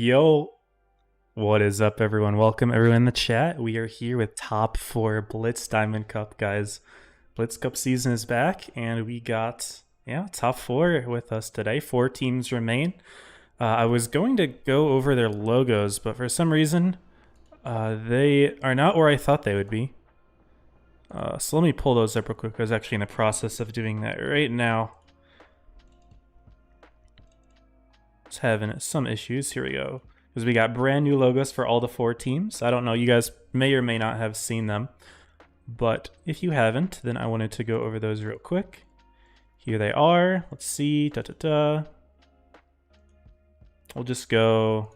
Yo, What is up, everyone? Welcome, everyone in the chat. We are here with top 4 Blitz Diamond Cup, guys. Blitz Cup season is back, and we got, top 4 with us today. 4 teams remain. I was going to go over their logos, but for some reason, they are not where I thought they would be. So let me pull those up real quick. I was actually in the process of doing that right now. It's having some issues. Here we go. Because we got brand new logos for all the 4 teams. I don't know, you guys may or may not have seen them. But if you haven't, then I wanted to go over those real quick. Here they are. Let's see. We'll just go...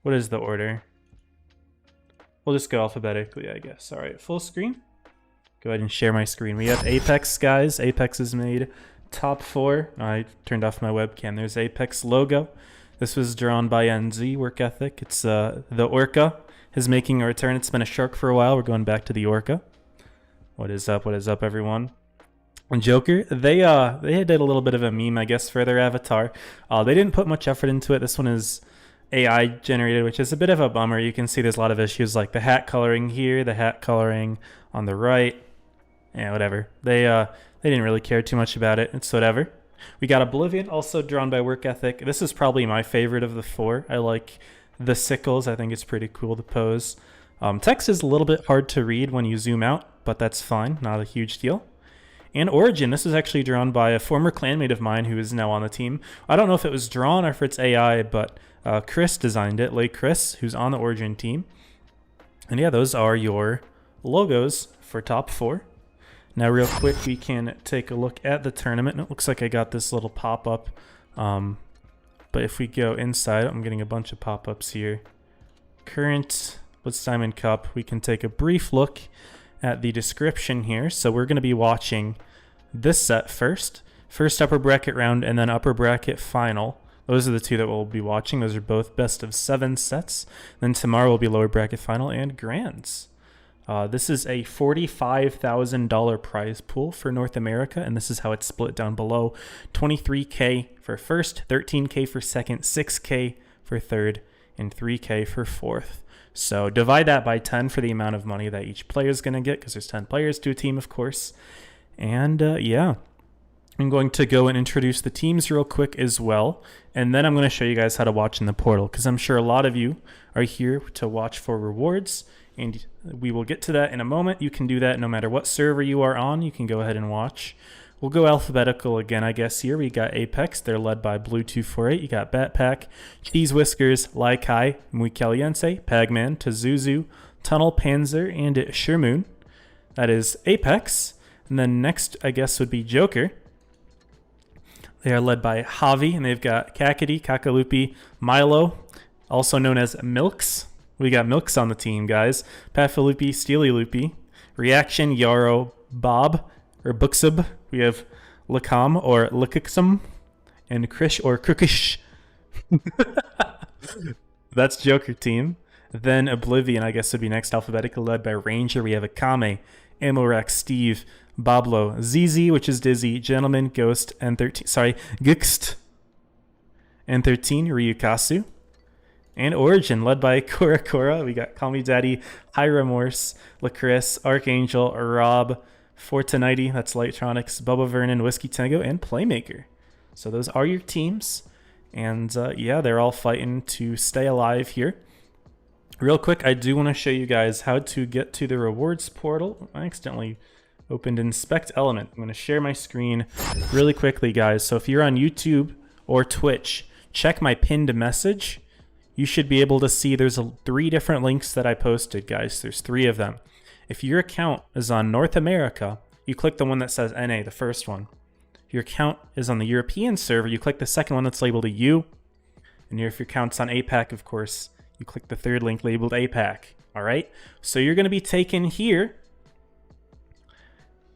What is the order? We'll just go alphabetically, I guess. Alright, full screen. Go ahead and share my screen. We have Apex, guys. Apex is made top 4. I turned off my webcam. There's Apex logo. This was drawn by NZ, Work Ethic. It's the Orca is making a return. It's been a shark for a while. We're going back to the Orca. What is up? What is up, everyone? And Joker, they did a little bit of a meme, I guess, for their avatar. They didn't put much effort into it. This one is AI generated, which is a bit of a bummer. You can see there's a lot of issues like the hat coloring here, the hat coloring on the right. Yeah, whatever. They didn't really care too much about it. It's whatever. We got Oblivion, also drawn by Work Ethic. This is probably my favorite of the 4. I like the sickles. I think it's pretty cool to pose. Text is a little bit hard to read when you zoom out, but that's fine. Not a huge deal. And Origin, this is actually drawn by a former clanmate of mine who is now on the team. I don't know if it was drawn or if it's AI, but Chris designed it. Late Chris, who's on the Origin team. And yeah, those are your logos for top 4. Now, real quick, we can take a look at the tournament. And it looks like I got this little pop-up. But if we go inside, I'm getting a bunch of pop-ups here. Current Blitz Diamond Cup. We can take a brief look at the description here. So we're going to be watching this set first. First upper bracket round and then upper bracket final. Those are the 2 that we'll be watching. Those are both best of 7 sets. Then tomorrow will be lower bracket final and grands. This is a $45,000 prize pool for North America, and this is how it's split down below. $23K for first, $13K for second, $6K for third, and $3K for fourth. So divide that by 10 for the amount of money that each player is going to get, because there's 10 players to a team, of course. And yeah, I'm going to go and introduce the teams real quick as well, and then I'm going to show you guys how to watch in the portal, because I'm sure a lot of you are here to watch for rewards. And we will get to that in a moment. You can do that no matter what server you are on. You can go ahead and watch. We'll go alphabetical again, I guess. Here we got Apex. They're led by Blue248. You got Batpack, Cheese Whiskers, Laikai, Muy Caliente, Pagman, Tazuzu, Tunnel Panzer, and Shermoon. That is Apex. And then next, I guess, would be Joker. They are led by Javi, and they've got Kakady, Kakalupi, Milo, also known as Milks. We got Milks on the team, guys. Pafalupi, Steely Loopy, Reaction, Yarrow, Bob, or Buxub. We have Lakam, or Likuxum, and Krish, or Krookish. That's Joker team. Then Oblivion, I guess, would be next alphabetical, led by Ranger. We have Akame, Amorex, Steve, Bablo, ZZ, which is Dizzy, Gentleman, Ghost, and 13. Sorry, Gixt, and 13, Ryukasu. And Origin, led by Kora. We got Call Me Daddy, High Remorse, Lacris, Archangel, Rob, Fortnite, that's Lightronics, Bubba Vernon, Whiskey Tango, and Playmaker. So those are your teams. And yeah, they're all fighting to stay alive here. Real quick, I do want to show you guys how to get to the rewards portal. I accidentally opened Inspect Element. I'm going to share my screen really quickly, guys. So if you're on YouTube or Twitch, check my pinned message. You should be able to see there's 3 different links that I posted, guys. There's 3 of them. If your account is on North America, you click the one that says NA, the first one. If your account is on the European server, you click the second one that's labeled EU. And if your account's on APAC, of course, you click the 3rd link labeled APAC. All right? So you're going to be taken here.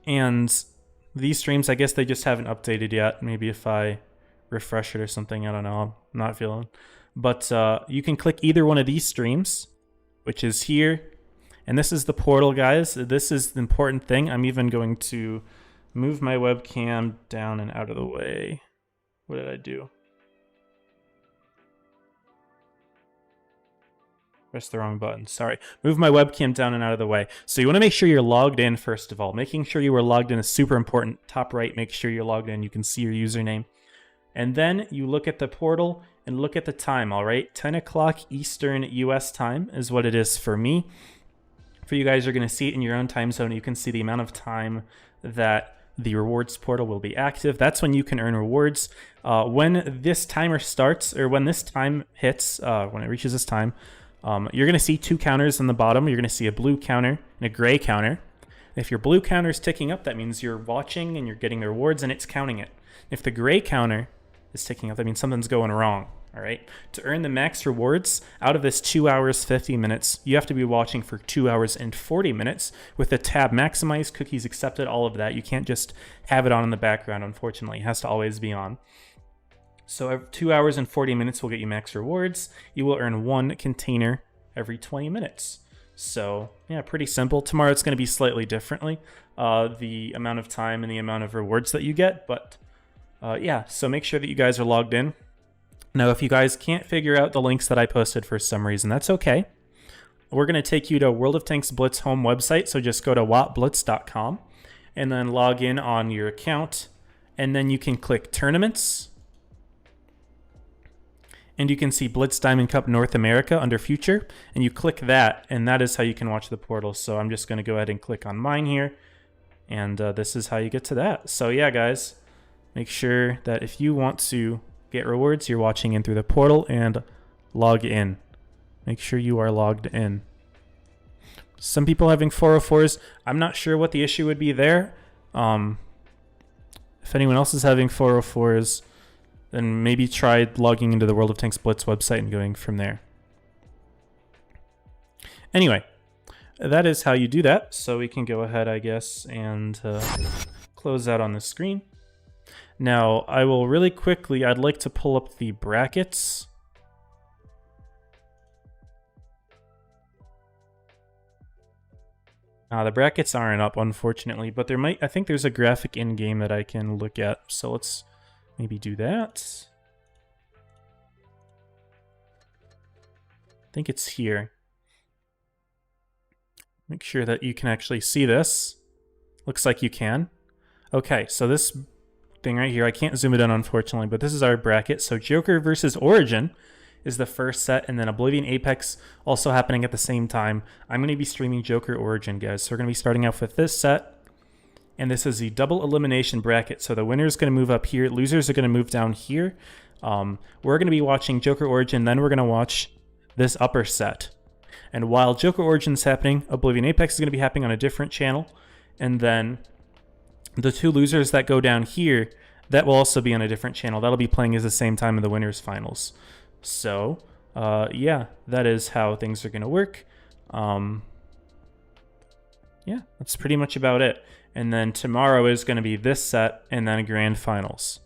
And these streams, I guess they just haven't updated yet. Maybe if I refresh it or something, I don't know. I'm not feeling. But you can click either one of these streams, which is here. And this is the portal, guys. This is the important thing. I'm even going to move my webcam down and out of the way. What did I do? Press the wrong button. Sorry. Move my webcam down and out of the way. So you want to make sure you're logged in first of all. Making sure you are logged in is super important. Top right, make sure you're logged in. You can see your username. And then you look at the portal and look at the time, all right? 10 o'clock Eastern US time is what it is for me. For you guys, you're going to see it in your own time zone. You can see the amount of time that the rewards portal will be active. That's when you can earn rewards. When this timer starts, or when this time hits, when it reaches this time, you're going to see two counters on the bottom. You're going to see a blue counter and a gray counter. If your blue counter is ticking up, that means you're watching and you're getting the rewards and it's counting it. If the gray counter is ticking up, that means something's going wrong. All right. To earn the max rewards out of this 2 hours, 50 minutes, you have to be watching for 2 hours and 40 minutes with the tab maximize, cookies accepted, all of that. You can't just have it on in the background, unfortunately. It has to always be on. So 2 hours and 40 minutes will get you max rewards. You will earn one container every 20 minutes. So yeah, pretty simple. Tomorrow it's going to be slightly differently, the amount of time and the amount of rewards that you get. But yeah, so make sure that you guys are logged in. Now, if you guys can't figure out the links that I posted for some reason, that's okay. We're going to take you to World of Tanks Blitz home website. So just go to wattblitz.com and then log in on your account. And then you can click Tournaments. And you can see Blitz Diamond Cup North America under Future. And you click that, and that is how you can watch the portal. So I'm just going to go ahead and click on mine here. And this is how you get to that. So yeah, guys, make sure that if you want to get rewards, you're watching in through the portal and log in. Make sure you are logged in. Some people having 404s, I'm not sure what the issue would be there. If anyone else is having 404s, then maybe try logging into the World of Tanks Blitz website and going from there. Anyway, that is how you do that. So we can go ahead, I guess, and close out on the screen. Now, I will really quickly, I'd like to pull up the brackets. The brackets aren't up, unfortunately, but there might, I think there's a graphic in-game that I can look at. So let's maybe do that. I think it's here. Make sure that you can actually see this. Looks like you can. Okay, so this thing right here, I can't zoom it in unfortunately, but this is our bracket. So Joker versus Origin is the first set, and then Oblivion Apex also happening at the same time. I'm going to be streaming Joker Origin, guys. So we're going to be starting off with this set, and this is the double elimination bracket. So the winner is going to move up here, losers are going to move down here. We're going to be watching Joker Origin, then we're going to watch this upper set. And while Joker Origin's happening, Oblivion Apex is going to be happening on a different channel, and then the two losers that go down here, that will also be on a different channel. That'll be playing at the same time in the winners finals. So, yeah, that is how things are going to work. Yeah, that's pretty much about it. And then tomorrow is going to be this set and then grand finals.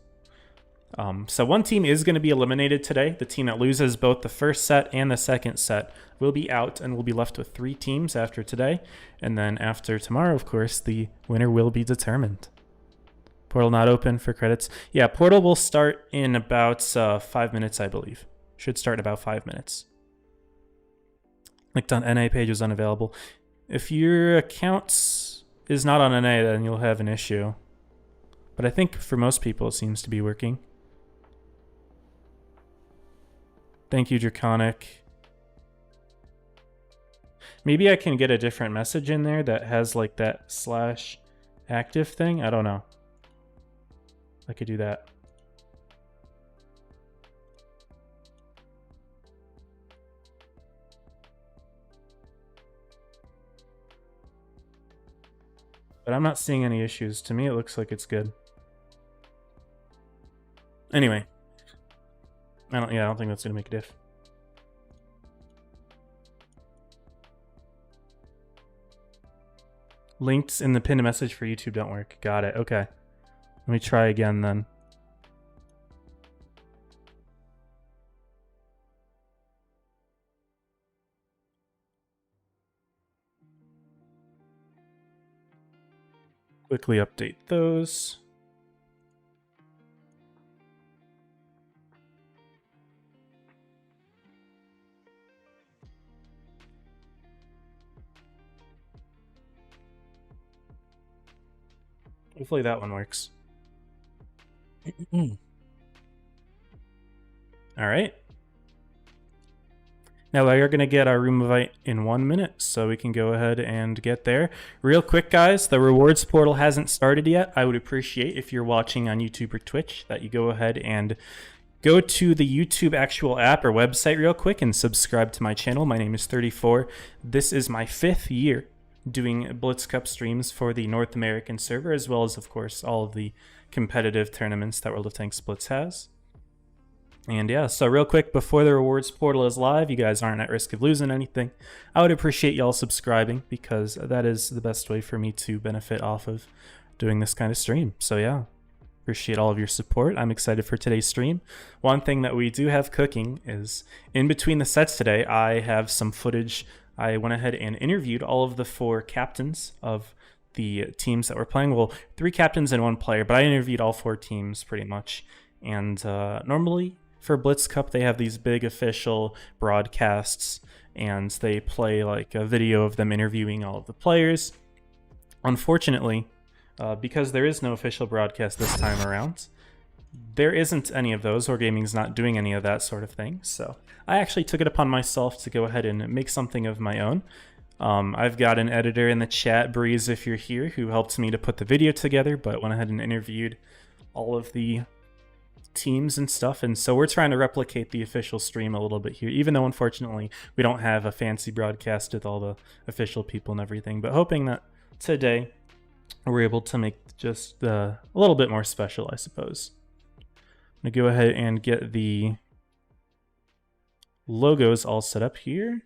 So one team is going to be eliminated today. The team that loses both the first set and the second set will be out, and we'll be left with 3 teams after today. And then after tomorrow, of course, the winner will be determined. Portal not open for credits. Yeah, portal will start in about 5 minutes, I believe. Should start in about 5 minutes. Linked on NA page is unavailable. If your account is not on NA, then you'll have an issue. But I think for most people it seems to be working. Thank you, Draconic. Maybe I can get a different message in there that has like that /active thing. I don't know. I could do that. But I'm not seeing any issues. To me, it looks like it's good. Anyway. I don't think that's going to make a diff. Links in the pinned message for YouTube don't work. Got it. Okay. Let me try again then. Quickly update those. Hopefully that one works. All right. Now we are going to get our room invite in 1 minute, so we can go ahead and get there. Real quick, guys, the rewards portal hasn't started yet. I would appreciate if you're watching on YouTube or Twitch that you go ahead and go to the YouTube actual app or website real quick and subscribe to my channel. My name is 34. This is my 5th year doing Blitz Cup streams for the North American server, as well as, of course, all of the competitive tournaments that World of Tanks Blitz has. And yeah, so real quick, before the rewards portal is live, you guys aren't at risk of losing anything. I would appreciate y'all subscribing, because that is the best way for me to benefit off of doing this kind of stream. So yeah, appreciate all of your support. I'm excited for today's stream. One thing that we do have cooking is, in between the sets today, I have some footage. I went ahead and interviewed all of the 4 captains of the teams that we're playing. Well, 3 captains and 1 player, but I interviewed all 4 teams pretty much. And normally, for Blitz Cup, they have these big official broadcasts, and they play like a video of them interviewing all of the players. Unfortunately, because there is no official broadcast this time around, there isn't any of those. Wargaming's not doing any of that sort of thing. So I actually took it upon myself to go ahead and make something of my own. I've got an editor in the chat, Breeze, if you're here, who helped me to put the video together, but went ahead and interviewed all of the teams and stuff, and so we're trying to replicate the official stream a little bit here, even though unfortunately we don't have a fancy broadcast with all the official people and everything, but hoping that today we're able to make just a little bit more special, I suppose. I'm gonna go ahead and get the logos all set up here.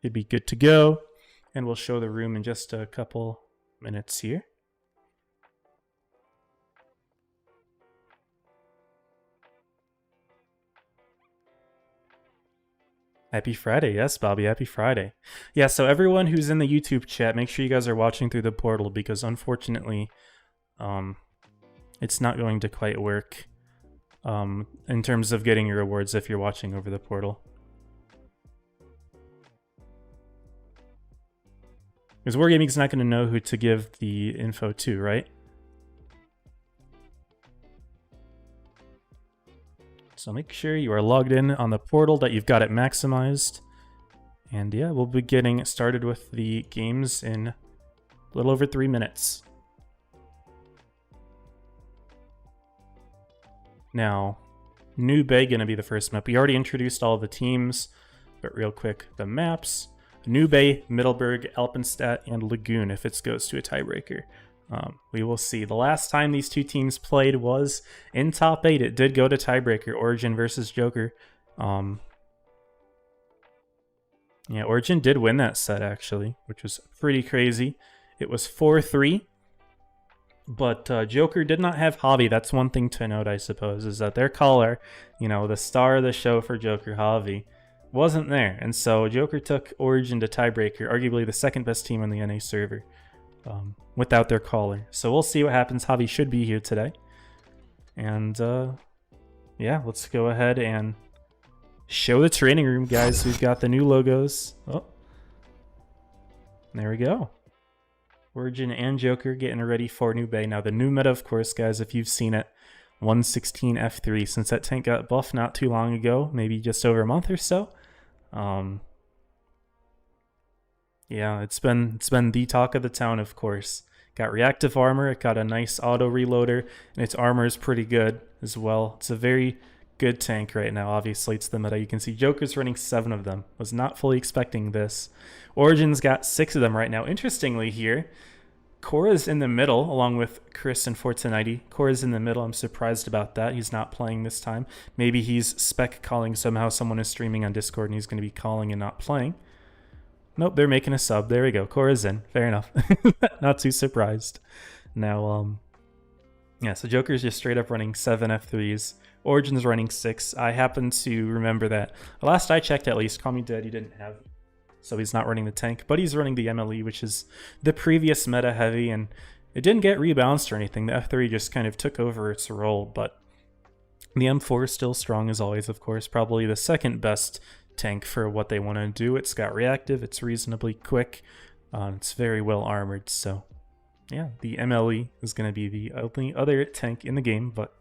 Should be good to go, and we'll show the room in just a couple minutes here. Happy Friday. Yes, Bobby, happy Friday. Yeah, so everyone who's in the YouTube chat, make sure you guys are watching through the portal, because unfortunately, it's not going to quite work in terms of getting your rewards if you're watching over the portal. Because Wargaming's not going to know who to give the info to, right? So make sure you are logged in on the portal, that you've got it maximized. And yeah, we'll be getting started with the games in a little over 3 minutes. Now, New Bay gonna be the first map. We already introduced all of the teams, but real quick, the maps. New Bay, Middleburg, Alpenstadt, and Lagoon if it goes to a tiebreaker. We will see. The last time these 2 teams played was in top 8. It did go to tiebreaker, Origin versus Joker. Yeah, Origin did win that set, actually, which was pretty crazy. It was 4-3, but Joker did not have Javi. That's one thing to note, I suppose, is that their caller, you know, the star of the show for Joker, Javi, wasn't there. And so Joker took Origin to tiebreaker, arguably the 2nd best team on the NA server. Without their caller. So we'll see what happens. Javi should be here today. And yeah, let's go ahead and show the training room, guys. We've got the new logos. Oh, there we go. Origin and Joker getting ready for New Bay. Now the new meta, of course, guys, if you've seen it, 116 F3. Since that tank got buffed not too long ago, maybe just over a month or so. Yeah, it's been the talk of the town, of course. Got reactive armor, it got a nice auto reloader, and its armor is pretty good as well. It's a very good tank right now. Obviously, it's the meta. You can see Joker's running 7 of them. Was not fully expecting this. Origin's got 6 of them right now. Interestingly here, Cora's in the middle, along with Chris and Fortunati. Cora's in the middle. I'm surprised about that. He's not playing this time. Maybe he's spec calling somehow. Someone is streaming on Discord, and he's going to be calling and not playing. Nope, they're making a sub. There we go. Cora's in. Fair enough. Not too surprised. Now, yeah, so Joker's just straight up running 7 F3s. Origin's running 6. I happen to remember that. Last I checked, at least, Call Me Dead, he didn't have. So he's not running the tank, but he's running the MLE, which is the previous meta heavy, and it didn't get rebalanced or anything. The F3 just kind of took over its role, but the M4 is still strong as always, of course. Probably the 2nd best tank for what they want to do. It's got reactive, it's reasonably quick. It's very well armored, so yeah, the MLE is going to be the only other tank in the game, but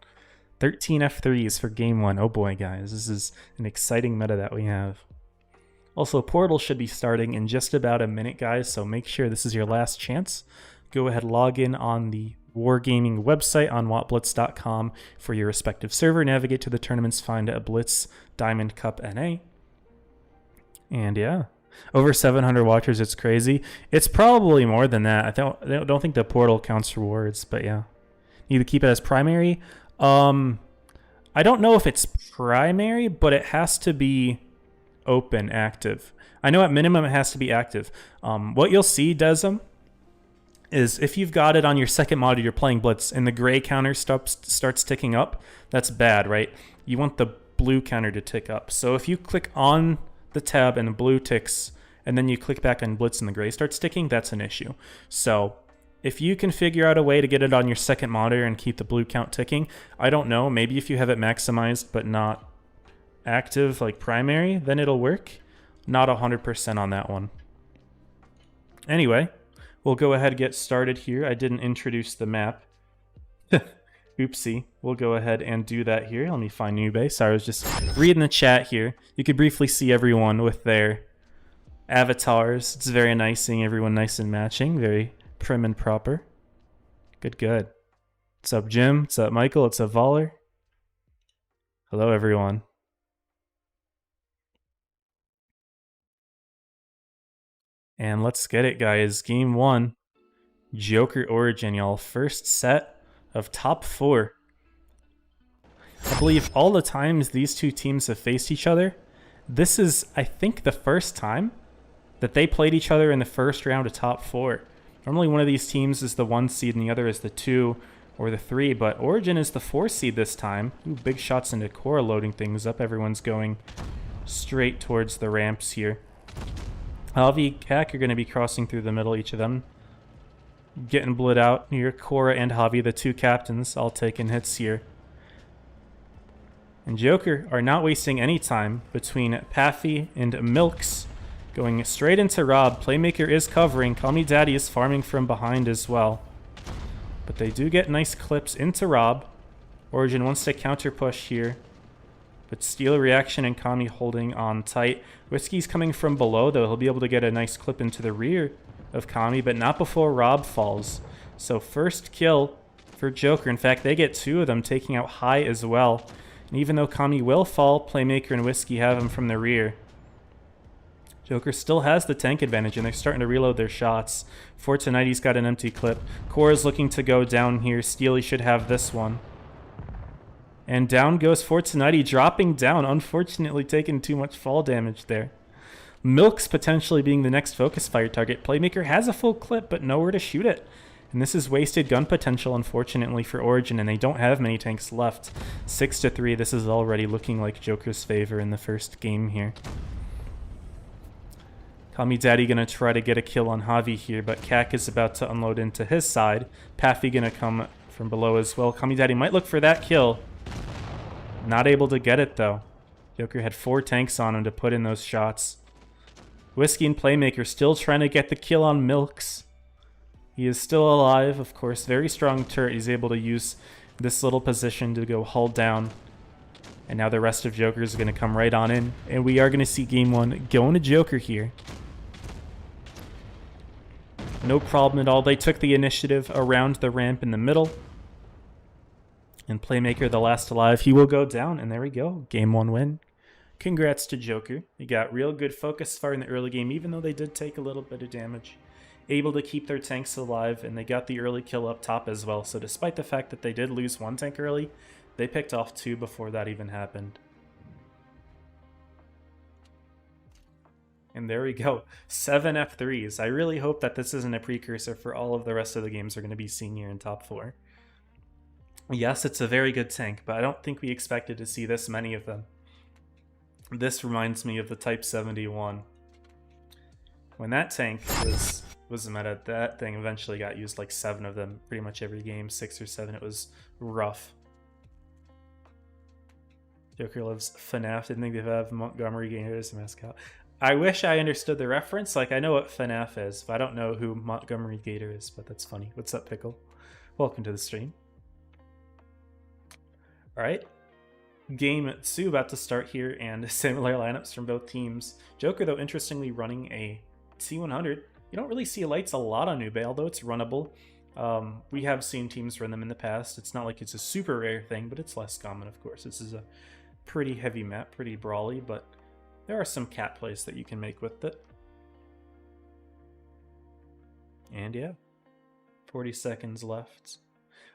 13 F3s for game 1. Oh boy, guys, this is an exciting meta that we have. Also, Portal should be starting in just about a minute, guys, so make sure this is your last chance. Go ahead, log in on the Wargaming website on wattblitz.com for your respective server. Navigate to the tournaments, find a Blitz Diamond Cup NA. And yeah, over 700 watchers, it's crazy. It's probably more than that. I don't think the Portal counts rewards, but yeah. Need to keep it as primary. I don't know if it's primary, but it has to be open, active. I know at minimum it has to be active. What you'll see, Desm, is if you've got it on your second mod, you're playing Blitz, and the gray counter starts ticking up, that's bad, right? You want the blue counter to tick up. So if you click on the tab and the blue ticks, and then you click back on Blitz and the gray starts ticking, that's an issue. So if you can figure out a way to get it on your second monitor and keep the blue count ticking, I don't know, maybe if you have it maximized but not active like primary, then it'll work. Not 100% on that one. Anyway, we'll go ahead and get started here. I didn't introduce the map. Oopsie. We'll go ahead and do that here. Let me find new base. Sorry, I was just reading the chat here. You could briefly see everyone with their avatars. It's very nice seeing everyone nice and matching. Very prim and proper. Good, good. What's up, Jim? What's up, Michael? What's up, Voller? Hello, everyone. And let's get it, guys. Game 1. Joker Origin, y'all. First set of top 4. I believe all the times these two teams have faced each other, this is, I think, the first time that they played each other in the first round of top 4. Normally one of these teams is the 1 seed and the other is the 2 or the 3, but Origin is the 4 seed this time. Ooh, big shots into Cora, loading things up. Everyone's going straight towards the ramps here. Javi, Kak are going to be crossing through the middle, each of them. Getting bled out here. Cora and Javi, the 2 captains, all taking hits here. And Joker are not wasting any time between Pathy and Milks. Going straight into Rob. Playmaker is covering. Call Me Daddy is farming from behind as well. But they do get nice clips into Rob. Origin wants to counter push here. But Steel Reaction and Kami holding on tight. Whiskey's coming from below, though. He'll be able to get a nice clip into the rear of Kami, but not before Rob falls. So first kill for Joker. In fact, they get 2 of them, taking out High as well. And even though Kami will fall, Playmaker and Whiskey have him from the rear. Joker still has the tank advantage, and they're starting to reload their shots. Fortunite's got an empty clip. Cora's looking to go down here. Steely should have this one. And down goes Fortunite, dropping down, unfortunately taking too much fall damage there. Milk's potentially being the next focus fire target. Playmaker has a full clip, but nowhere to shoot it. And this is wasted gun potential, unfortunately, for Origin, and they don't have many tanks left. 6-3, this is already looking like Joker's favor in the first game here. Kami Daddy gonna try to get a kill on Javi here, but Kak is about to unload into his side. Pathy gonna come from below as well. Kami Daddy might look for that kill. Not able to get it, though. Joker had 4 tanks on him to put in those shots. Whiskey and Playmaker still trying to get the kill on Milks. He is still alive, of course. Very strong turret. He's able to use this little position to go hull down. And now the rest of Joker is going to come right on in. And we are going to see game 1 going to Joker here. No problem at all. They took the initiative around the ramp in the middle. And Playmaker, the last alive, he will go down. And there we go. Game 1 win. Congrats to Joker. He got real good focus fire in the early game, even though they did take a little bit of damage. Able to keep their tanks alive, and they got the early kill up top as well. So despite the fact that they did lose 1 tank early, they picked off 2 before that even happened. And there we go. 7 F3s. I really hope that this isn't a precursor for all of the rest of the games we're going to be seeing here in top 4. Yes, it's a very good tank, but I don't think we expected to see this many of them. This reminds me of the Type 71. When that tank was meta, that thing eventually got used like 7 of them pretty much every game, 6 or 7. It was rough. Joker loves FNAF. Didn't think they'd have Montgomery Gainer as a mascot. I wish I understood the reference. Like, I know what FNAF is, but I don't know who Montgomery Gator is, but that's funny. What's up, Pickle? Welcome to the stream. All right. Game 2 about to start here, and similar lineups from both teams. Joker, though, interestingly running a T100. You don't really see lights a lot on Nube, although it's runnable. We have seen teams run them in the past. It's not like it's a super rare thing, but it's less common, of course. This is a pretty heavy map, pretty brawly, but there are some cat plays that you can make with it. And yeah, 40 seconds left.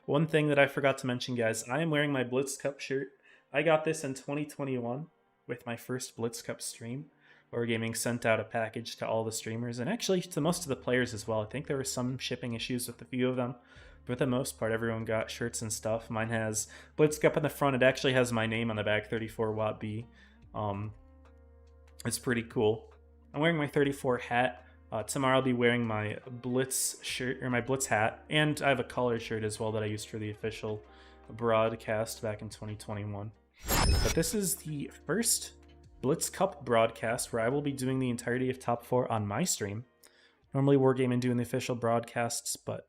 One thing that I forgot to mention, guys, I am wearing my Blitz Cup shirt. I got this in 2021 with my first Blitz Cup stream. Wargaming sent out a package to all the streamers, and actually to most of the players as well. I think there were some shipping issues with a few of them, but for the most part, everyone got shirts and stuff. Mine has Blitz Cup on the front. It actually has my name on the back, 34 Watt B. It's pretty cool. I'm wearing my 34 hat. Tomorrow I'll be wearing my Blitz shirt, or my Blitz hat, and I have a collar shirt as well that I used for the official broadcast back in 2021. But this is the first Blitz Cup broadcast where I will be doing the entirety of top 4 on my stream. Normally Wargaming doing the official broadcasts, but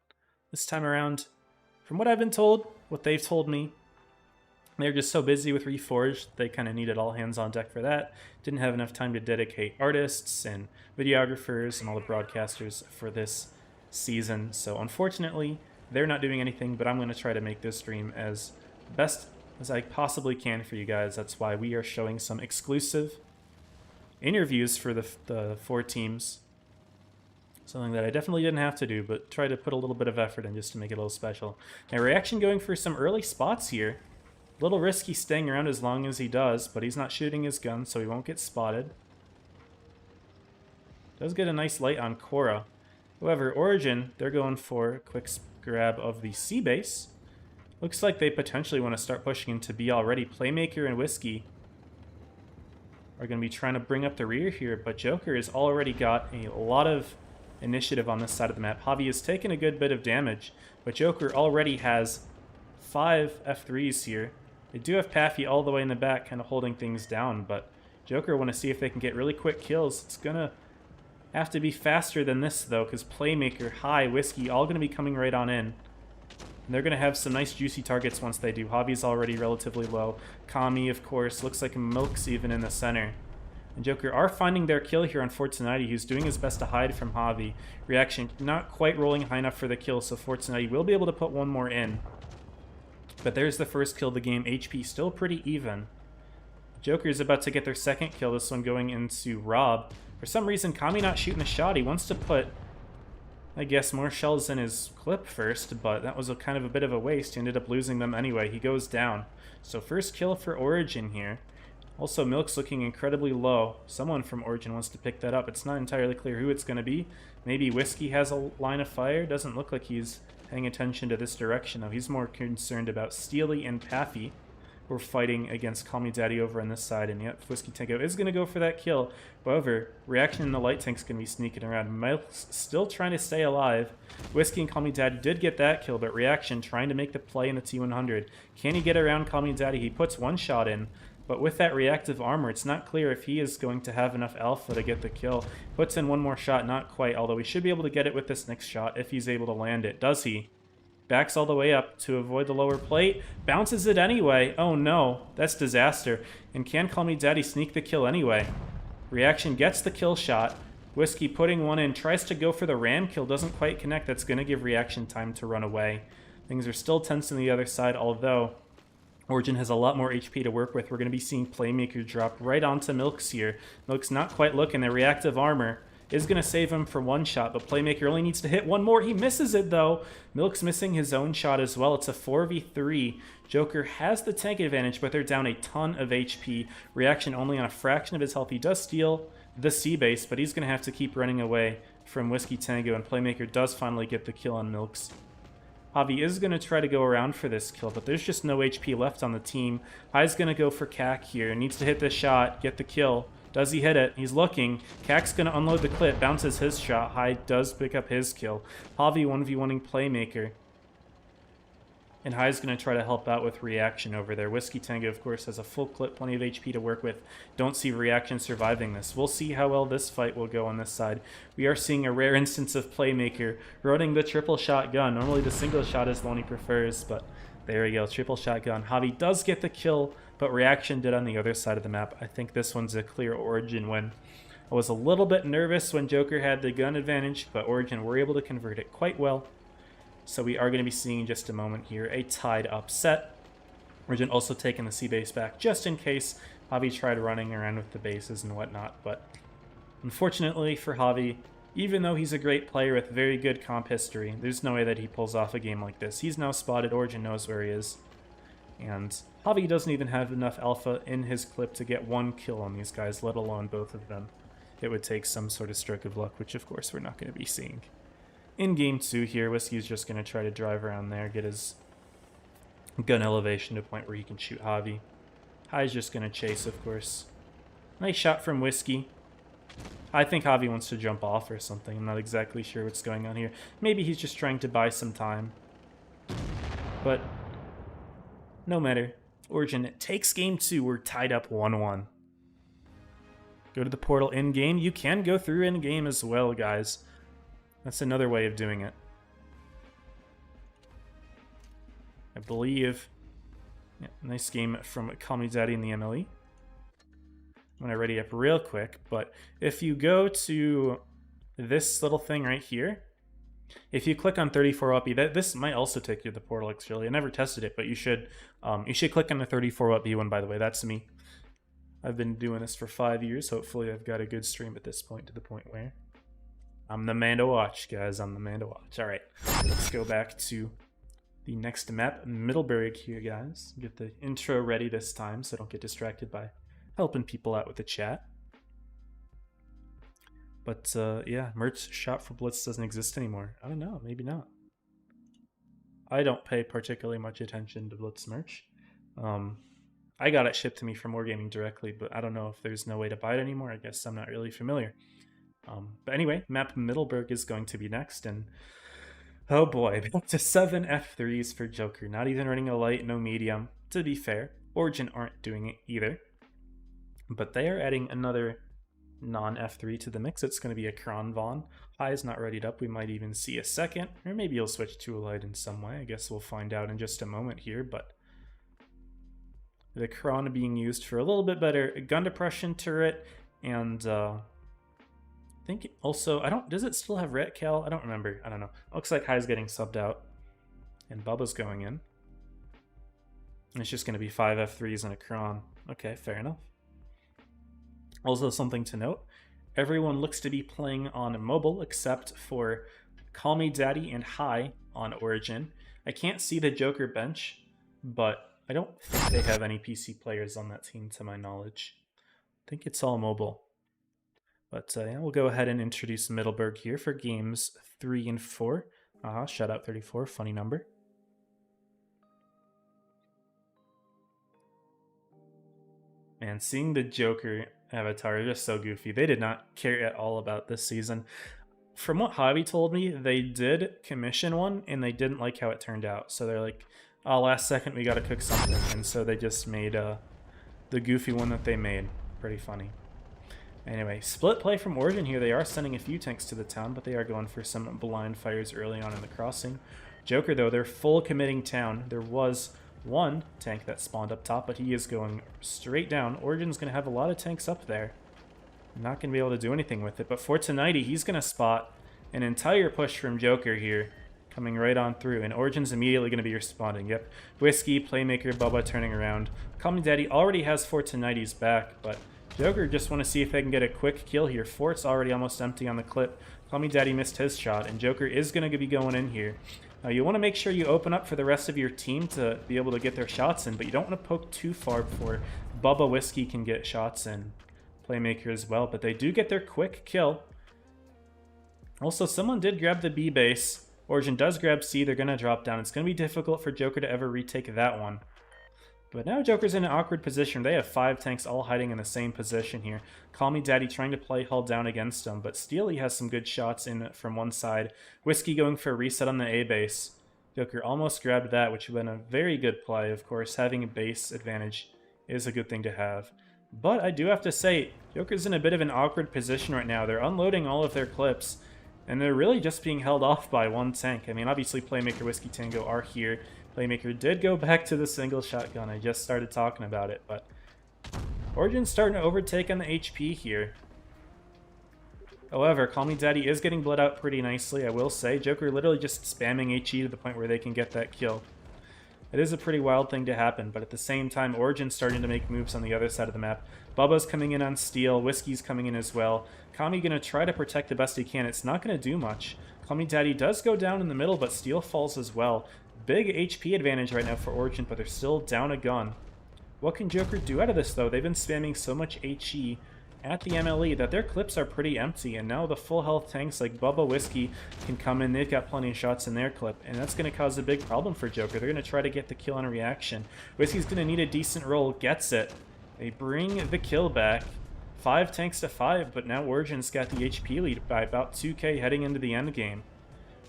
this time around, from what I've been told, what they've told me, they're just so busy with Reforged, they kind of needed all hands on deck for that. Didn't have enough time to dedicate artists and videographers and all the broadcasters for this season. So unfortunately, they're not doing anything, but I'm going to try to make this stream as best as I possibly can for you guys. That's why we are showing some exclusive interviews for the 4 teams. Something that I definitely didn't have to do, but try to put a little bit of effort in just to make it a little special. Now, Reaction going for some early spots here. A little risky staying around as long as he does, but he's not shooting his gun, so he won't get spotted. Does get a nice light on Cora. However, Origin, they're going for a quick grab of the C base. Looks like they potentially want to start pushing into B already. Playmaker and Whiskey are going to be trying to bring up the rear here, but Joker has already got a lot of initiative on this side of the map. Javi has taken a good bit of damage, but Joker already has 5 F3s here. They do have Paffy all the way in the back, kind of holding things down, but Joker want to see if they can get really quick kills. It's going to have to be faster than this, though, because Playmaker, High, Whiskey, all going to be coming right on in. And they're going to have some nice juicy targets once they do. Javi's already relatively low. Kami, of course. Looks like Milk's even in the center. And Joker are finding their kill here on Fortunaty, who's doing his best to hide from Javi. Reaction not quite rolling high enough for the kill, so Fortunaty will be able to put one more in. But there's the first kill of the game. HP still pretty even. Joker's about to get their second kill, this one going into Rob. For some reason, Kami not shooting a shot. He wants to put, I guess, more shells in his clip first, but that was kind of a bit of a waste. He ended up losing them anyway. He goes down. So first kill for Origin here. Also, Milk's looking incredibly low. Someone from Origin wants to pick that up. It's not entirely clear who it's going to be. Maybe Whiskey has a line of fire. Doesn't look like he's paying attention to this direction, though. He's more concerned about Steely and Paffy, who are fighting against Call Me Daddy over on this side. And yep, Whiskey Tango is going to go for that kill. However, Reaction in the light tank's going to be sneaking around. Milk's still trying to stay alive. Whiskey and Call Me Daddy did get that kill, but Reaction trying to make the play in the T100. Can he get around Call Me Daddy? He puts one shot in. But with that reactive armor, it's not clear if he is going to have enough alpha to get the kill. Puts in one more shot, not quite, although he should be able to get it with this next shot if he's able to land it. Does he? Backs all the way up to avoid the lower plate. Bounces it anyway. Oh no, that's disaster. And can Call Me Daddy sneak the kill anyway? Reaction gets the kill shot. Whiskey putting one in, tries to go for the ram kill, doesn't quite connect. That's going to give Reaction time to run away. Things are still tense on the other side, although Origin has a lot more HP to work with. We're going to be seeing Playmaker drop right onto Milk's here. Milk's not quite looking. The reactive armor is going to save him for one shot, but Playmaker only needs to hit one more. He misses it, though. Milk's missing his own shot as well. It's a 4v3. Joker has the tank advantage, but they're down a ton of HP. Reaction only on a fraction of his health. He does steal the C-base, but he's going to have to keep running away from Whiskey Tango, and Playmaker does finally get the kill on Milk's. Javi is going to try to go around for this kill, but there's just no HP left on the team. High's going to go for Kak here. Needs to hit this shot, get the kill. Does he hit it? He's looking. Kak's going to unload the clip, bounces his shot. High does pick up his kill. Javi 1v1ing Playmaker. And High's going to try to help out with reaction over there. Whiskey Tango, of course, has a full clip, plenty of HP to work with. Don't see reaction surviving this. We'll see how well this fight will go on this side. We are seeing a rare instance of Playmaker running the triple shotgun. Normally the single shot is the one he prefers, but there we go, triple shotgun. Javi does get the kill, but reaction did on the other side of the map. I think this one's a clear Origin win. I was a little bit nervous when Joker had the gun advantage, but Origin were able to convert it quite well. So we are going to be seeing in just a moment here a tied up set. Origin also taking the C base back just in case Javi tried running around with the bases and whatnot. But unfortunately for Javi, even though he's a great player with very good comp history, there's no way that he pulls off a game like this. He's now spotted, Origin knows where he is. And Javi doesn't even have enough alpha in his clip to get one kill on these guys, let alone both of them. It would take some sort of stroke of luck, which of course we're not going to be seeing. In game 2 here, Whiskey's just going to try to drive around there, get his gun elevation to a point where he can shoot Javi. High's just going to chase, of course. Nice shot from Whiskey. I think Javi wants to jump off or something. I'm not exactly sure what's going on here. Maybe he's just trying to buy some time. But no matter. Origin takes game 2. We're tied up 1-1. Go to the portal in-game. You can go through in-game as well, guys. That's another way of doing it. I believe. Yeah, nice game from Call Me Daddy in the MLE. I'm going to ready up real quick, but if you go to this little thing right here, if you click on 34 watt B, this might also take you to the portal actually. I never tested it, but you should click on the 34 watt B one, by the way. That's me. I've been doing this for 5 years. Hopefully I've got a good stream at this point, to the point where I'm the man to watch, guys. I'm the man to watch. All right, let's go back to the next map, Middleburg here, guys. Get the intro ready this time so I don't get distracted by helping people out with the chat. But yeah, merch shop for Blitz doesn't exist anymore. I don't know, maybe not. I don't pay particularly much attention to Blitz merch. I got it shipped to me from Wargaming directly, but I don't know if there's no way to buy it anymore. I guess I'm not really familiar. But anyway, map Middleburg is going to be next, and oh boy, back to 7 F3s for Joker. Not even running a light, no medium. To be fair, Origin aren't doing it either. But they are adding another non-F3 to the mix. It's going to be a Kron Vaughn. High is not readied up. We might even see a second, or maybe he'll switch to a light in some way. I guess we'll find out in just a moment here, but the Kron being used for a little bit better gun depression turret, and I think also, does it still have Ret Cal? I don't remember. I don't know. Looks like High's getting subbed out, and Bubba's going in. And it's just going to be 5 F3s and a Kron. Okay, fair enough. Also, something to note, everyone looks to be playing on mobile except for Call Me Daddy and High on Origin. I can't see the Joker bench, but I don't think they have any PC players on that team to my knowledge. I think it's all mobile. But yeah, we'll go ahead and introduce Middleburg here for games 3 and 4. Shout out 34, funny number. Man, seeing the Joker avatar is just so goofy. They did not care at all about this season. From what Javi told me, they did commission one and they didn't like how it turned out. So they're like, oh, last second we gotta cook something. And so they just made the goofy one that they made. Pretty funny. Anyway, split play from Origin here. They are sending a few tanks to the town, but they are going for some blind fires early on in the crossing. Joker, though, they're full committing town. There was one tank that spawned up top, but he is going straight down. Origin's going to have a lot of tanks up there. Not going to be able to do anything with it, but for Fortunati, he's going to spot an entire push from Joker here, coming right on through, and Origin's immediately going to be responding. Yep, Whiskey, Playmaker, Bubba turning around. Call Me Daddy already has Fortunati's back, but Joker just want to see if they can get a quick kill here. Fort's already almost empty on the clip. Call Me Daddy missed his shot, and Joker is going to be going in here. Now, you want to make sure you open up for the rest of your team to be able to get their shots in, but you don't want to poke too far before Bubba Whiskey can get shots in. Playmaker as well, but they do get their quick kill. Also, someone did grab the B base. Origin does grab C. They're going to drop down. It's going to be difficult for Joker to ever retake that one. But now Joker's in an awkward position. They have 5 tanks all hiding in the same position here. Call Me Daddy trying to play hull down against them, but Steely has some good shots in from one side. Whiskey going for a reset on the A base. Joker almost grabbed that, which would have been a very good play. Of course, having a base advantage is a good thing to have. But I do have to say, Joker's in a bit of an awkward position right now. They're unloading all of their clips, and they're really just being held off by one tank. I mean, obviously Playmaker, Whiskey Tango are here. Playmaker did go back to the single shotgun. I just started talking about it, but Origin's starting to overtake on the HP here. However, Call Me Daddy is getting bled out pretty nicely, I will say. Joker literally just spamming HE to the point where they can get that kill. It is a pretty wild thing to happen, but at the same time, Origin's starting to make moves on the other side of the map. Bubba's coming in on Steel, Whiskey's coming in as well. Kami gonna try to protect the best he can. It's not gonna do much. Call Me Daddy does go down in the middle, but Steel falls as well. Big HP advantage right now for Origin, but they're still down a gun. What can Joker do out of this, though? They've been spamming so much HE at the MLE that their clips are pretty empty, and now the full health tanks like Bubba, Whiskey can come in. They've got plenty of shots in their clip, and that's going to cause a big problem for Joker. They're going to try to get the kill on reaction. Whiskey's going to need a decent roll, gets it. They bring the kill back. 5 tanks to 5, but now Origin's got the HP lead by about 2k heading into the end game.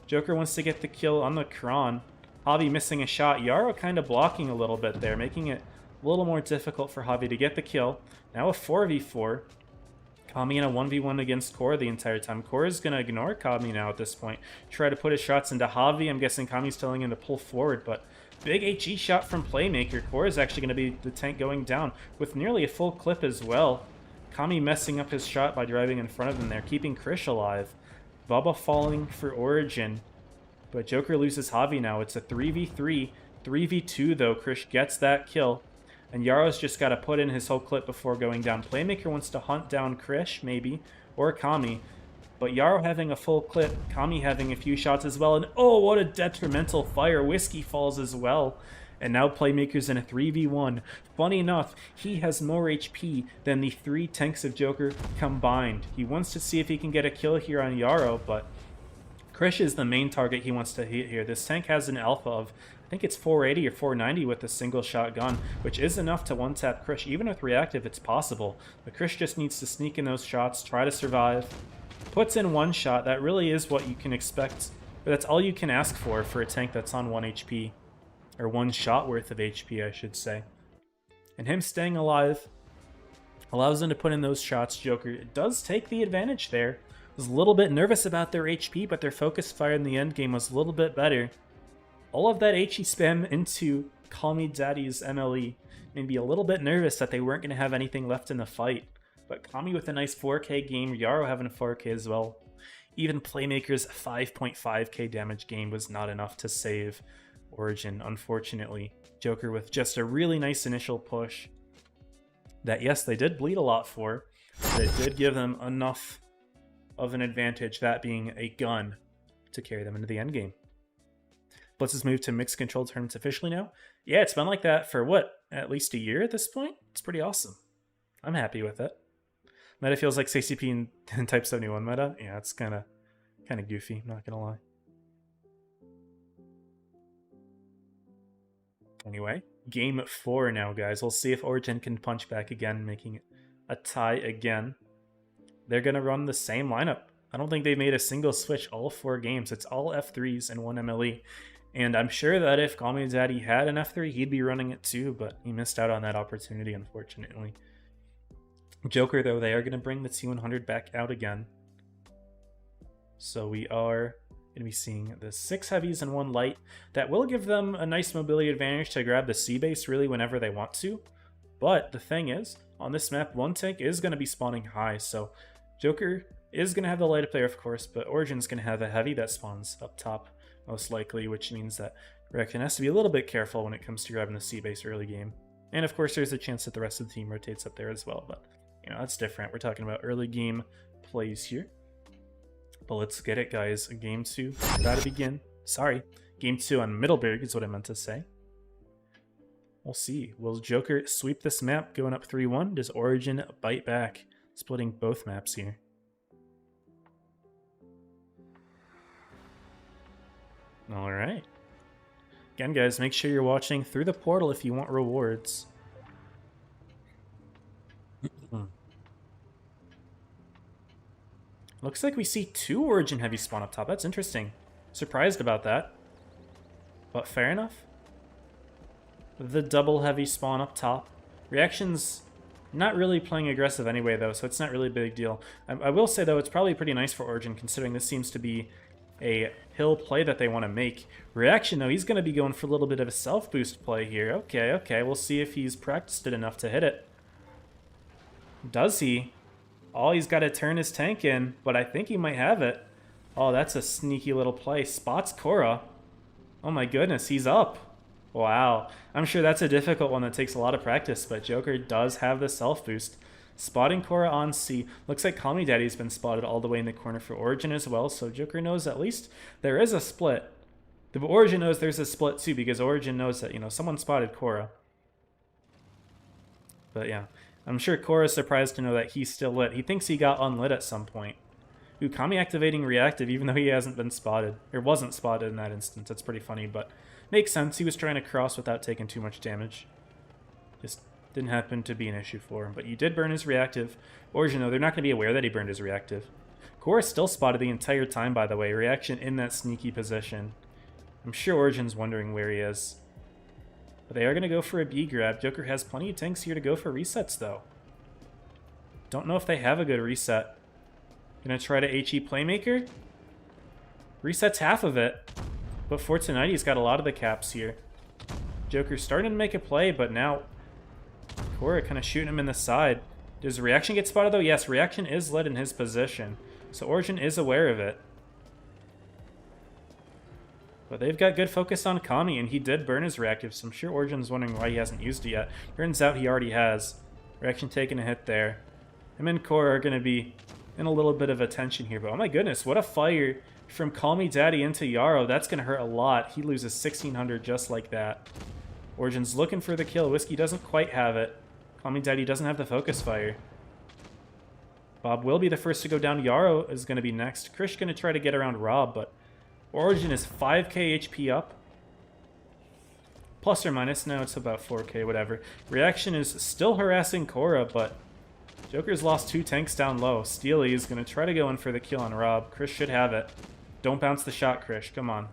Joker wants to get the kill on the Kron. Javi missing a shot. Yaro kind of blocking a little bit there, making it a little more difficult for Javi to get the kill. Now a 4v4. Kami in a 1v1 against Core the entire time. Core is going to ignore Kami now at this point. Try to put his shots into Javi. I'm guessing Kami's telling him to pull forward, but big HE shot from Playmaker. Core is actually going to be the tank going down with nearly a full clip as well. Kami messing up his shot by driving in front of him there, keeping Krish alive. Bubba falling for Origin, but Joker loses Javi now. It's a 3v3. 3v2 though. Krish gets that kill. And Yaro's just got to put in his whole clip before going down. Playmaker wants to hunt down Krish, maybe, or Kami. But Yaro having a full clip, Kami having a few shots as well. And oh, what a detrimental fire. Whiskey falls as well. And now Playmaker's in a 3v1. Funny enough, he has more HP than the 3 tanks of Joker combined. He wants to see if he can get a kill here on Yaro, but Krish is the main target he wants to hit here. This tank has an alpha of, I think it's 480 or 490 with a single shotgun, which is enough to one-tap Krish. Even with reactive, it's possible. But Krish just needs to sneak in those shots, try to survive. Puts in 1 shot. That really is what you can expect. But that's all you can ask for a tank that's on 1 HP. Or 1 shot worth of HP, I should say. And him staying alive allows him to put in those shots. Joker does take the advantage there. Was a little bit nervous about their HP, but their focus fire in the end game was a little bit better. All of that HE spam into Call Me Daddy's MLE made me a little bit nervous that they weren't going to have anything left in the fight. But Kami with a nice 4k game, Yaro having a 4k as well. Even Playmaker's 5.5k damage game was not enough to save Origin, unfortunately. Joker with just a really nice initial push that, yes, they did bleed a lot for, but it did give them enough of an advantage, that being a gun, to carry them into the end game. Blitz has moved to mixed control tournaments officially now. Yeah, it's been like that for, what, at least a year at this point? It's pretty awesome. I'm happy with it. Meta feels like CCP in Type 71 meta. Yeah, it's kind of goofy, not gonna lie. Anyway, game 4 now, guys. We'll see if Origin can punch back again, making it a tie again. They're gonna run the same lineup. I don't think they made a single switch all 4 games. It's all F3s and 1 MLE. And I'm sure that if Call Me Daddy had an F3, he'd be running it too, but he missed out on that opportunity, unfortunately. Joker, though, they are going to bring the T100 back out again. So we are going to be seeing the 6 heavies and 1 light. That will give them a nice mobility advantage to grab the C-base really whenever they want to. But the thing is, on this map, 1 tank is going to be spawning high, so Joker is going to have the light up there, of course, but Origin's going to have a heavy that spawns up top, most likely, which means that Reckon has to be a little bit careful when it comes to grabbing the C-base early game. And of course, there's a chance that the rest of the team rotates up there as well, but, you know, that's different. We're talking about early game plays here. But let's get it, guys. Game 2 about to begin. Sorry, Game 2 on Middleburg is what I meant to say. We'll see. Will Joker sweep this map going up 3-1? Does Origin bite back? Splitting both maps here. Alright. Again, guys, make sure you're watching through the portal if you want rewards. Looks like we see 2 Origin heavy spawn up top. That's interesting. Surprised about that. But fair enough. The double heavy spawn up top. Reaction's not really playing aggressive anyway, though, so it's not really a big deal. I will say, though, it's probably pretty nice for Origin, considering this seems to be a hill play that they want to make. Reaction, though, he's going to be going for a little bit of a self-boost play here. Okay, we'll see if he's practiced it enough to hit it. Does he? Oh, he's got to turn his tank in, but I think he might have it. Oh, that's a sneaky little play. Spots Korra. Oh my goodness, he's up. Wow. I'm sure that's a difficult one that takes a lot of practice, but Joker does have the self-boost. Spotting Korra on C. Looks like Call Me Daddy's been spotted all the way in the corner for Origin as well, so Joker knows at least there is a split. The Origin knows there's a split too, because Origin knows that, you know, someone spotted Korra. But yeah, I'm sure Korra's surprised to know that he's still lit. He thinks he got unlit at some point. Ooh, Kami activating reactive even though he hasn't been spotted. Or wasn't spotted in that instance. That's pretty funny, but makes sense. He was trying to cross without taking too much damage. Just didn't happen to be an issue for him. But you did burn his reactive. Origin, though, they're not going to be aware that he burned his reactive. Korra still spotted the entire time, by the way. Reaction in that sneaky position. I'm sure Origin's wondering where he is. But they are going to go for a B grab. Joker has plenty of tanks here to go for resets, though. Don't know if they have a good reset. Gonna try to HE Playmaker. Resets half of it. But Fortunite's got a lot of the caps here. Joker's starting to make a play, but now Korra kind of shooting him in the side. Does Reaction get spotted, though? Yes, Reaction is lit in his position. So Origin is aware of it. But they've got good focus on Kami, and he did burn his reactive, so I'm sure Origin's wondering why he hasn't used it yet. Turns out he already has. Reaction taking a hit there. Him and Korra are going to be in a little bit of a tension here, but oh my goodness, what a fire from Call Me Daddy into Yarrow. That's going to hurt a lot. He loses 1,600 just like that. Origin's looking for the kill. Whiskey doesn't quite have it. Call Me Daddy doesn't have the focus fire. Bob will be the first to go down. Yarrow is going to be next. Krish going to try to get around Rob, but Origin is 5k HP up. Plus or minus. No, it's about 4k, whatever. Reaction is still harassing Korra, but Joker's lost 2 tanks down low. Steely is going to try to go in for the kill on Rob. Krish should have it. Don't bounce the shot, Krish. Come on.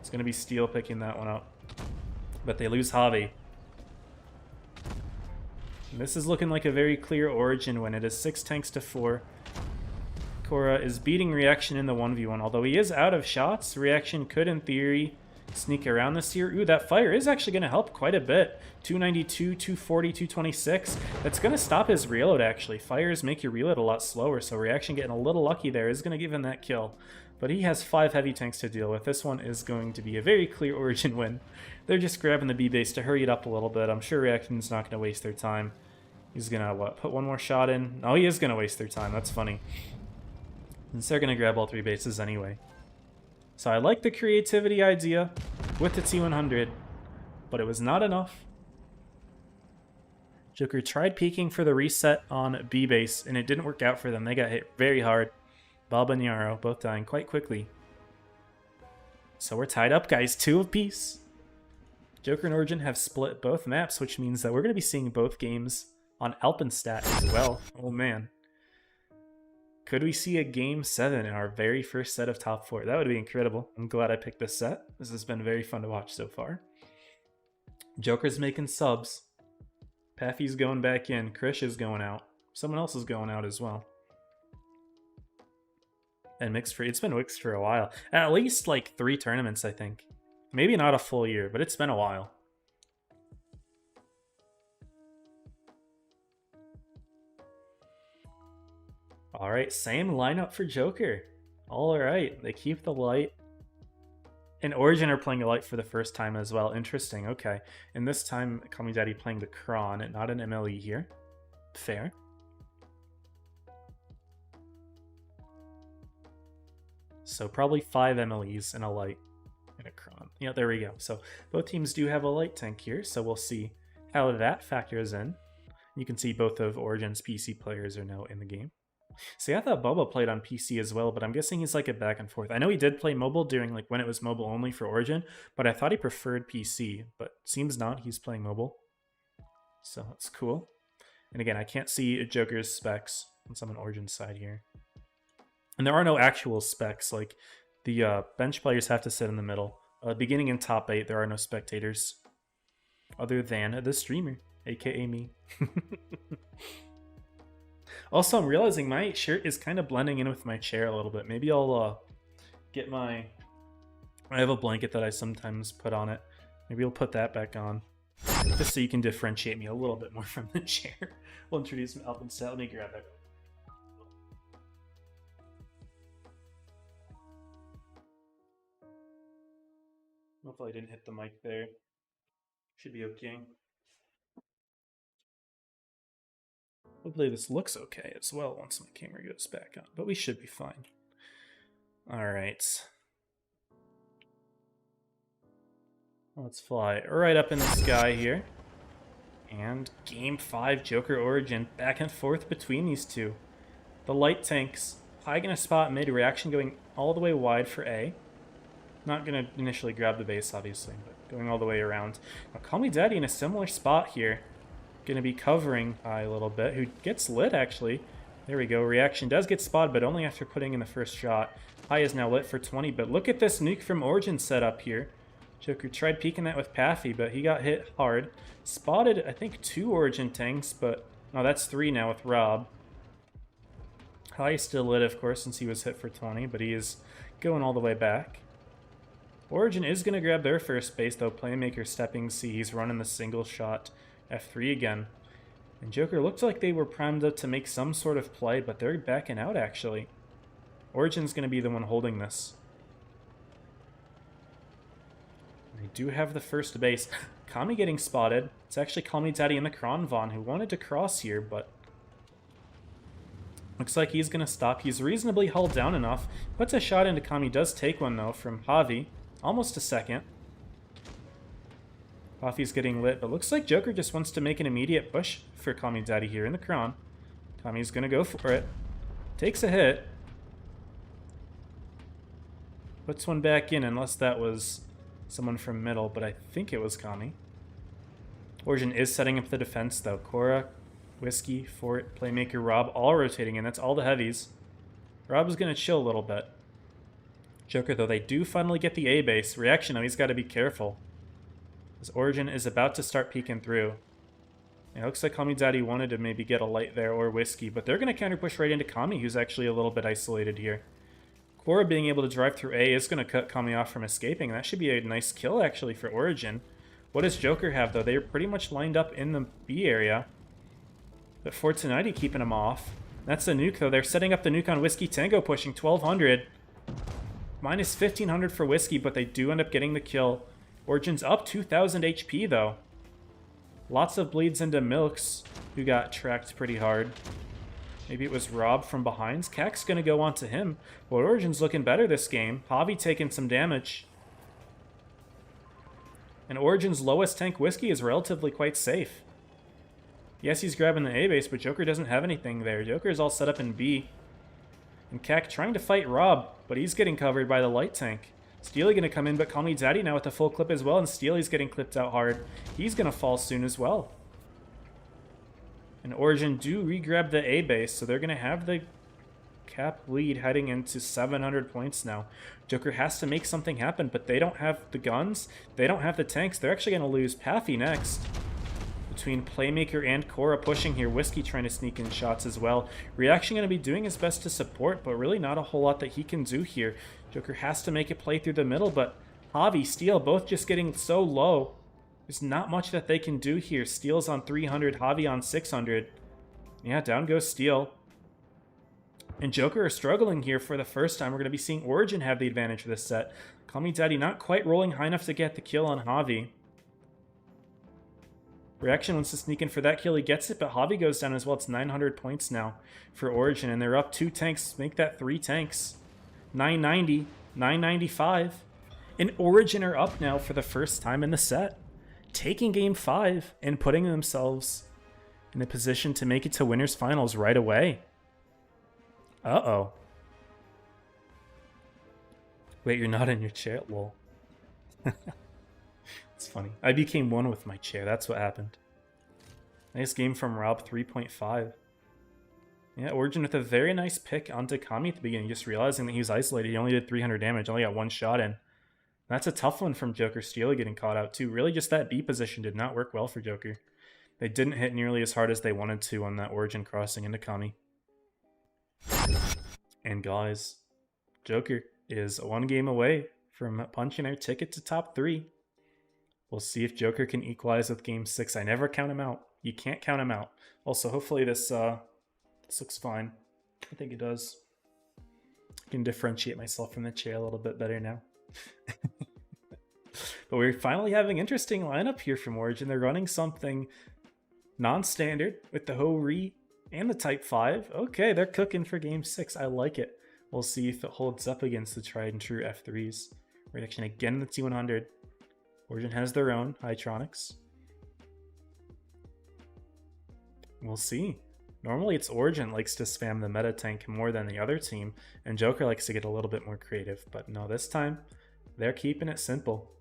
It's going to be Steel picking that one up. But they lose Javi. And this is looking like a very clear Origin win. It is 6 tanks to 4. Korra is beating Reaction in the 1v1. Although he is out of shots, Reaction could, in theory, sneak around this here. Ooh, that fire is actually going to help quite a bit. 292, 240, 226. That's going to stop his reload, actually. Fires make your reload a lot slower, so Reaction getting a little lucky there is going to give him that kill. But he has 5 heavy tanks to deal with. This one is going to be a very clear Origin win. They're just grabbing the B base to hurry it up a little bit. I'm sure Reaction's not going to waste their time. He's going to, what, put one more shot in? Oh, he is going to waste their time. That's funny. Since they're going to grab all 3 bases anyway. So I like the creativity idea with the T100, but it was not enough. Joker tried peeking for the reset on B base, and it didn't work out for them. They got hit very hard. Bob and Yarrow both dying quite quickly. So we're tied up, guys. 2 apiece. Joker and Origin have split both maps, which means that we're going to be seeing both games on Alpenstat as well. Oh, man. Could we see a Game 7 in our very first set of top 4? That would be incredible. I'm glad I picked this set. This has been very fun to watch so far. Joker's making subs. Paffy's going back in. Krish is going out. Someone else is going out as well. And Mixed Free. It's been mixed for a while. At least like 3 tournaments, I think. Maybe not a full year, but it's been a while. Alright, same lineup for Joker. Alright, they keep the light. And Origin are playing a light for the first time as well. Interesting, okay. And this time, Call Me Daddy playing the Kron, not an MLE here. Fair. So probably 5 MLEs and a light and a Kron. Yeah, there we go. So both teams do have a light tank here, so we'll see how that factors in. You can see both of Origin's PC players are now in the game. See, I thought Bubba played on PC as well, but I'm guessing he's like a back and forth. I know he did play mobile during like when it was mobile only for Origin, but I thought he preferred PC, but seems not. He's playing mobile. So that's cool. And again, I can't see Joker's specs since I'm on Origin's side here. And there are no actual specs. Like the bench players have to sit in the middle. Beginning in top 8, there are no spectators. Other than the streamer, aka me. Also, I'm realizing my shirt is kind of blending in with my chair a little bit. Maybe I'll get my... I have a blanket that I sometimes put on it. Maybe I'll put that back on. Just so you can differentiate me a little bit more from the chair. We'll introduce me up instead. Let me grab that. Hopefully I didn't hit the mic there. Should be okay. Hopefully this looks okay as well once my camera goes back on, but we should be fine. Alright. Let's fly right up in the sky here. And Game 5 Joker Origin, back and forth between these two. The light tanks, Pi gonna spot mid, Reaction going all the way wide for A. Not gonna initially grab the base, obviously, but going all the way around. Now, Call Me Daddy in a similar spot here. Gonna be covering Pi a little bit, who gets lit, actually. There we go. Reaction does get spotted, but only after putting in the first shot. Pi is now lit for 20, but look at this nuke from Origin set up here. Joker tried peeking that with Pathy, but he got hit hard. Spotted, I think, 2 Origin tanks, but... Oh, that's 3 now with Rob. Pi is still lit, of course, since he was hit for 20, but he is going all the way back. Origin is going to grab their first base, though. Playmaker stepping C. He's running the single shot F3 again. And Joker looked like they were primed up to make some sort of play, but they're backing out, actually. Origin's going to be the one holding this. They do have the first base. Kami getting spotted. It's actually Call Me Daddy and the Kronvon who wanted to cross here, but... Looks like he's going to stop. He's reasonably held down enough. Puts a shot into Kami. Does take one, though, from Javi. Almost a second. Coffee's getting lit, but looks like Joker just wants to make an immediate push for Call Me Daddy here in the Kron. Kami's going to go for it. Takes a hit. Puts one back in, unless that was someone from middle, but I think it was Kami. Origin is setting up the defense, though. Cora, Whiskey, Fort, Playmaker, Rob, all rotating in. That's all the heavies. Rob's going to chill a little bit. Joker, though, they do finally get the A base. Reaction, though, he's got to be careful. As Origin is about to start peeking through. It looks like Call Me Daddy wanted to maybe get a light there or Whiskey, but they're going to counter push right into Kami, who's actually a little bit isolated here. Cora being able to drive through A is going to cut Kami off from escaping. That should be a nice kill, actually, for Origin. What does Joker have, though? They're pretty much lined up in the B area. But Fortunati keeping him off. That's the nuke, though. They're setting up the nuke on Whiskey Tango, pushing 1,200. Minus 1,500 for Whiskey, but they do end up getting the kill. Origin's up 2,000 HP, though. Lots of bleeds into Milks, who got tracked pretty hard. Maybe it was Rob from behind. Kak's going to go on to him. Well, Origin's looking better this game. Javi taking some damage. And Origin's lowest tank Whiskey is relatively quite safe. Yes, he's grabbing the A base, but Joker doesn't have anything there. Joker is all set up in B. And Kak trying to fight Rob, but he's getting covered by the light tank. Steely going to come in, but Call Me Daddy now with a full clip as well, and Steely's getting clipped out hard. He's going to fall soon as well. And Origin do re-grab the A base, so they're going to have the cap lead heading into 700 points now. Joker has to make something happen, but they don't have the guns. They don't have the tanks. They're actually going to lose Pathy next. Between Playmaker and Cora pushing here. Whiskey trying to sneak in shots as well. Reaction going to be doing his best to support, but really not a whole lot that he can do here. Joker has to make a play through the middle, but Javi, Steel, both just getting so low. There's not much that they can do here. Steel's on 300, Javi on 600. Yeah, down goes Steel. And Joker are struggling here for the first time. We're going to be seeing Origin have the advantage for this set. Call Me Daddy not quite rolling high enough to get the kill on Javi. Reaction wants to sneak in for that kill. He gets it, but Javi goes down as well. It's 900 points now for Origin, and they're up 2 tanks. Make that 3 tanks. 990, 995. And Origin are up now for the first time in the set, taking Game 5 and putting themselves in a position to make it to Winners Finals right away. Uh-oh. Wait, you're not in your chair? Lol. It's funny. I became one with my chair. That's what happened. Nice game from Rob, 3.5. Yeah, Origin with a very nice pick onto Kami at the beginning, just realizing that he was isolated. He only did 300 damage, only got 1 shot in. That's a tough one from Joker. Steely getting caught out too. Really just that B position did not work well for Joker. They didn't hit nearly as hard as they wanted to on that Origin crossing into Kami. And guys, Joker is one game away from punching our ticket to top 3. We'll see if Joker can equalize with Game 6. I never count him out. You can't count him out. Also, hopefully this looks fine. I think it does. I can differentiate myself from the chair a little bit better now. But we're finally having interesting lineup here from Origin. They're running something non-standard with the Ho-Ri and the Type 5. Okay, they're cooking for Game 6. I like it. We'll see if it holds up against the tried and true F3s. Reaction again, the T100. Origin has their own Hytronics. We'll see. Normally it's Origin likes to spam the meta tank more than the other team, and Joker likes to get a little bit more creative, but no, this time they're keeping it simple.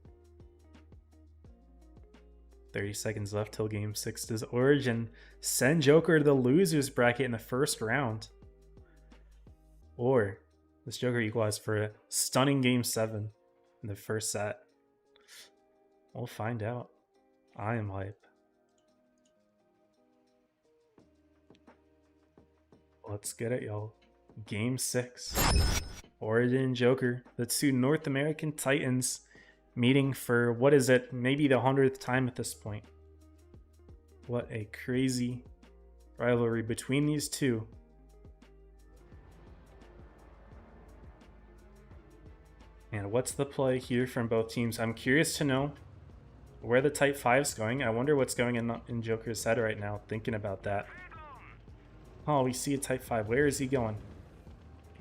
30 seconds left till Game 6. Does Origin send Joker to the losers bracket in the first round? Or does Joker equalize for a stunning Game 7 in the first set? We'll find out. I am hype. Let's get it, y'all. Game 6. Origin and Joker, the two North American Titans, meeting for, what is it, maybe the 100th time at this point. What a crazy rivalry between these two. And what's the play here from both teams? I'm curious to know where the Type 5's going. I wonder what's going in Joker's head right now, thinking about that. Oh, we see a Type 5. Where is he going?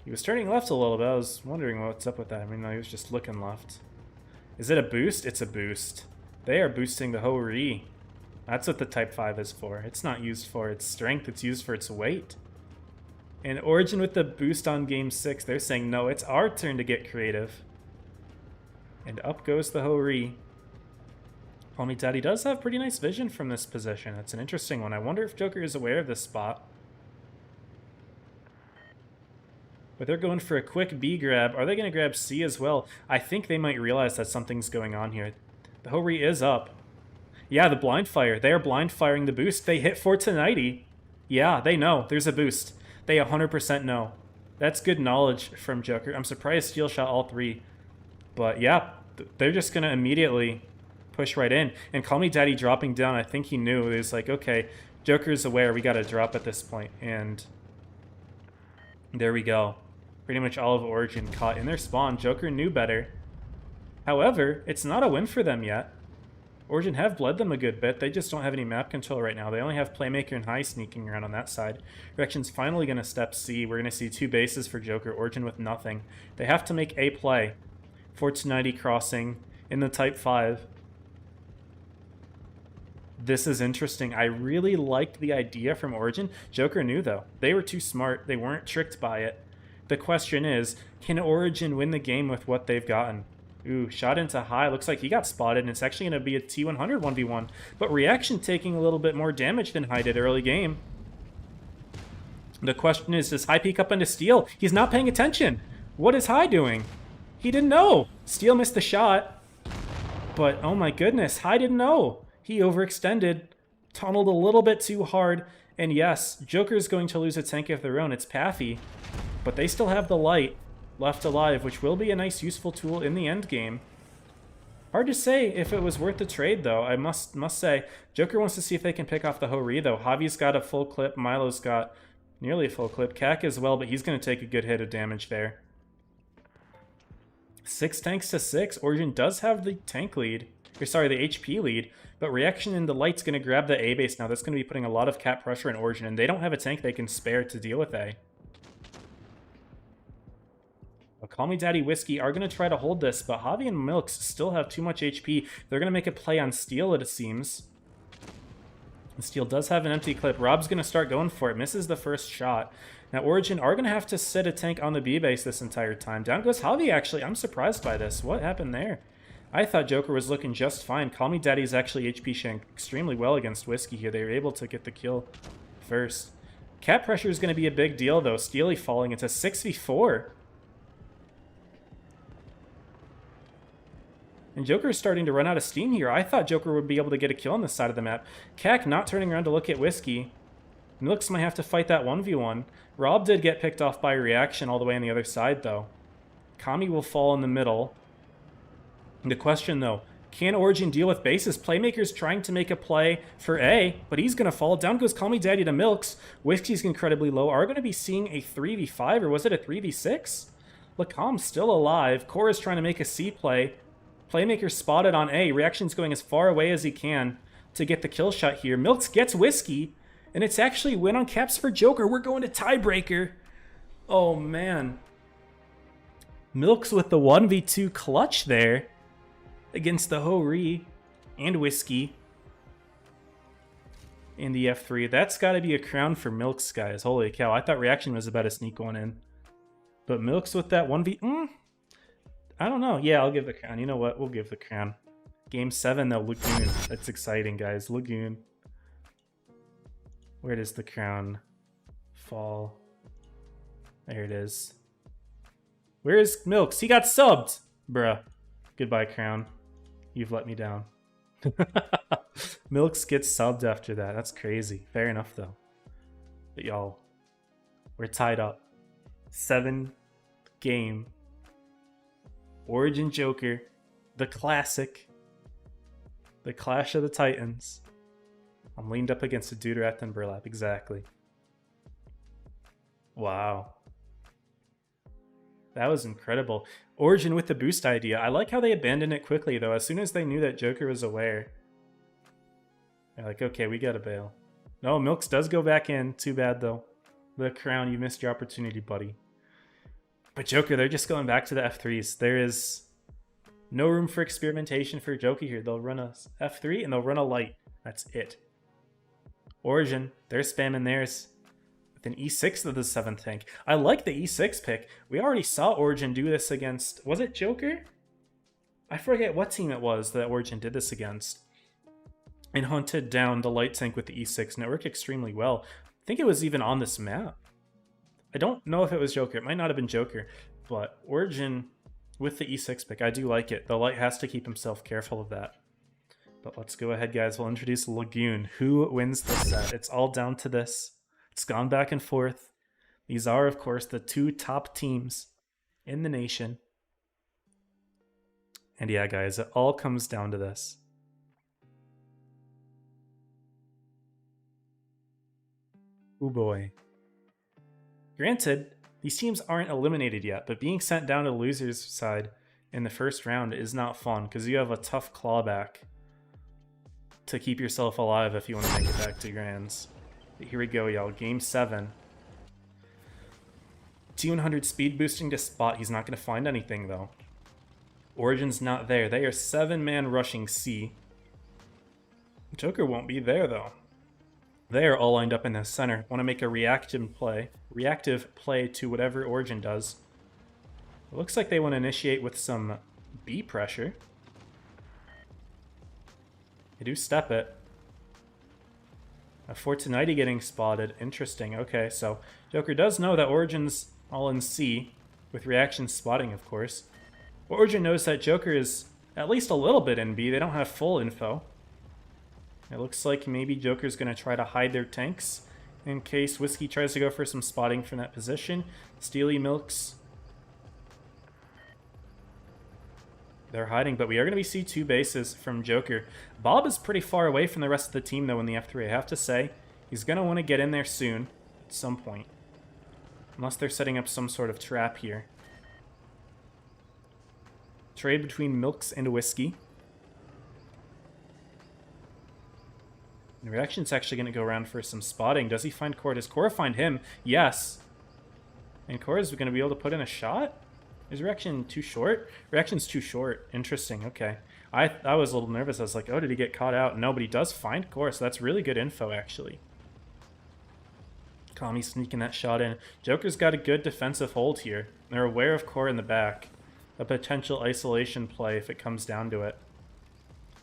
He was turning left a little bit. I was wondering what's up with that. I mean, he was just looking left. Is it a boost? It's a boost. They are boosting the Ho-Ri. That's what the Type 5 is for. It's not used for its strength. It's used for its weight. And Origin with the boost on Game 6, they're saying, no, it's our turn to get creative. And up goes the Ho-Ri. Homie Daddy does have pretty nice vision from this position. It's an interesting one. I wonder if Joker is aware of this spot. But they're going for a quick B grab. Are they going to grab C as well? I think they might realize that something's going on here. The Ho-Ri is up. Yeah, the blind fire. They are blind firing the boost. They hit for 1090. Yeah, they know. There's a boost. They 100% know. That's good knowledge from Joker. I'm surprised Steel shot all 3. But yeah, they're just going to immediately push right in. And Call Me Daddy dropping down, I think he knew. It was like, okay, Joker's aware. We got to drop at this point. And there we go. Pretty much all of Origin caught in their spawn. Joker knew better. However, it's not a win for them yet. Origin have bled them a good bit. They just don't have any map control right now. They only have Playmaker and High sneaking around on that side. Reaction's finally going to step C. We're going to see 2 bases for Joker. Origin with nothing. They have to make a play. 490 crossing in the Type 5. This is interesting. I really liked the idea from Origin. Joker knew, though. They were too smart. They weren't tricked by it. The question is, can Origin win the game with what they've gotten? Ooh, shot into high. Looks like he got spotted, and it's actually going to be a T100 1v1. But Reaction taking a little bit more damage than High did early game. The question is, does High peek up into Steel? He's not paying attention. What is High doing? He didn't know. Steel missed the shot. But, oh my goodness, High didn't know. He overextended, tunneled a little bit too hard. And yes, Joker's going to lose a tank of their own. It's Paffy. But they still have the light left alive, which will be a nice, useful tool in the end game. Hard to say if it was worth the trade, though. I must say, Joker wants to see if they can pick off the Ho-Ri, though. Javi's got a full clip. Milo's got nearly a full clip. Kak as well, but he's going to take a good hit of damage there. 6 tanks to 6. Origin does have the tank lead. Or sorry, the HP lead. But Reaction and the Light's going to grab the A base now. That's going to be putting a lot of cap pressure in Origin, and they don't have a tank they can spare to deal with A. Call Me Daddy Whiskey are going to try to hold this, but Javi and Milks still have too much HP. They're going to make a play on Steel, it seems. And Steel does have an empty clip. Rob's going to start going for it. Misses the first shot. Now, Origin are going to have to sit a tank on the B base this entire time. Down goes Javi, actually. I'm surprised by this. What happened there? I thought Joker was looking just fine. Call Me Daddy's actually HP sharing extremely well against Whiskey here. They were able to get the kill first. Cap pressure is going to be a big deal, though. Steely falling. It's a 6v4. And Joker's starting to run out of steam here. I thought Joker would be able to get a kill on this side of the map. Cac not turning around to look at Whiskey. Milks might have to fight that 1v1. Rob did get picked off by reaction all the way on the other side, though. Kami will fall in the middle. And the question, though, can Origin deal with bases? Playmaker's trying to make a play for A, but he's going to fall. Down goes Kami Daddy to Milks. Whiskey's incredibly low. Are going to be seeing a 3v5, or was it a 3v6? Lacombe's still alive. Cora's trying to make a C play. Playmaker spotted on A. Reaction's going as far away as he can to get the kill shot here. Milks gets Whiskey, and it's actually win on caps for Joker. We're going to tiebreaker. Oh, man. Milks with the 1v2 clutch there against the Ho-Ri and Whiskey in the F3. That's got to be a crown for Milks, guys. Holy cow. I thought Reaction was about to sneak one in. But Milks with that 1v... I don't know. Yeah, I'll give the crown. You know what? We'll give the crown. Game 7, though. Lagoon. That's exciting, guys. Lagoon. Where does the crown fall? There it is. Where is Milks? He got subbed! Bruh. Goodbye, crown. You've let me down. Milks gets subbed after that. That's crazy. Fair enough, though. But y'all, we're tied up. 7 game. Origin Joker. The classic. The Clash of the Titans. I'm leaned up against a Deuterath and Burlap. Exactly. Wow. That was incredible. Origin with the boost idea. I like how they abandoned it quickly, though. As soon as they knew that Joker was aware, they're like, okay, we gotta bail. No, Milks does go back in. Too bad, though. The crown, you missed your opportunity, buddy. But Joker, they're just going back to the F3s. There is no room for experimentation for Joker here. They'll run a F3 and they'll run a light. That's it. Origin, they're spamming theirs with an E6 of the 7th tank. I like the E6 pick. We already saw Origin do this against... Was it Joker? I forget what team it was that Origin did this against. And hunted down the light tank with the E6. And it worked extremely well. I think it was even on this map. I don't know if it was Joker. It might not have been Joker. But Origin with the E6 pick, I do like it. The light has to keep himself careful of that. But let's go ahead, guys. We'll introduce Lagoon. Who wins this set? It's all down to this. It's gone back and forth. These are, of course, the 2 top teams in the nation. And yeah, guys, it all comes down to this. Oh boy. Granted, these teams aren't eliminated yet, but being sent down to the loser's side in the first round is not fun because you have a tough clawback to keep yourself alive if you want to make it back to Grands. But here we go, y'all. Game 7. T100 speed boosting to spot. He's not going to find anything, though. Origin's not there. They are 7-man rushing C. Joker won't be there, though. They are all lined up in the center. Want to make a reactive play to whatever Origin does. It looks like they want to initiate with some B pressure. They do step it. A Fortunati getting spotted. Interesting. Okay, so Joker does know that Origin's all in C, with reaction spotting, of course. Origin knows that Joker is at least a little bit in B. They don't have full info. It looks like maybe Joker's going to try to hide their tanks in case Whiskey tries to go for some spotting from that position. Steely Milks. They're hiding, but we are going to be C2 bases from Joker. Bob is pretty far away from the rest of the team, though, in the F3, I have to say. He's going to want to get in there soon, at some point. Unless they're setting up some sort of trap here. Trade between Milks and Whiskey. And Reaction's actually going to go around for some spotting. Does he find Cora? Does Cora find him? Yes. And Cora's going to be able to put in a shot? Is Reaction too short? Reaction's too short. Interesting. Okay. I was a little nervous. I was like, oh, did he get caught out? No, but he does find Cora, so that's really good info, actually. Kami sneaking that shot in. Joker's got a good defensive hold here. They're aware of Cora in the back. A potential isolation play if it comes down to it.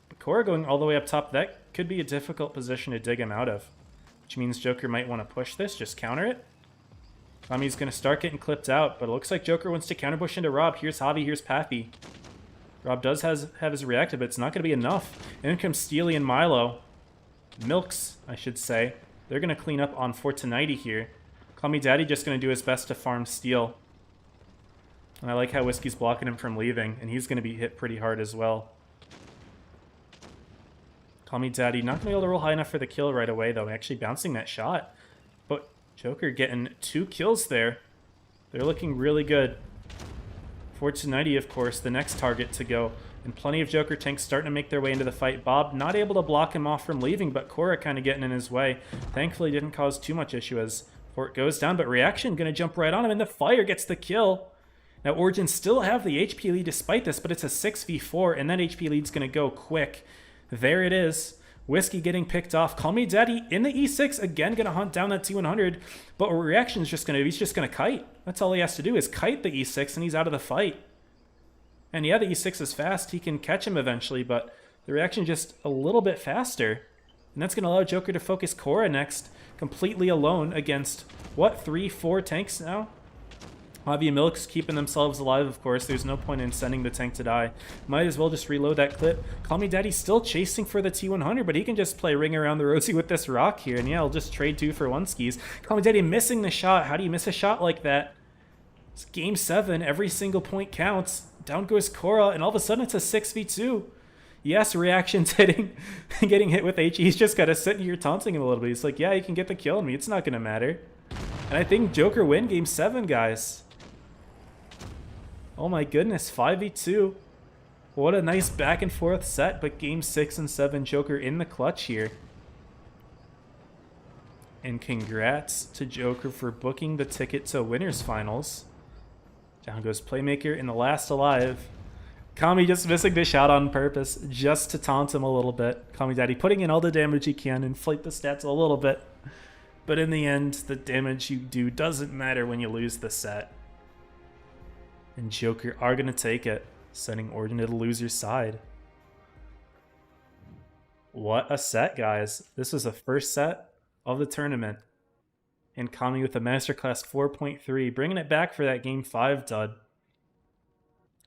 But Cora going all the way up top, that could be a difficult position to dig him out of. Which means Joker might want to push this, just counter it. Kami's going to start getting clipped out, but it looks like Joker wants to counterpush into Rob. Here's Javi, here's Pappy. Rob does have his reactive, but it's not going to be enough. And in comes Steely and Milo. Milks, I should say. They're going to clean up on Fortnite here. Call Me Daddy just going to do his best to farm Steel. And I like how Whiskey's blocking him from leaving, and he's going to be hit pretty hard as well. Call Me Daddy, not going to be able to roll high enough for the kill right away, though. Actually bouncing that shot. But Joker getting 2 kills there. They're looking really good. Fortnite, of course, the next target to go. And plenty of Joker tanks starting to make their way into the fight. Bob not able to block him off from leaving, but Korra kind of getting in his way. Thankfully didn't cause too much issue as Fort goes down, but Reaction going to jump right on him, and the Fire gets the kill. Now, Origin still have the HP lead despite this, but it's a 6v4, and that HP lead's going to go quick. There it is. Whiskey getting picked off. Call Me Daddy in the E6, again going to hunt down that T100, but what Reaction's just going to do, he's just going to kite. That's all he has to do is kite the E6, and he's out of the fight. And yeah, the E6 is fast. He can catch him eventually, but the Reaction just a little bit faster. And that's going to allow Joker to focus Korra next, completely alone against, what, 3-4 tanks now? Avi and Milk's keeping themselves alive, of course. There's no point in sending the tank to die. Might as well just reload that clip. Call Me Daddy's still chasing for the T100, but he can just play Ring Around the Rosie with this rock here. And yeah, he'll just trade 2 for 1 skis. Call Me Daddy missing the shot. How do you miss a shot like that? It's game 7. Every single point counts. Down goes Korra, and all of a sudden it's a 6v2. Yes, Reaction's getting hit with HE. He's just got to sit here taunting him a little bit. He's like, yeah, you can get the kill on me. It's not going to matter. And I think Joker win game 7, guys. Oh my goodness, 5v2. What a nice back and forth set, but game 6 and 7, Joker in the clutch here. And congrats to Joker for booking the ticket to Winners Finals. Down goes Playmaker in the last alive. Kami just missing the shot on purpose, just to taunt him a little bit. Kami Daddy putting in all the damage he can, inflate the stats a little bit. But in the end, the damage you do doesn't matter when you lose the set. And Joker are going to take it, sending Origin to the loser's side. What a set, guys. This was the first set of the tournament. And Kami with a Masterclass 4.3, bringing it back for that Game 5 dud.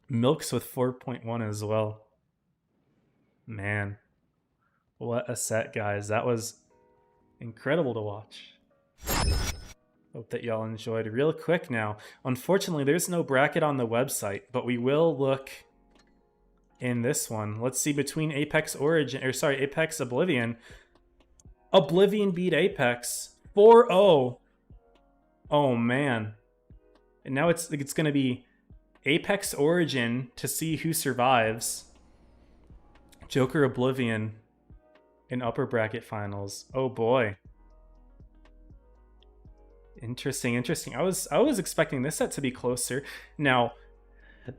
Milks with 4.1 as well. Man, what a set, guys. That was incredible to watch. Hope that y'all enjoyed. Real quick now, unfortunately, there's no bracket on the website, but we will look in this one. Let's see, between Apex Apex Oblivion. Oblivion beat Apex 4-0. Oh man. And now it's going to be Apex Origin to see who survives. Joker Oblivion in upper bracket finals. Oh boy. Interesting. I was expecting this set to be closer. Now,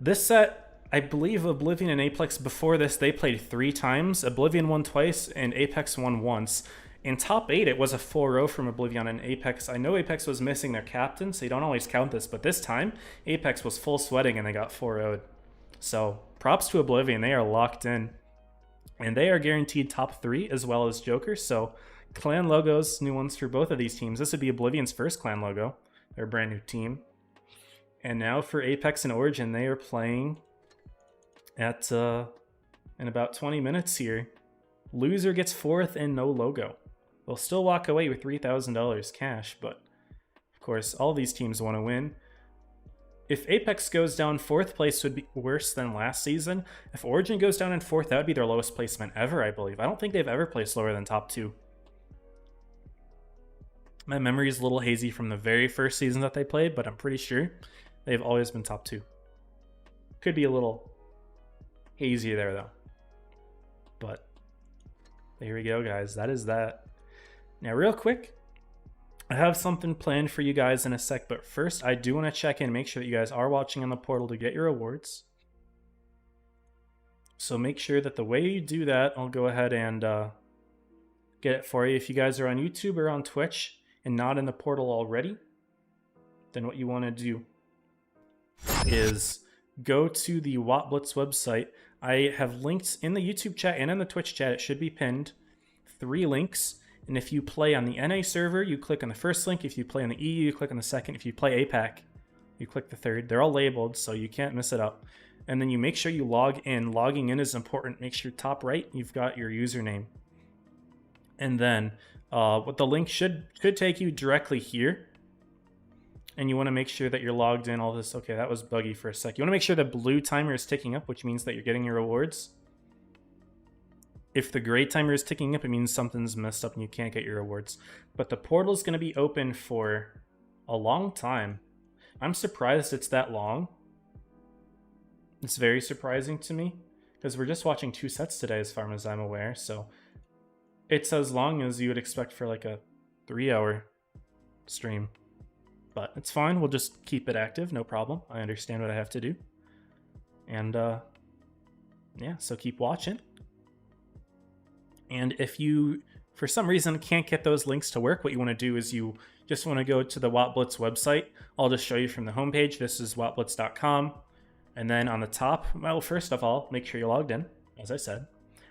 this set, I believe Oblivion and Apex before this, they played 3 times. Oblivion won twice and Apex won once. In top 8, it was a 4-0 from Oblivion and Apex. I know Apex was missing their captain, so you don't always count this, but this time, Apex was full sweating and they got 4-0'd. So, props to Oblivion. They are locked in. And they are guaranteed top 3 as well as Joker, so clan logos, new ones for both of these teams. This would be Oblivion's first clan logo, their brand new team. And now for Apex and Origin, they are playing at in about 20 minutes here. Loser gets 4th and no logo. They'll still walk away with $3,000 cash, but of course, all these teams want to win. If Apex goes down, 4th place would be worse than last season. If Origin goes down in 4th, that would be their lowest placement ever, I believe. I don't think they've ever placed lower than top 2. My memory is a little hazy from the very first season that they played, but I'm pretty sure they've always been top 2. Could be a little hazy there, though. But there we go, guys. That is that. Now, real quick, I have something planned for you guys in a sec, but first, I do want to check in, make sure that you guys are watching on the portal to get your awards. So make sure that the way you do that, I'll go ahead and get it for you. If you guys are on YouTube or on Twitch and not in the portal already, then what you want to do is go to the Blitz website. I have linked in the YouTube chat and in the Twitch chat. It should be pinned. 3 links. And if you play on the NA server, you click on the first link. If you play on the EU, you click on the second. If you play APAC, you click the third. They're all labeled, so you can't miss it up. and then you make sure you log in. Logging in is important. Make sure top right, you've got your username. And then what the link should take you directly here. And you want to make sure that you're logged in, all this. Okay, that was buggy for a sec. You want to make sure the blue timer is ticking up, which means that you're getting your rewards. If the gray timer is ticking up, it means something's messed up and you can't get your rewards. But the portal is going to be open for a long time. I'm surprised it's that long. It's very surprising to me, because we're just watching 2 sets today as far as I'm aware. So it's as long as you would expect for like a 3-hour stream. But it's fine, we'll just keep it active, no problem. I understand what I have to do. And yeah, so keep watching. And if you, for some reason, can't get those links to work, what you want to do is you just want to go to the Blitz website. I'll just show you from the homepage. This is blitz.com. And then on the top, well, first of all, make sure you're logged in, as I said.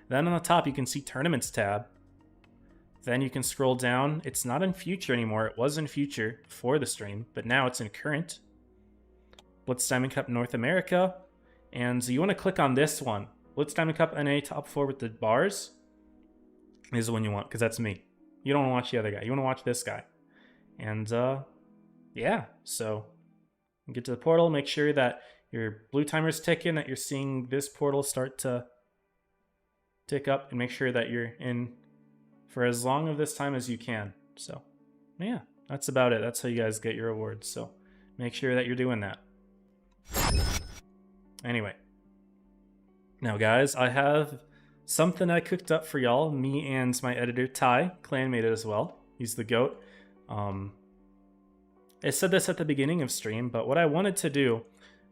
Then on the top, you can see Tournaments tab. Then you can scroll down. It's not in Future anymore. It was in Future for the stream, but now it's in Current. Blitz Diamond Cup North America. And so you want to click on this one. Blitz Diamond Cup NA Top 4 with the bars is the one you want, because that's me. You don't want to watch the other guy. You want to watch this guy. And yeah, so get to the portal. Make sure that your blue timer's ticking, that you're seeing this portal start to tick up, and make sure that you're in for as long of this time as you can. So yeah, that's about it. That's how you guys get your awards. So make sure that you're doing that. Anyway, now guys, I have something I cooked up for y'all. Me and my editor Ty, clanmate it as well. He's the GOAT. I said this at the beginning of stream, but what I wanted to do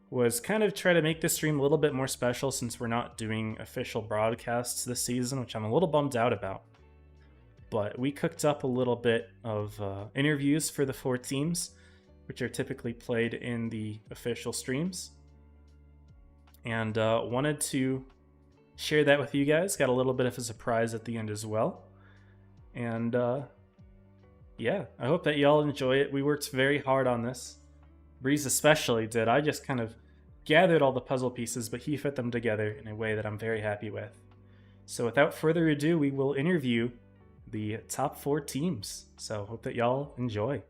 was kind of try to make this stream a little bit more special, since we're not doing official broadcasts this season, which I'm a little bummed out about. But we cooked up a little bit of interviews for the 4 teams, which are typically played in the official streams. And wanted to share that with you guys. Got a little bit of a surprise at the end as well. And yeah, I hope that y'all enjoy it. We worked very hard on this. Breeze especially did. I just kind of gathered all the puzzle pieces, but he fit them together in a way that I'm very happy with. So without further ado, we will interview the top 4 teams. So hope that y'all enjoy.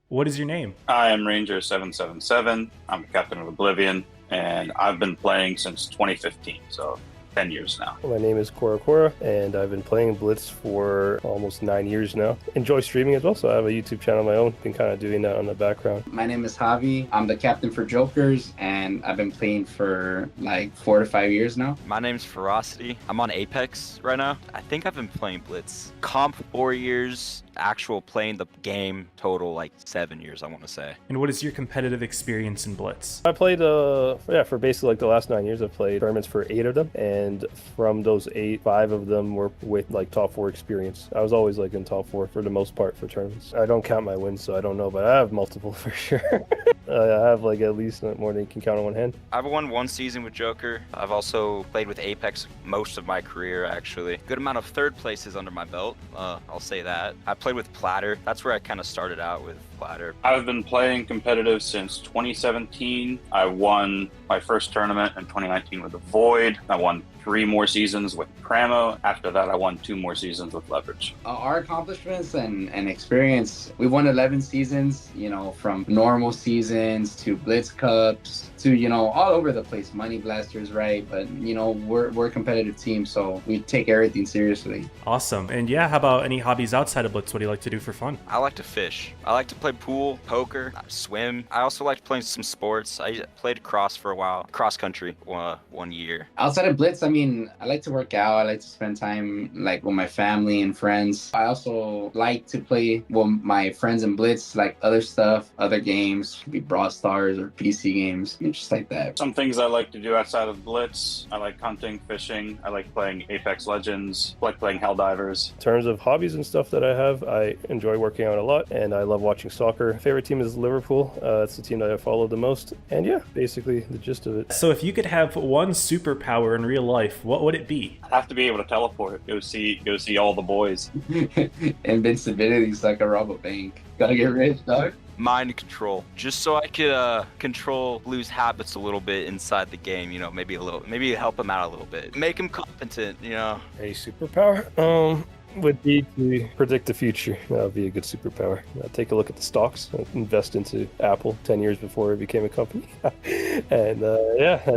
What is your name? I am Ranger777. I'm captain of Oblivion, and I've been playing since 2015, so 10 years now. My name is Cora, and I've been playing Blitz for almost 9 years now. Enjoy streaming as well, so I have a YouTube channel of my own. Been kind of doing that on the background. My name is Javi. I'm the captain for Jokers, and I've been playing for like 4 to 5 years now. My name's Ferocity. I'm on Apex right now. I think I've been playing Blitz. Comp 4 years, actual playing the game total like 7 years, I want to say. And what is your competitive experience in Blitz? I played, for basically like the last 9 years. I've played tournaments for 8 of them, and from those 8, 5 of them were with like top 4 experience. I was always like in top 4 for the most part for tournaments. I don't count my wins, so I don't know, but I have multiple for sure. I have like at least more than you can count on one hand. I've won 1 season with Joker. I've also played with Apex most of my career, actually. Good amount of 3rd places under my belt, I'll say that. I played with Platter. That's where I kind of started out with Platter. I've been playing competitive since 2017. I won my first tournament in 2019 with the Void. I won 3 more seasons with Pramo. After that, I won 2 more seasons with Leverage. Our accomplishments and experience, we won 11 seasons, you know, from normal seasons to Blitz Cups to, you know, all over the place. Money Blasters, right? But, you know, we're a competitive team, so we take everything seriously. Awesome. And yeah, how about any hobbies outside of Blitz? What do you like to do for fun? I like to fish. I like to play pool, poker, swim. I also liked playing some sports. I played cross for a while, cross country 1 year. Outside of Blitz, I mean, I like to work out. I like to spend time like with my family and friends. I also like to play with my friends in Blitz, like other stuff, other games, could be Brawl Stars or PC games, just like that. Some things I like to do outside of Blitz. I like hunting, fishing. I like playing Apex Legends. I like playing Helldivers. In terms of hobbies and stuff that I have, I enjoy working out a lot, and I love watching soccer. Favorite team is Liverpool. It's the team that I follow the most, and yeah, basically the gist of it. So if you could have one superpower in real life, what would it be? I have to be able to teleport. Go see all the boys. Invincibility is like a rob a bank. Gotta get rich, dog. Mind control, just so I could control Blue's habits a little bit inside the game. You know, maybe help him out a little bit, make him competent. You know, A superpower? Would be to predict the future. That would be a good superpower. Take a look at the stocks, invest into Apple 10 years before it became a company, and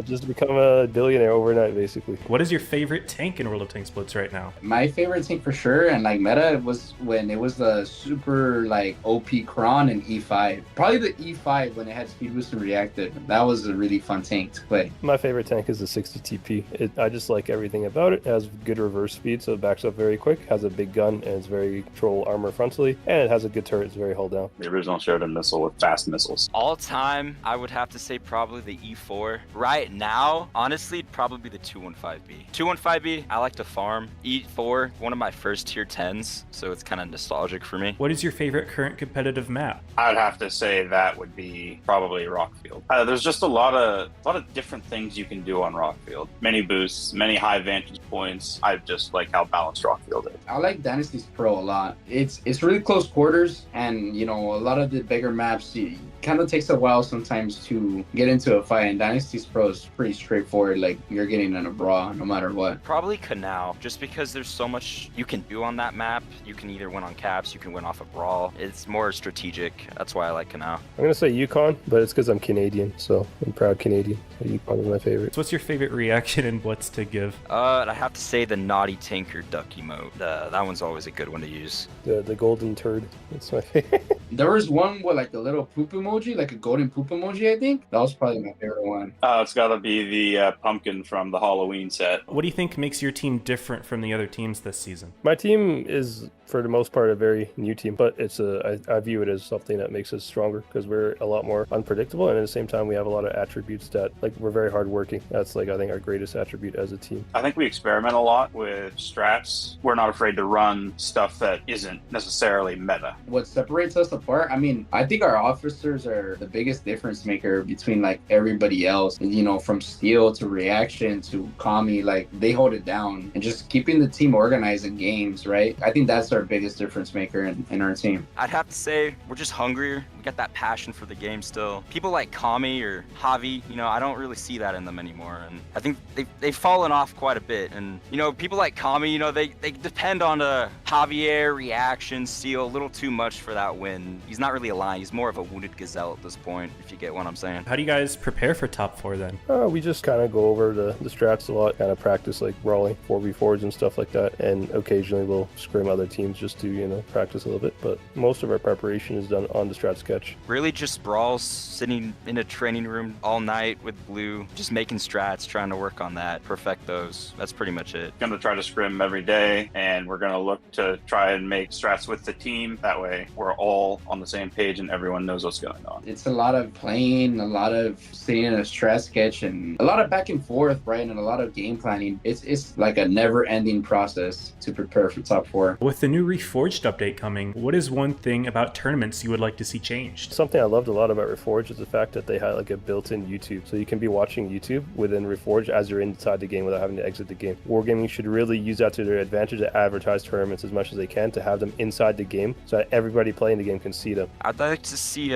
just become a billionaire overnight, basically. What is your favorite tank in World of Tanks Blitz right now? My favorite tank for sure, and like meta, was when it was the super like OP Kron and E5. Probably the E5 when it had speed boost and reactive. That was a really fun tank to play. My favorite tank is the 60 TP. I just like everything about it. It has good reverse speed, so it backs up very quick. Has a big gun and it's very control armor frontally, and it has a good turret. It's very hull down. The original Sheridan missile with fast missiles. all time, I would have to say probably the E4. Right now, honestly, it'd probably be the 215B. 215B, I like to farm. E4, one of my first tier 10s, so it's kind of nostalgic for me. What is your favorite current competitive map? I'd have to say that would be probably Rockfield. There's just a lot of different things you can do on Rockfield. Many boosts, many high vantage points. I just like how balanced Rockfield is. I like Dynasty's Pro a lot. It's really close quarters, and you know, a lot of the bigger maps, it kind of takes a while sometimes to get into a fight, and Dynasty's Pro is pretty straightforward. Like, you're getting in a brawl no matter what. Probably Canal, just because there's so much you can do on that map. You can either win on caps, you can win off a brawl. It's more strategic. That's why I like Canal. I'm gonna say Yukon, but it's because I'm Canadian, so I'm proud Canadian. So Yukon is my favorite. So what's your favorite reaction in Blitz to give? I have to say the Naughty Tinker Duck emote. That one's always a good one to use. The golden turd. That's my favorite. There was one with like a little poop emoji, like a golden poop emoji, I think. That was probably my favorite one. It's got to be the pumpkin from the Halloween set. What do you think makes your team different from the other teams this season? My team is, for the most part, a very new team, but I view it as something that makes us stronger because we're a lot more unpredictable, and at the same time we have a lot of attributes that, like, we're very hardworking. That's, like, I think our greatest attribute as a team. I think we experiment a lot with strats. We're not afraid to run stuff that isn't necessarily meta. What separates us apart, I mean, I think our officers are the biggest difference maker between like everybody else. You know, from Steel to Reaction to Kami, like, they hold it down, and just keeping the team organized in games, right? I think that's our biggest difference maker in our team. I'd have to say we're just hungrier. We got that passion for the game still. People like Kami or Javi, you know, I don't really see that in them anymore, and I think they've fallen off quite a bit. And you know, people like Kami, you know, they depend on Javier, Reaction, Steel a little too much for that win. He's not really a lion. He's more of a wounded gazelle at this point, if you get what I'm saying. How do you guys prepare for top 4 then? We just kind of go over the strats a lot, kind of practice like brawling 4v4s and stuff like that, and occasionally we'll scrim other teams just to, you know, practice a little bit, but most of our preparation is done on the strat sketch. Really just brawls, sitting in a training room all night with Blue, just making strats, trying to work on that, perfect those. That's pretty much it. Going to try to scrim every day, and we're going to look to try and make strats with the team. That way we're all on the same page and everyone knows what's going on. It's a lot of playing, a lot of sitting in a strat sketch, and a lot of back and forth, right? And a lot of game planning. It's like a never-ending process to prepare for top 4. With the new Reforged update coming, what is one thing about tournaments you would like to see changed? Something I loved a lot about Reforged is the fact that they had like a built-in YouTube, so you can be watching YouTube within Reforged as you're inside the game without having to exit the game. Wargaming should really use that to their advantage to advertise tournaments as much as they can, to have them inside the game so that everybody playing the game can see them. I'd like to see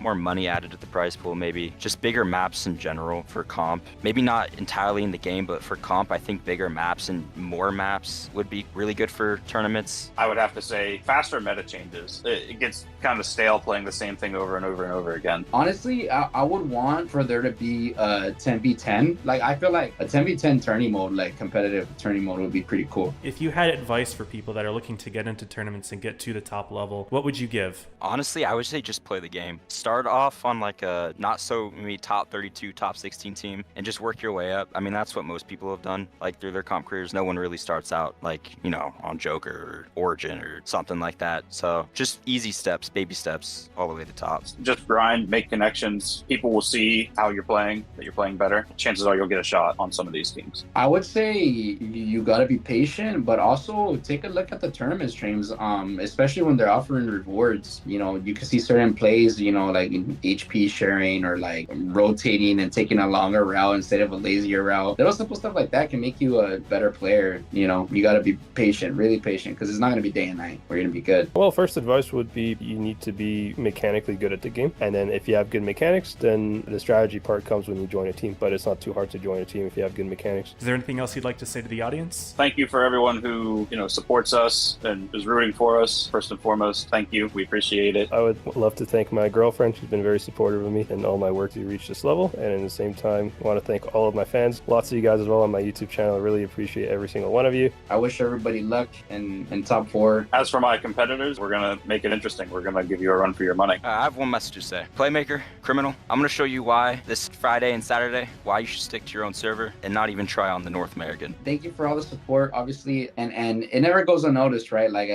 more money added to the prize pool, maybe just bigger maps in general for comp. Maybe not entirely in the game, but for comp, I think bigger maps and more maps would be really good for tournaments. I would have to say faster meta changes. It gets kind of stale playing the same same thing over and over and over again. Honestly, I would want for there to be a 10v10. Like, I feel like a 10v10 tourney mode, like competitive tourney mode, would be pretty cool. If you had advice for people that are looking to get into tournaments and get to the top level, what would you give? Honestly, I would say just play the game. Start off on like a not so maybe top 32, top 16 team and just work your way up. I mean, that's what most people have done. Like through their comp careers, no one really starts out like, you know, on Joker or Origin or something like that. So just easy steps, baby steps, all the way to the top. Just grind, make connections. People will see how you're playing, that you're playing better. Chances are you'll get a shot on some of these teams. I would say you got to be patient, but also take a look at the tournament streams, especially when they're offering rewards. You know, you can see certain plays, you know, like HP sharing or like rotating and taking a longer route instead of a lazier route. Little simple stuff like that can make you a better player. You know, you got to be patient, really patient, because it's not going to be day and night where you're going to be good. Well, first advice would be you need to be mechanically good at the game. And then if you have good mechanics, then the strategy part comes when you join a team. But it's not too hard to join a team if you have good mechanics. Is there anything else you'd like to say to the audience? Thank you for everyone who, you know, supports us and is rooting for us. First and foremost, thank you. We appreciate it. I would love to thank my girlfriend. She's been very supportive of me and all my work to reach this level. And at the same time, I want to thank all of my fans, lots of you guys as well on my YouTube channel. I really appreciate every single one of you. I wish everybody luck in top 4. As for my competitors, we're going to make it interesting. We're going to give you a run for your money. I have one message to say. Playmaker, Criminal, I'm going to show you why this Friday and Saturday, why you should stick to your own server and not even try on the North American. Thank you for all the support, obviously, and it never goes unnoticed, right? Like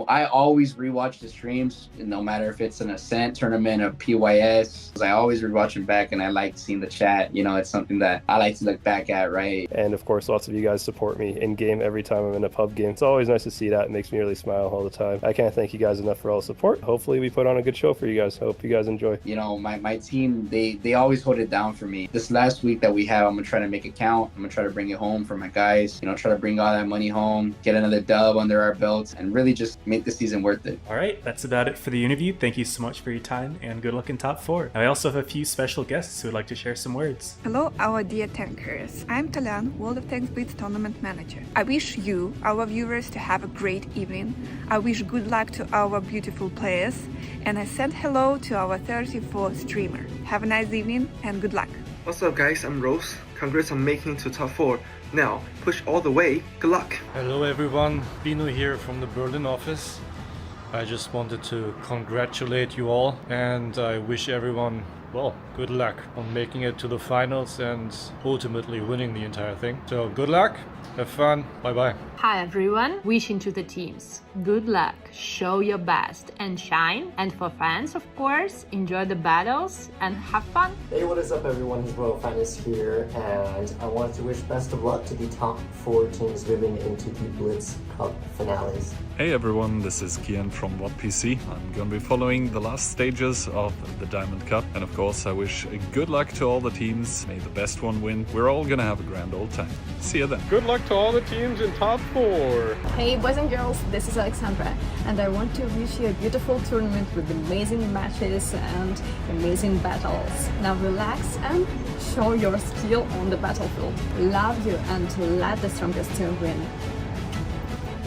I always rewatch the streams, no matter if it's an Ascent tournament or PYS. I always rewatch them back, and I like seeing the chat. You know, it's something that I like to look back at, right? And of course, lots of you guys support me in game every time I'm in a pub game. It's always nice to see that. It makes me really smile all the time. I can't thank you guys enough for all the support. Hopefully, we put on a good show for you guys. I hope you guys enjoy. You know, my team, they always hold it down for me. This last week that we have, I'm gonna try to make it count. I'm gonna try to bring it home for my guys. You know, try to bring all that money home, get another dub under our belts, and really just make the season worth it. All right, that's about it for the interview. Thank you so much for your time, and good luck in top 4. I also have a few special guests who would like to share some words. Hello, our dear tankers. I'm Talyan, World of Tanks Blitz Tournament Manager. I wish you, our viewers, to have a great evening. I wish good luck to our beautiful players, and I send hello to our 34th streamer. Have a nice evening, and good luck. What's up guys, I'm Rose. Congrats on making it to top 4. Now, push all the way. Good luck. Hello everyone, Bino here from the Berlin office. I just wanted to congratulate you all and I wish everyone, well, good luck on making it to the finals and ultimately winning the entire thing. So good luck, have fun, bye bye. Hi everyone, wishing to the teams good luck, show your best and shine, and for fans of course, enjoy the battles and have fun. Hey, what is up everyone, it's Royal Finest here, and I wanted to wish best of luck to the top 4 teams moving into the Blitz Cup finales. Hey everyone, this is Kian from WhatPC. I'm going to be following the last stages of the Diamond Cup, and of course I wish good luck to all the teams. May the best one win. We're all going to have a grand old time. See you then. Good luck to all the teams in top 4. Hey boys and girls, this is Alexandra, and I want to wish you a beautiful tournament with amazing matches and amazing battles. Now relax and show your skill on the battlefield. Love you and let the strongest team win.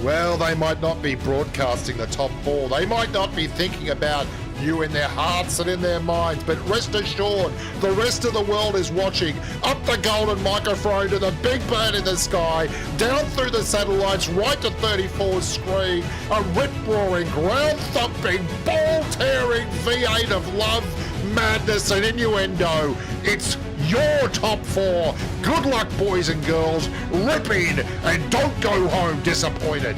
Well, they might not be broadcasting the top 4. They might not be thinking about you in their hearts and in their minds, but rest assured, the rest of the world is watching. Up the golden microphone to the big bird in the sky, down through the satellites, right to 34's screen, a rip-roaring, ground-thumping, ball-tearing V8 of love, madness and innuendo. It's your top 4. Good luck, boys and girls. Rip in and don't go home disappointed.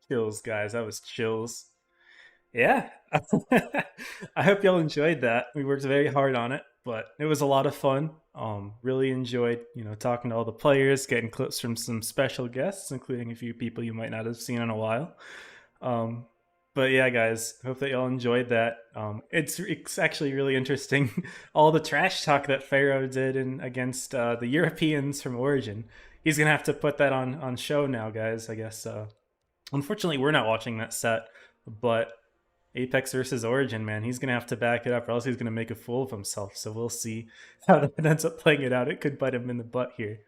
Chills, guys. That was chills. Yeah. I hope y'all enjoyed that. We worked very hard on it, but it was a lot of fun. Really enjoyed, talking to all the players, getting clips from some special guests, including a few people you might not have seen in a while. But yeah, guys, hope that y'all enjoyed that. It's actually really interesting. All the trash talk that Pharaoh did against the Europeans from Origin. He's gonna have to put that on show now, guys. I guess. Unfortunately, we're not watching that set, but Apex versus Origin, man, he's gonna have to back it up, or else he's gonna make a fool of himself. So we'll see how that ends up playing it out. It could bite him in the butt here,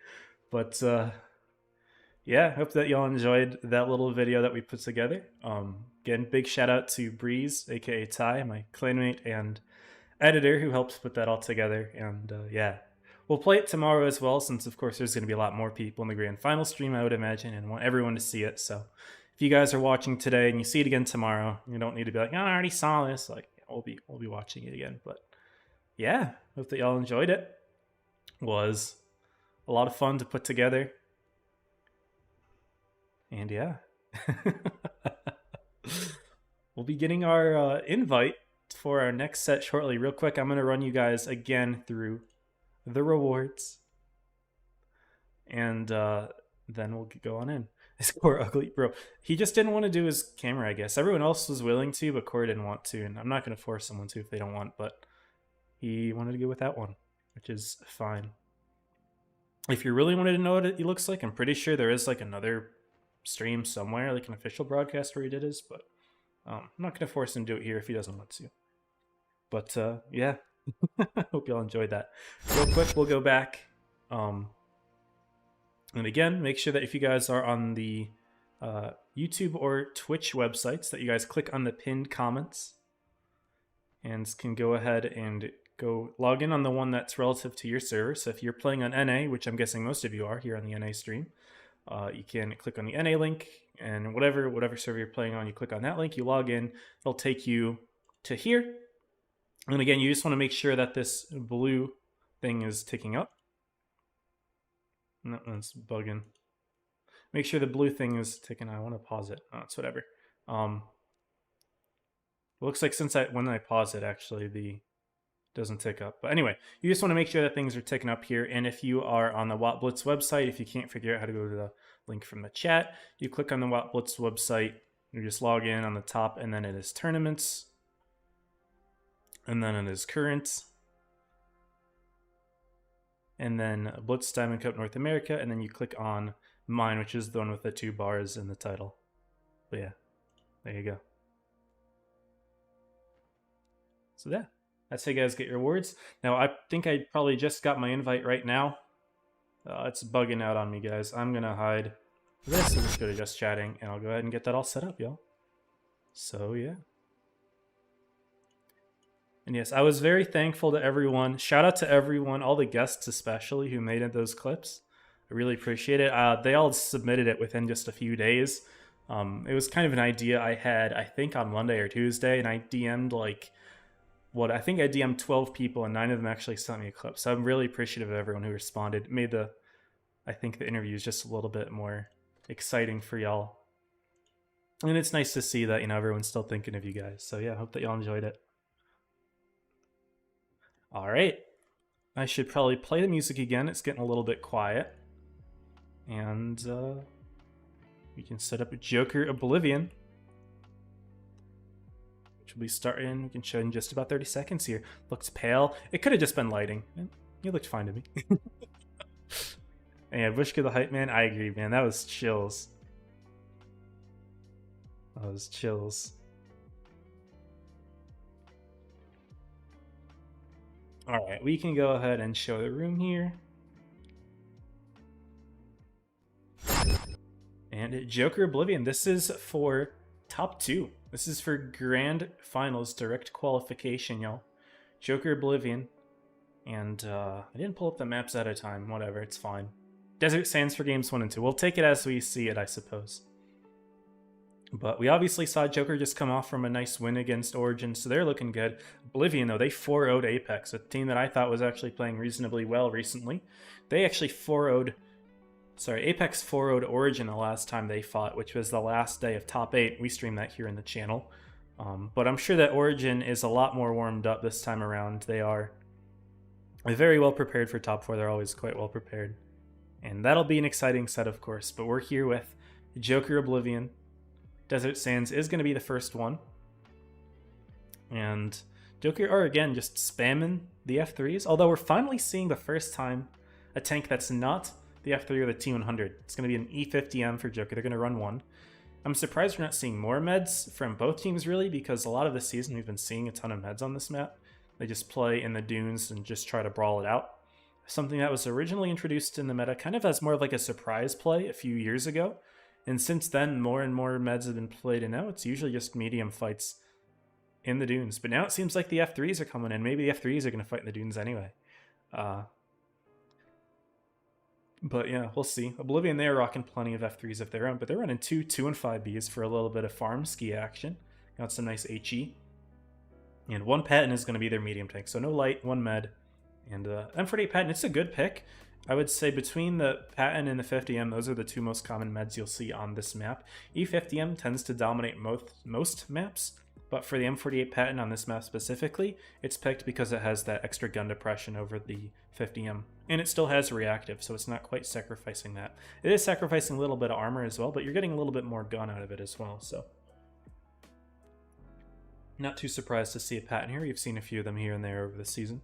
but. yeah, hope that y'all enjoyed that little video that we put together. Again, big shout out to Breeze, aka Ty, my clanmate and editor, who helped put that all together. And yeah, we'll play it tomorrow as well, since of course there's going to be a lot more people in the grand final stream, I would imagine, and want everyone to see it. So if you guys are watching today and you see it again tomorrow, you don't need to be like, oh, I already saw this. Like, we'll be watching it again. But yeah, hope that y'all enjoyed it. Was a lot of fun to put together. And yeah, we'll be getting our invite for our next set shortly. Real quick, I'm going to run you guys again through the rewards. And then we'll go on in. This Core ugly, bro. He just didn't want to do his camera, I guess. Everyone else was willing to, but Core didn't want to. And I'm not going to force someone to if they don't want, but he wanted to go with that one, which is fine. If you really wanted to know what he looks like, I'm pretty sure there is like another stream somewhere, like an official broadcast where he did his, but I'm not going to force him to do it here if he doesn't want to. But yeah, hope y'all enjoyed that. Real quick, we'll go back. And again, make sure that if you guys are on the YouTube or Twitch websites, that you guys click on the pinned comments and can go ahead and go log in on the one that's relative to your server. So if you're playing on NA, which I'm guessing most of you are here on the NA stream, you can click on the NA link, and whatever server you're playing on, you click on that link, you log in, it'll take you to here. And again, you just want to make sure that this blue thing is ticking up. And that one's bugging. Make sure the blue thing is ticking. I want to pause it. Oh, it's whatever. It looks like when I pause it, actually, the doesn't tick up. But anyway, you just want to make sure that things are ticking up here. And if you are on the Watt Blitz website, if you can't figure out how to go to the link from the chat, you click on the Watt Blitz website, you just log in on the top, and then it is tournaments, and then it is current, and then Blitz Diamond Cup North America, and then you click on mine, which is the one with the 2 bars in the title. But yeah, there you go. So yeah, that's how you guys get your rewards. Now, I think I probably just got my invite right now. It's bugging out on me, guys. I'm going to hide this and just go to just chatting, and I'll go ahead and get that all set up, y'all. So yeah. And yes, I was very thankful to everyone. Shout out to everyone, all the guests especially, who made it those clips. I really appreciate it. They all submitted it within just a few days. It was kind of an idea I had, I think, on Monday or Tuesday, and I DM'd like, I think I DM'd 12 people, and 9 of them actually sent me a clip. So I'm really appreciative of everyone who responded. It made I think the interviews just a little bit more exciting for y'all. And it's nice to see that, everyone's still thinking of you guys. So yeah, I hope that y'all enjoyed it. All right, I should probably play the music again. It's getting a little bit quiet. And we can set up a Joker Oblivion, which will be starting. We can show in just about 30 seconds here. Looks pale. It could have just been lighting. It looked fine to me. And yeah, Bushka the Hype Man, I agree, man. That was chills. That was chills. All right, we can go ahead and show the room here. And Joker Oblivion, this is for top 2. This is for grand finals, direct qualification, y'all. Joker Oblivion. And I didn't pull up the maps at a time. Whatever, it's fine. Desert Sands for games 1 and 2. We'll take it as we see it, I suppose. But we obviously saw Joker just come off from a nice win against Origin, so they're looking good. Oblivion, though, they 4-0'd Apex, a team that I thought was actually playing reasonably well recently. They actually 4-0'd... Sorry, Apex 4-0'd Origin the last time they fought, which was the last day of Top 8. We stream that here in the channel. But I'm sure that Origin is a lot more warmed up this time around. They're very well prepared for Top 4. They're always quite well prepared. And that'll be an exciting set, of course. But we're here with Joker Oblivion. Desert Sands is going to be the first one. And Joker are, again, just spamming the F3s. Although we're finally seeing the first time a tank that's not the F3 or the T100. It's going to be an E50M for Joker. They're going to run 1. I'm surprised we're not seeing more meds from both teams, really, because a lot of the season we've been seeing a ton of meds on this map. They just play in the dunes and just try to brawl it out. something that was originally introduced in the meta kind of as more of like a surprise play a few years ago. And since then, more and more meds have been played, and now it's usually just medium fights in the dunes. But now it seems like the F3s are coming in. Maybe the F3s are going to fight in the dunes anyway. But yeah, we'll see. Oblivion, they are rocking plenty of F3s of their own, but they're running 2, 2, and 5Bs for a little bit of farm ski action. Got some nice HE. And 1 Patton is going to be their medium tank. So no light, 1 med. And M48 Patton, it's a good pick. I would say between the Patton and the 50M, those are the 2 most common meds you'll see on this map. E50M tends to dominate most maps, but for the M48 Patton on this map specifically, it's picked because it has that extra gun depression over the 50M. And it still has reactive, so it's not quite sacrificing that. It is sacrificing a little bit of armor as well, but you're getting a little bit more gun out of it as well, so. Not too surprised to see a Patton here. You've seen a few of them here and there over the season.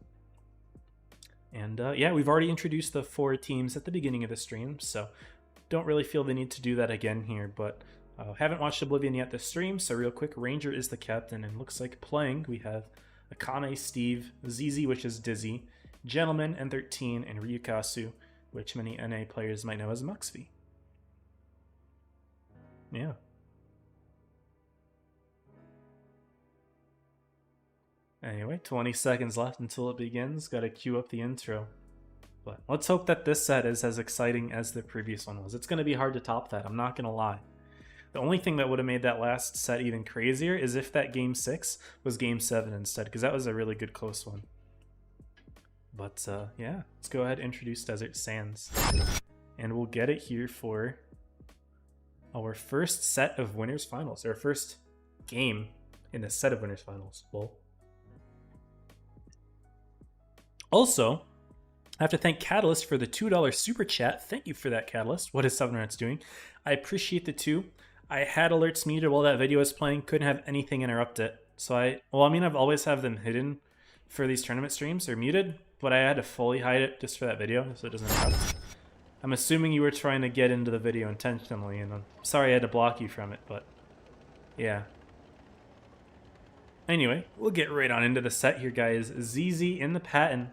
And yeah, we've already introduced the 4 teams at the beginning of the stream, so don't really feel the need to do that again here, but haven't watched Oblivion yet this stream, so real quick, Ranger is the captain, and looks like playing, we have Akane, Steve, ZZ, which is Dizzy, Gentleman, N13, and Ryukasu, which many NA players might know as Muxvi. Yeah. Anyway, 20 seconds left until it begins. Gotta queue up the intro. But let's hope that this set is as exciting as the previous one was. It's gonna be hard to top that, I'm not gonna lie. The only thing that would have made that last set even crazier is if that Game 6 was Game 7 instead, because that was a really good close one. But yeah, let's go ahead and introduce Desert Sands. And we'll get it here for our first set of Winners Finals, our first game in the set of Winners Finals. Well, also, I have to thank Catalyst for the $2 super chat. Thank you for that, Catalyst. What is 7 Rats doing? I appreciate the 2. I had alerts muted while that video was playing. Couldn't have anything interrupt it. So I've always have them hidden for these tournament streams. They're muted, but I had to fully hide it just for that video so it doesn't interrupt. I'm assuming you were trying to get into the video intentionally, and I'm sorry I had to block you from it, but yeah. Anyway, we'll get right on into the set here, guys. ZZ in the Patton.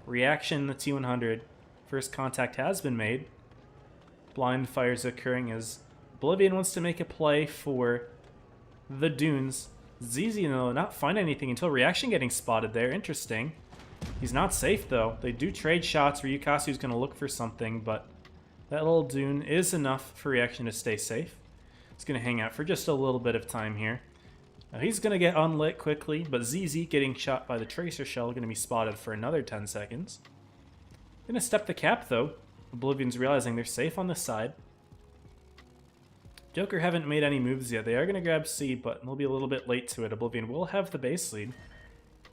Reaction in the T100. First contact has been made. Blind fires occurring as Oblivion wants to make a play for the dunes. ZZ, though, not find anything until Reaction getting spotted there. Interesting. He's not safe, though. They do trade shots. Ryukasu's going to look for something, but that little dune is enough for Reaction to stay safe. He's going to hang out for just a little bit of time here. Now he's going to get unlit quickly, but ZZ getting shot by the Tracer Shell going to be spotted for another 10 seconds. Going to step the cap, though. Oblivion's realizing they're safe on this side. Joker haven't made any moves yet. They are going to grab C, but they'll be a little bit late to it. Oblivion will have the base lead.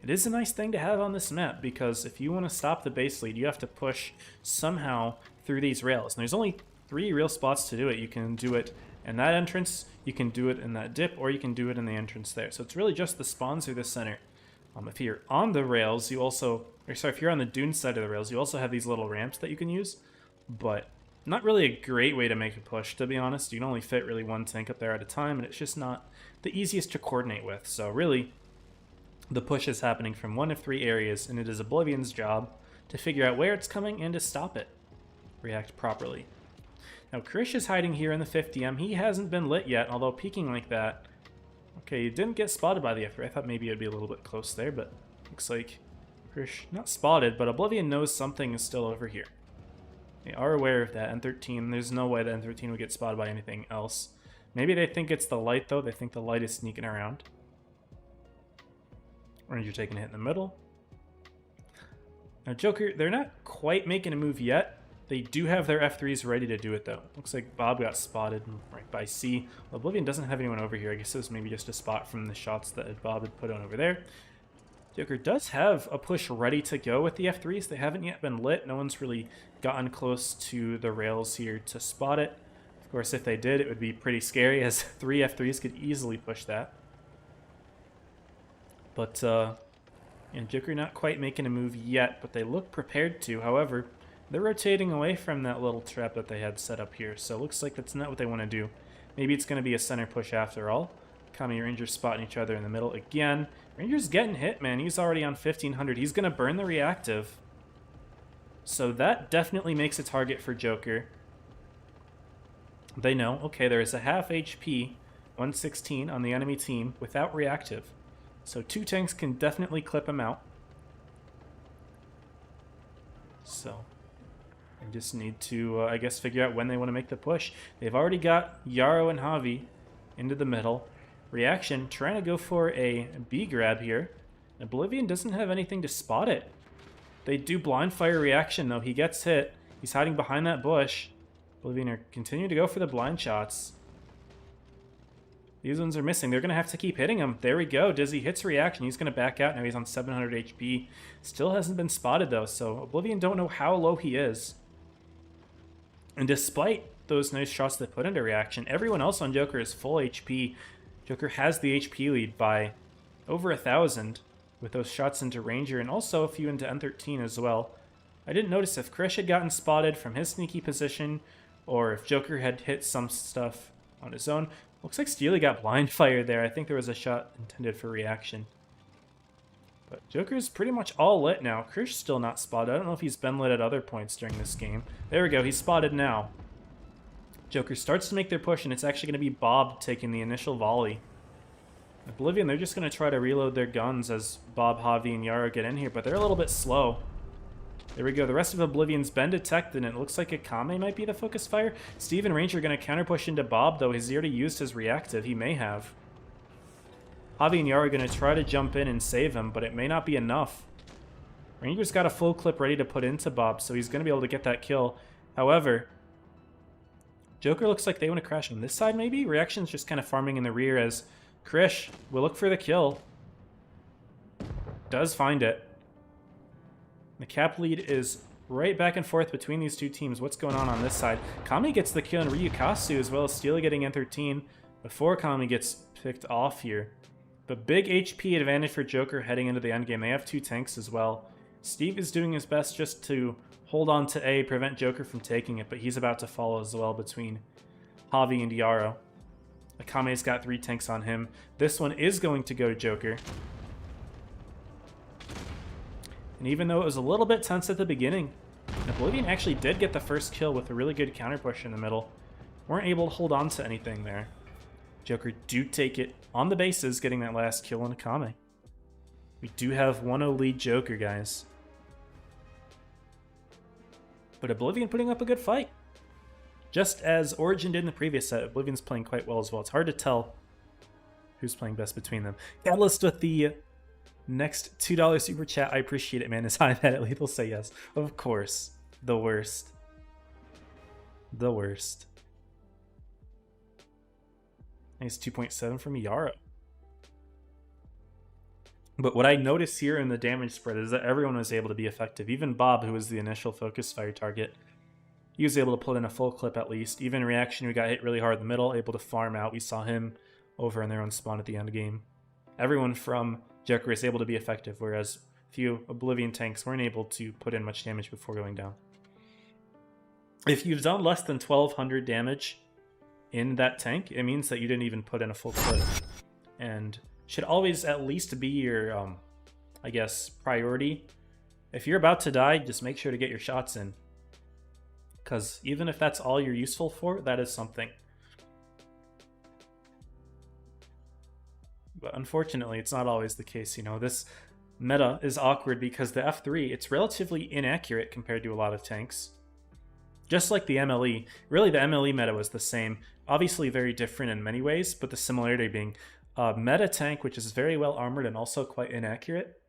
It is a nice thing to have on this map, because if you want to stop the base lead, you have to push somehow through these rails. And there's only 3 real spots to do it. You can do it in that entrance, you can do it in that dip, or you can do it in the entrance there. So it's really just the spawns or the center. If you're on the rails, you also, if you're on the dune side of the rails, you also have these little ramps that you can use, but not really a great way to make a push, to be honest. You can only fit really 1 tank up there at a time, and it's just not the easiest to coordinate with. So really, the push is happening from 1 of 3 areas, and it is Oblivion's job to figure out where it's coming and to stop it. React properly. Now, Krish is hiding here in the 50M. He hasn't been lit yet, although peeking like that. Okay, he didn't get spotted by the F3. I thought maybe it'd be a little bit close there, but looks like Krish, not spotted, but Oblivion knows something is still over here. They are aware of that. N13, there's no way that N13 would get spotted by anything else. Maybe they think it's the light, though. They think the light is sneaking around. Ranger taking a hit in the middle. Now, Joker, they're not quite making a move yet. They do have their F3s ready to do it, though. Looks like Bob got spotted right by C. Well, Oblivion doesn't have anyone over here. I guess it was maybe just a spot from the shots that Bob had put on over there. Joker does have a push ready to go with the F3s. They haven't yet been lit. No one's really gotten close to the rails here to spot it. Of course, if they did, it would be pretty scary, as 3 F3s could easily push that. But, and Joker not quite making a move yet, but they look prepared to. However, they're rotating away from that little trap that they had set up here, so it looks like that's not what they want to do. Maybe it's going to be a center push after all. Kami Rangers spotting each other in the middle again. Ranger's getting hit, man. He's already on 1500. He's going to burn the reactive. So that definitely makes a target for Joker. They know, okay, there is a half HP, 116 on the enemy team without reactive. So 2 tanks can definitely clip him out. So I just need to, I guess, figure out when they want to make the push. They've already got Yarrow and Javi into the middle. Reaction trying to go for a B grab here. Oblivion doesn't have anything to spot it. They do blind fire reaction though. He gets hit. He's hiding behind that bush. Oblivion are continuing to go for the blind shots. These ones are missing. They're going to have to keep hitting him. There we go. Dizzy hits reaction. He's going to back out. Now he's on 700 HP. Still hasn't been spotted though, so Oblivion don't know how low he is. And despite those nice shots that put into reaction, everyone else on Joker is full HP. Joker has the HP lead by over 1,000 with those shots into Ranger and also a few into N13 as well. I didn't notice if Krish had gotten spotted from his sneaky position or if Joker had hit some stuff on his own. Looks like Steely got blind fire there. I think there was a shot intended for reaction. But Joker's pretty much all lit now. Krish still not spotted. I don't know if he's been lit at other points during this game. There we go. He's spotted now. Joker starts to make their push, and it's actually going to be Bob taking the initial volley. Oblivion, they're just going to try to reload their guns as Bob, Javi, and Yarrow get in here, but they're a little bit slow. There we go. The rest of Oblivion's been detected, and it looks like Akame might be the focus fire. Steve and Ranger are going to counter push into Bob, though he's already used his reactive. He may have. Javi and Yarrow are going to try to jump in and save him, but it may not be enough. Ranger's got a full clip ready to put into Bob, so he's going to be able to get that kill. However, Joker looks like they want to crash on this side, maybe? Reaction's just kind of farming in the rear as Krish will look for the kill. Does find it. The cap lead is right back and forth between these two teams. What's going on this side? Kami gets the kill on Ryukasu as well as Steely getting N13 before Kami gets picked off here. But big HP advantage for Joker heading into the endgame. They have 2 tanks as well. Steve is doing his best just to hold on to A, prevent Joker from taking it, but he's about to follow as well between Javi and Yarrow. Akame's got 3 tanks on him. This one is going to go to Joker. And even though it was a little bit tense at the beginning, Oblivion actually did get the first kill with a really good counter push in the middle. Weren't able to hold on to anything there. Joker do take it on the bases, getting that last kill on Akame. We do have 1-0 lead Joker, guys. But Oblivion putting up a good fight. Just as Origin did in the previous set, Oblivion's playing quite well as well. It's hard to tell who's playing best between them. Catalyst with the next $2 super chat. I appreciate it, man. Is I've had it. Lethal say yes. Of course. The worst. The worst. Nice 2.7 from Yarrow. But what I noticed here in the damage spread is that everyone was able to be effective. Even Bob, who was the initial focus fire target, he was able to put in a full clip at least. Even Reaction, who got hit really hard in the middle, able to farm out. We saw him over in their own spawn at the end game. Everyone from Joker is able to be effective, whereas a few Oblivion tanks weren't able to put in much damage before going down. If you've done less than 1200 damage in that tank, it means that you didn't even put in a full clip. And should always at least be your, I guess, priority. If you're about to die, just make sure to get your shots in. Because even if that's all you're useful for, that is something. But unfortunately, it's not always the case. You know, this meta is awkward because the F3, it's relatively inaccurate compared to a lot of tanks. Just like the MLE. Really, the MLE meta was the same. Obviously very different in many ways, but the similarity being a meta tank, which is very well armored and also quite inaccurate,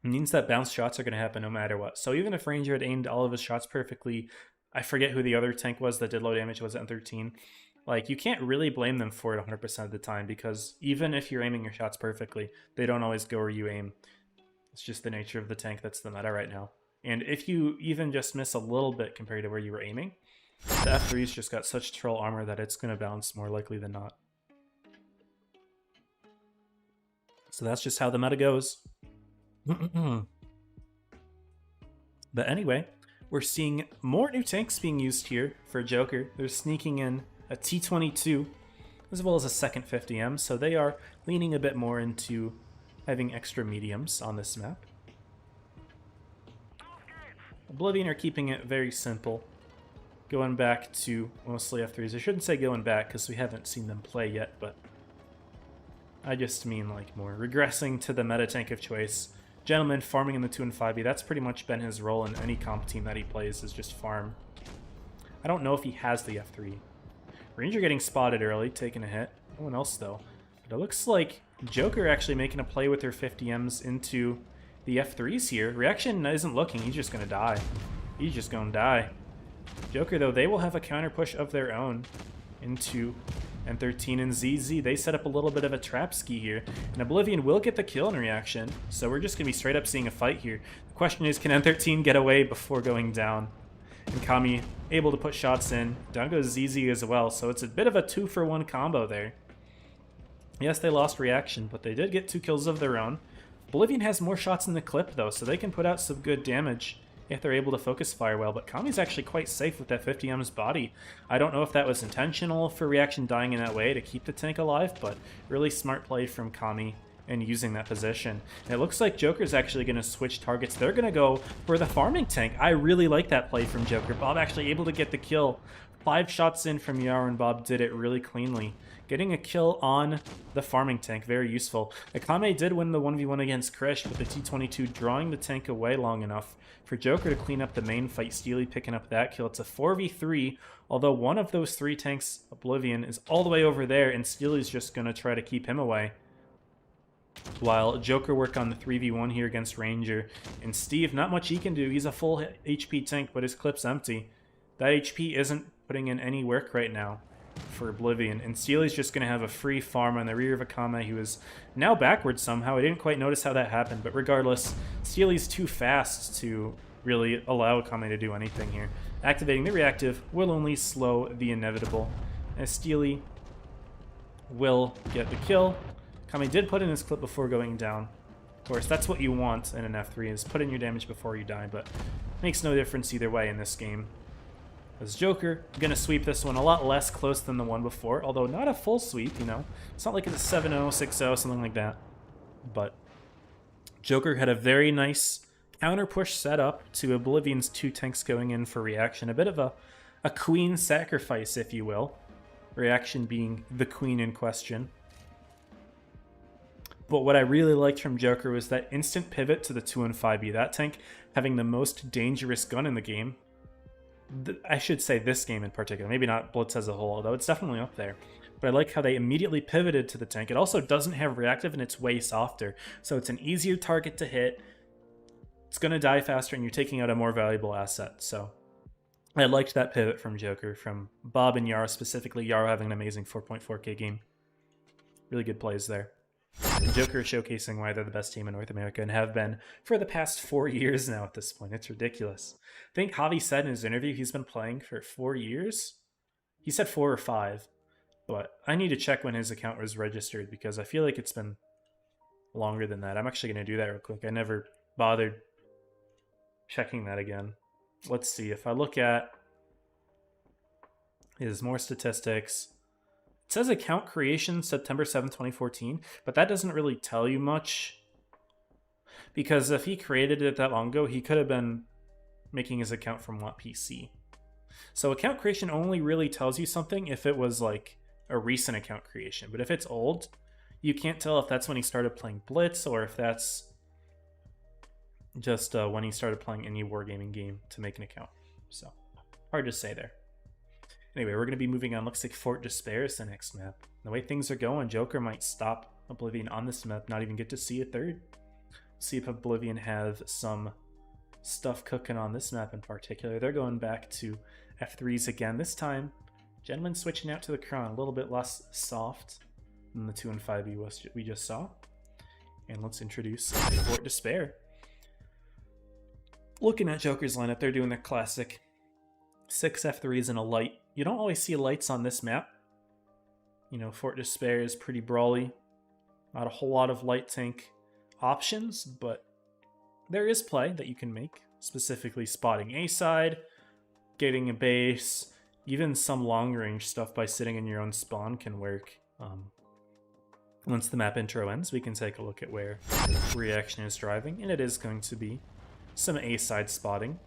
means that bounce shots are going to happen no matter what. So even if Ranger had aimed all of his shots perfectly, I forget who the other tank was that did low damage, was at 13. Like, you can't really blame them for it 100% of the time, because even if you're aiming your shots perfectly, they don't always go where you aim. It's just the nature of the tank that's the meta right now. And if you even just miss a little bit compared to where you were aiming, the F3's just got such troll armor that it's going to bounce more likely than not. So that's just how the meta goes. But anyway, we're seeing more new tanks being used here for Joker. They're sneaking in a T-22 as well as a second 50M, so they are leaning a bit more into having extra mediums on this map. Oblivion are keeping it very simple. Going back to mostly F3s. I shouldn't say going back because we haven't seen them play yet, but I just mean like more regressing to the meta tank of choice. Gentleman farming in the 2 and 5e, that's pretty much been his role in any comp team that he plays, is just farm. I don't know if he has the F3. Ranger getting spotted early, taking a hit. No one else though. But it looks like Joker actually making a play with her 50Ms into the F3s here. Reaction isn't looking, he's just gonna die. He's just gonna die. Joker though, they will have a counter push of their own into N13 and ZZ. They set up a little bit of a trap ski here. And Oblivion will get the kill in reaction, so we're just gonna be straight up seeing a fight here. The question is, can N13 get away before going down? And Kami able to put shots in. Down goes ZZ as well, so it's a bit of a 2-for-1 combo there. Yes, they lost reaction, but they did get 2 kills of their own. Oblivion has more shots in the clip though, so they can put out some good damage if they're able to focus fire well, but Kami's actually quite safe with that 50M's body. I don't know if that was intentional for reaction dying in that way to keep the tank alive, but really smart play from Kami and using that position. And it looks like Joker's actually going to switch targets. They're going to go for the farming tank. I really like that play from Joker. Bob actually able to get the kill. 5 shots in from Yaro, and Bob did it really cleanly. Getting a kill on the farming tank, very useful. Akame did win the 1v1 against Krish, with the T-22 drawing the tank away long enough for Joker to clean up the main fight. Steely picking up that kill. It's a 4v3, although one of those 3 tanks, Oblivion, is all the way over there, and Steely's just going to try to keep him away. While Joker work on the 3v1 here against Ranger. And Steve, not much he can do. He's a full HP tank, but his clip's empty. That HP isn't putting in any work right now for Oblivion. And Steely's just going to have a free farm on the rear of Akame, who is now backwards somehow. I didn't quite notice how that happened, but regardless, Steely's too fast to really allow Akame to do anything here. Activating the reactive will only slow the inevitable, as Steely will get the kill. Kami did put in his clip before going down. Of course, that's what you want in an F3, is put in your damage before you die, but makes no difference either way in this game. As Joker, gonna sweep this one a lot less close than the one before, although not a full sweep, you know. It's not like it's a 7-0, 6-0, something like that. But Joker had a very nice counter push set up to Oblivion's 2 tanks going in for reaction. A bit of a queen sacrifice, if you will. Reaction being the queen in question. But what I really liked from Joker was that instant pivot to the 2 and 5e. That tank having the most dangerous gun in the game. I should say this game in particular. Maybe not Blitz as a whole, although it's definitely up there. But I like how they immediately pivoted to the tank. It also doesn't have reactive and it's way softer. So it's an easier target to hit. It's going to die faster and you're taking out a more valuable asset. So I liked that pivot from Joker, from Bob and Yaro specifically. Yaro having an amazing 4.4k game. Really good plays there. And Joker is showcasing why they're the best team in North America and have been for the past 4 years now at this point. It's ridiculous. I think Javi said in his interview he's been playing for 4 years. He said 4 or 5, but I need to check when his account was registered because I feel like it's been longer than that. I'm actually going to do that real quick. I never bothered checking that again. Let's see. If I look at his more statistics, it says account creation September 7th, 2014, but that doesn't really tell you much because if he created it that long ago, he could have been making his account from what PC. So account creation only really tells you something if it was like a recent account creation, but if it's old, you can't tell if that's when he started playing Blitz or if that's just when he started playing any wargaming game to make an account. So hard to say there. Anyway, we're going to be moving on. Looks like Fort Despair is the next map. The way things are going, Joker might stop Oblivion on this map, not even get to see a third. See if Oblivion have some stuff cooking on this map in particular. They're going back to F3s again. This time, Gentleman switching out to the Crown, a little bit less soft than the 2 and 5e we just saw. And let's introduce Fort Despair. Looking at Joker's lineup, they're doing their classic 6 F3s and a light. You don't always see lights on this map. You know, Fort Despair is pretty brawly. Not a whole lot of light tank options, but there is play that you can make. Specifically spotting A side, getting a base, even some long range stuff by sitting in your own spawn can work. Once the map intro ends, we can take a look at where reaction is driving, and it is going to be some A side spotting.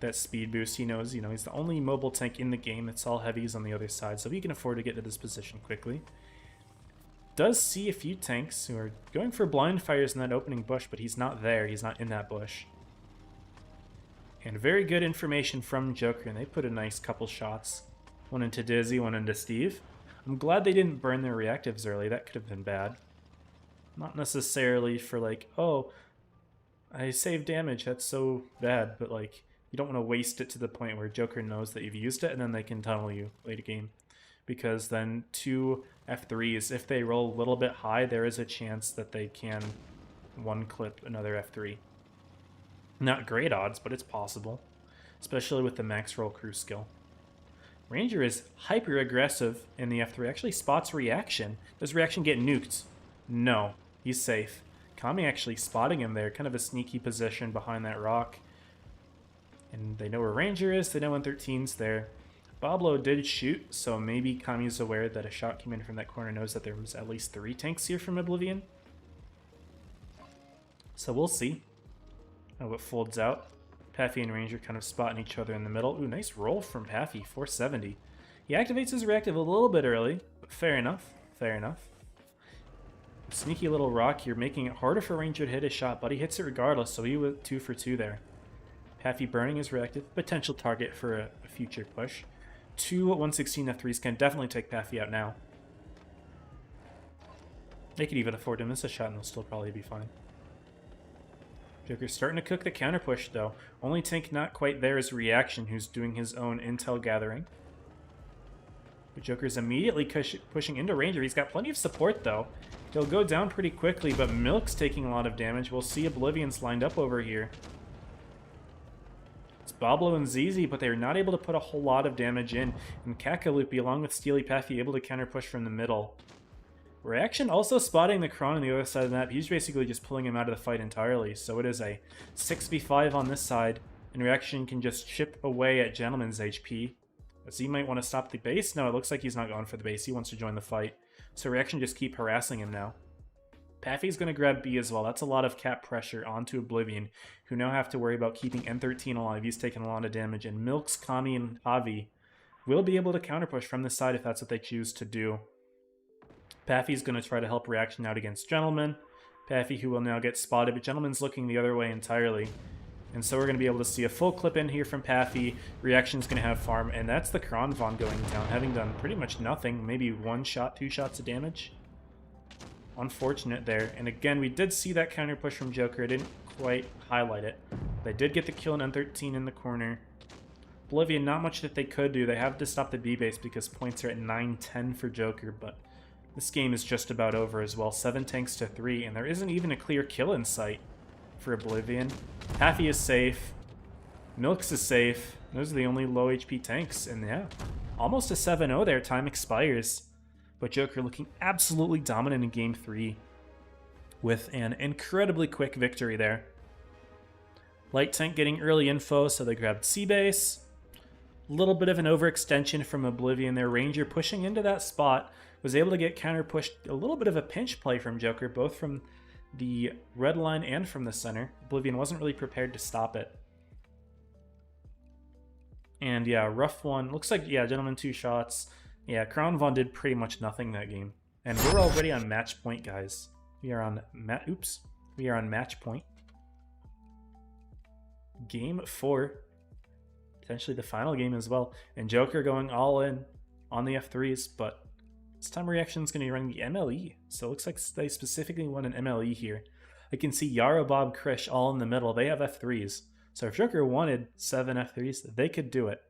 that speed boost. He knows, he's the only mobile tank in the game. It's all heavies on the other side, so he can afford to get to this position quickly. Does see a few tanks who are going for blind fires in that opening bush, but he's not there. He's not in that bush. And very good information from Joker, and they put a nice couple shots. One into Dizzy, one into Steve. I'm glad they didn't burn their reactives early. That could have been bad. Not necessarily for like, oh, I saved damage, that's so bad, but like, you don't want to waste it to the point where Joker knows that you've used it and then they can tunnel you late game. Because then 2 F3s, if they roll a little bit high, there is a chance that they can one-clip another F3. Not great odds, but it's possible. Especially with the max roll crew skill. Ranger is hyper-aggressive in the F3, actually spots reaction. Does reaction get nuked? No, he's safe. Kami actually spotting him there, kind of a sneaky position behind that rock. And they know where Ranger is, they know when 13's there. Boblo did shoot, so maybe Kami's aware that a shot came in from that corner, knows that there was at least 3 tanks here from Oblivion. So we'll see how it folds out. Paffy and Ranger kind of spotting each other in the middle. Ooh, nice roll from Paffy, 470. He activates his reactive a little bit early, but fair enough, fair enough. Sneaky little rock here, making it harder for Ranger to hit his shot, but he hits it regardless, so he was 2 for 2 there. Paffy burning his reactive, potential target for a future push. 2 116 F3s can definitely take Paffy out now. They could even afford to miss a shot and they'll still probably be fine. Joker's starting to cook the counter push though. Only tank not quite there is Reaction, who's doing his own intel gathering. But Joker's immediately pushing into Ranger. He's got plenty of support though. He'll go down pretty quickly, but Milk's taking a lot of damage. We'll see Oblivions lined up over here. It's Boblo and ZZ, but they're not able to put a whole lot of damage in. And Kakaloopy, along with Steely Paffy, able to counter push from the middle. Reaction also spotting the Kron on the other side of the map. He's basically just pulling him out of the fight entirely. So it is a 6v5 on this side. And Reaction can just chip away at Gentleman's HP. Z might want to stop the base. No, it looks like he's not going for the base. He wants to join the fight. So Reaction just keep harassing him now. Paffy's going to grab B as well. That's a lot of cap pressure onto Oblivion, who now have to worry about keeping N13 alive. He's taking a lot of damage. And Milks, Kami, and Javi will be able to counterpush from the side if that's what they choose to do. Paffy's going to try to help Reaction out against Gentleman. Paffy, who will now get spotted, but Gentleman's looking the other way entirely. And so we're going to be able to see a full clip in here from Paffy. Reaction's going to have farm, and that's the Kronvon going down, having done pretty much nothing. Maybe 1 shot, 2 shots of damage. Unfortunate there. And again, we did see that counter push from Joker. I didn't quite highlight it. They did get the kill in N13 in the corner. Oblivion, not much that they could do. They have to stop the B base because points are at 9-10 for Joker, but this game is just about over as well. 7 tanks to 3, and there isn't even a clear kill in sight for Oblivion. Paffy is safe. Milks is safe. Those are the only low HP tanks, and yeah, almost a 7-0 there. Time expires. But Joker looking absolutely dominant in Game 3 with an incredibly quick victory there. Light tank getting early info, so they grabbed C-base. A little bit of an overextension from Oblivion there. Ranger pushing into that spot, was able to get counter-pushed. A little bit of a pinch play from Joker, both from the red line and from the center. Oblivion wasn't really prepared to stop it. And yeah, rough one. Looks like, yeah, Gentleman 2 shots. Yeah, Kronvon did pretty much nothing that game. And we're already on match point, guys. We are on We are on match point. Game 4. Potentially the final game as well. And Joker going all in on the F3s, but this time Reaction's going to be running the MLE. So it looks like they specifically want an MLE here. I can see Yara, Bob, Krish all in the middle. They have F3s. So if Joker wanted 7 F3s, they could do it.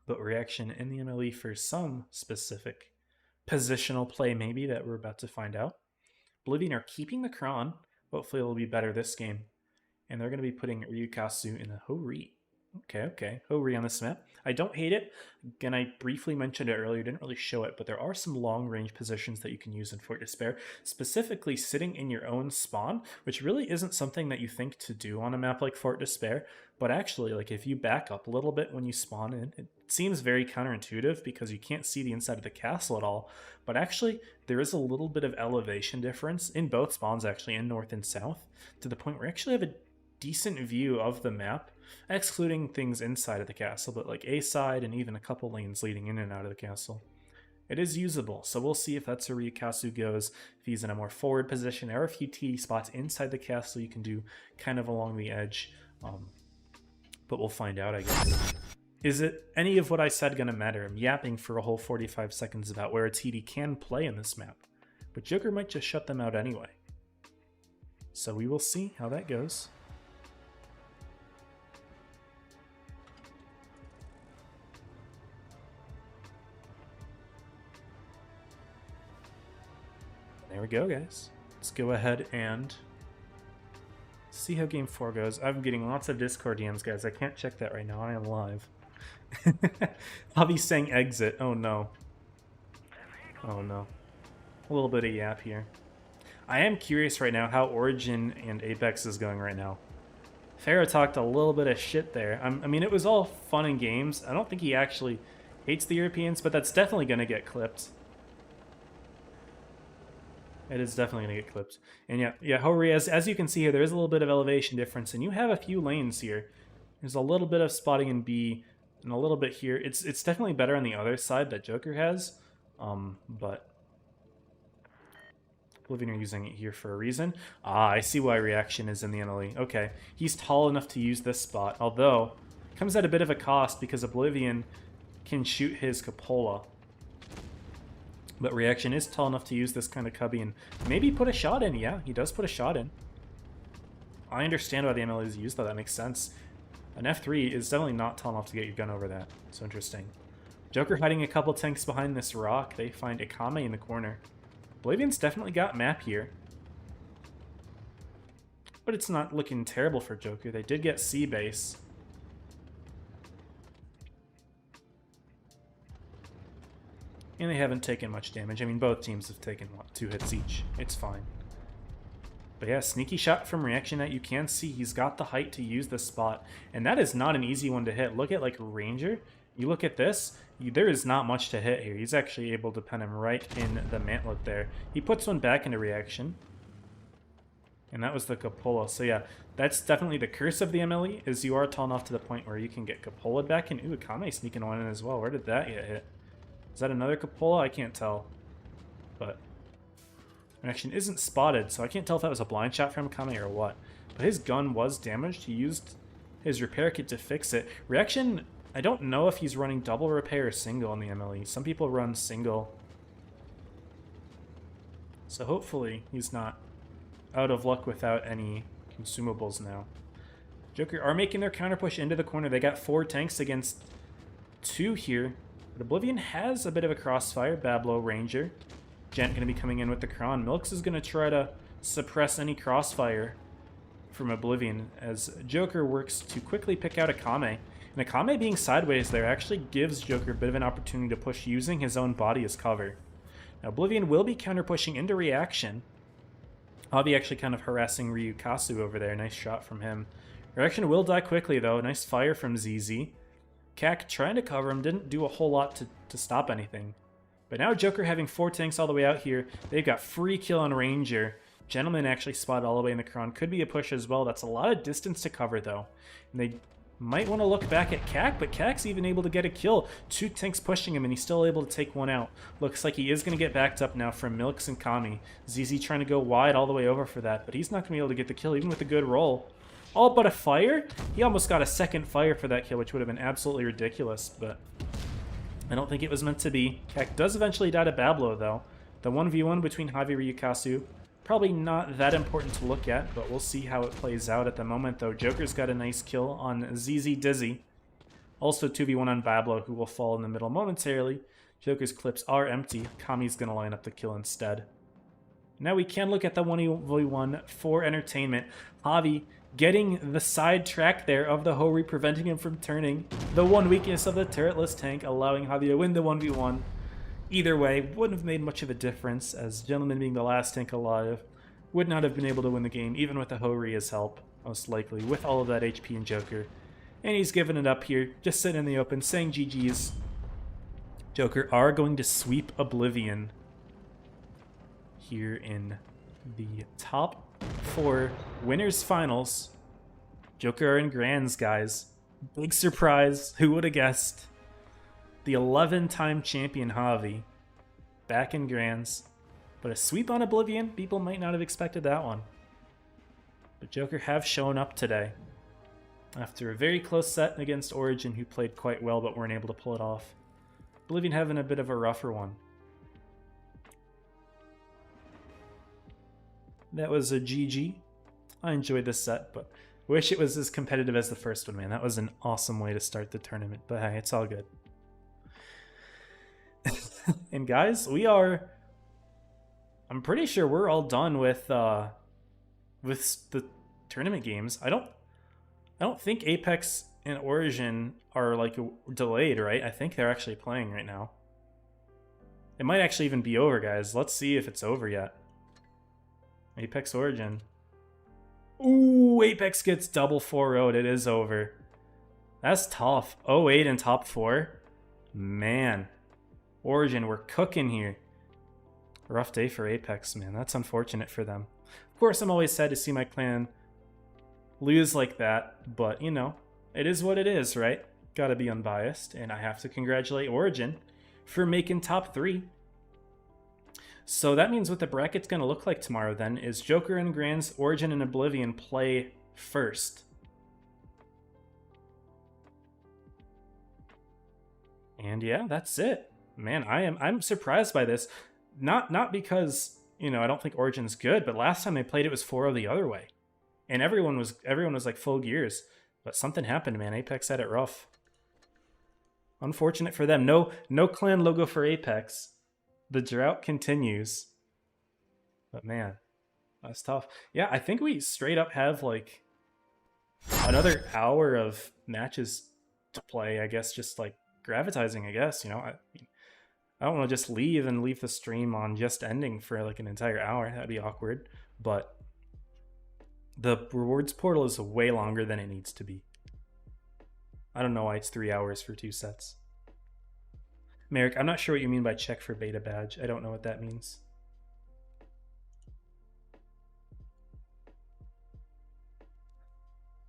But Reaction in the MLE for some specific positional play maybe that we're about to find out. Oblivion are keeping the Kron. Hopefully it'll be better this game. And they're going to be putting Ryukasu in the Hori. Okay. Hori on this map. I don't hate it. Again, I briefly mentioned it earlier, didn't really show it, but there are some long-range positions that you can use in Fort Despair, specifically sitting in your own spawn, which really isn't something that you think to do on a map like Fort Despair, but actually, like if you back up a little bit when you spawn in, it seems very counterintuitive because you can't see the inside of the castle at all, but actually, there is a little bit of elevation difference in both spawns, actually, in north and south, to the point where you actually have a decent view of the map, excluding things inside of the castle, but like A side and even a couple lanes leading in and out of the castle. It is usable, so we'll see if that's where Ryukazu goes, if he's in a more forward position. There are a few TD spots inside the castle you can do kind of along the edge, but we'll find out, I guess. Is it any of what I said going to matter? I'm yapping for a whole 45 seconds about where a TD can play in this map, but Joker might just shut them out anyway. So we will see how that goes. There we go, guys. Let's go ahead and see how game 4 goes. I'm getting lots of Discord DMs, guys. I can't check that right now. I am live. Hobby's saying exit. Oh no. Oh no. A little bit of yap here. I am curious right now how Origin and Apex is going right now. Pharaoh talked a little bit of shit there. I mean, it was all fun and games. I don't think he actually hates the Europeans, but that's definitely going to get clipped. It is definitely going to get clipped. And yeah, Hori, as you can see here, there is a little bit of elevation difference, and you have a few lanes here. There's a little bit of spotting in B, and a little bit here. It's definitely better on the other side that Joker has, but Oblivion are using it here for a reason. Ah, I see why Reaction is in the NLE. Okay, he's tall enough to use this spot, although it comes at a bit of a cost because Oblivion can shoot his Cupola. But Reaction is tall enough to use this kind of cubby and maybe put a shot in. Yeah, he does put a shot in. I understand why the ML is used, though. That makes sense. An F3 is definitely not tall enough to get your gun over that. So interesting. Joker hiding a couple tanks behind this rock. They find Akame in the corner. Oblivion's definitely got map here. But it's not looking terrible for Joker. They did get C base. And they haven't taken much damage. I mean, both teams have taken, what, 2 hits each. It's fine. But yeah, sneaky shot from Reaction that you can see. He's got the height to use this spot. And that is not an easy one to hit. Look at, like, Ranger. You look at this, there is not much to hit here. He's actually able to pen him right in the mantlet there. He puts one back into Reaction. And that was the Cupola. So yeah, that's definitely the curse of the MLE, is you are tall enough to the point where you can get Cupola back. And ooh, Akame sneaking one in as well. Where did that get hit? Is that another Cupola? I can't tell. But Reaction isn't spotted, so I can't tell if that was a blind shot from Akame or what. But his gun was damaged. He used his repair kit to fix it. Reaction, I don't know if he's running double repair or single on the MLE. Some people run single. So hopefully he's not out of luck without any consumables now. Joker are making their counter push into the corner. They got 4 tanks against 2 here. But Oblivion has a bit of a crossfire. Bablo, Ranger. Gent going to be coming in with the Kron. Milks is going to try to suppress any crossfire from Oblivion as Joker works to quickly pick out Akame. And Akame being sideways there actually gives Joker a bit of an opportunity to push using his own body as cover. Now Oblivion will be counter pushing into Reaction. Avi actually kind of harassing Ryukazu over there. Nice shot from him. Reaction will die quickly though. Nice fire from ZZ. Kak trying to cover him, didn't do a whole lot to stop anything. But now Joker having 4 tanks all the way out here. They've got free kill on Ranger. Gentleman actually spotted all the way in the Kron. Could be a push as well. That's a lot of distance to cover though. And they might want to look back at Kak, but Kak's even able to get a kill. 2 tanks pushing him and he's still able to take one out. Looks like he is going to get backed up now from Milks and Kami. ZZ trying to go wide all the way over for that, but he's not going to be able to get the kill even with a good roll. All but a fire? He almost got a second fire for that kill, which would have been absolutely ridiculous, but I don't think it was meant to be. Kak does eventually die to Bablo, though. The 1v1 between Javi Ryukazu, probably not that important to look at, but we'll see how it plays out at the moment, though. Joker's got a nice kill on ZZ Dizzy. Also 2v1 on Bablo, who will fall in the middle momentarily. Joker's clips are empty. Kami's going to line up the kill instead. Now we can look at the 1v1 for entertainment. Javi getting the side track there of the Hori, preventing him from turning. The one weakness of the turretless tank, allowing Javi to win the 1v1. Either way, wouldn't have made much of a difference, as Gentleman being the last tank alive would not have been able to win the game, even with the Hori as help, most likely, with all of that HP and Joker. And he's giving it up here, just sitting in the open, saying GG's. Joker are going to sweep Oblivion here in the top 4 winners finals Joker and Grands, guys. Big surprise. Who would have guessed? The 11-time champion Javi back in Grands. But a sweep on Oblivion, people might not have expected that one. But Joker have shown up today. After a very close set against Origin, who played quite well but weren't able to pull it off. Oblivion having a bit of a rougher one. That was a GG. I enjoyed this set, but wish it was as competitive as the first one, man. That was an awesome way to start the tournament, but hey, it's all good. And guys, I'm pretty sure we're all done with the tournament games. I don't think Apex and Origin are like delayed, right? I think they're actually playing right now. It might actually even be over, guys. Let's see if it's over yet. Apex Origin. Ooh, Apex gets double 4-0'd. It is over. That's tough. 0-8 in top 4. Man. Origin, we're cooking here. Rough day for Apex, man. That's unfortunate for them. Of course, I'm always sad to see my clan lose like that, but, you know, it is what it is, right? Gotta be unbiased, and I have to congratulate Origin for making top 3. So that means what the bracket's gonna look like tomorrow, then, is Joker and Grands, Origin, and Oblivion play first. And yeah, that's it. Man, I'm surprised by this. Not because, you know, I don't think Origin's good, but last time they played it was 4-0 the other way. And everyone was like full gears. But something happened, man. Apex had it rough. Unfortunate for them. No clan logo for Apex. The drought continues. But man, that's tough. Yeah, I think we straight up have like another hour of matches to play, I guess, just like gravitizing, I guess, you know. I don't want to just leave the stream on just ending for like an entire hour. That'd be awkward. But the rewards portal is way longer than it needs to be. I don't know why it's 3 hours for 2 sets. Merrick, I'm not sure what you mean by check for beta badge. I don't know what that means.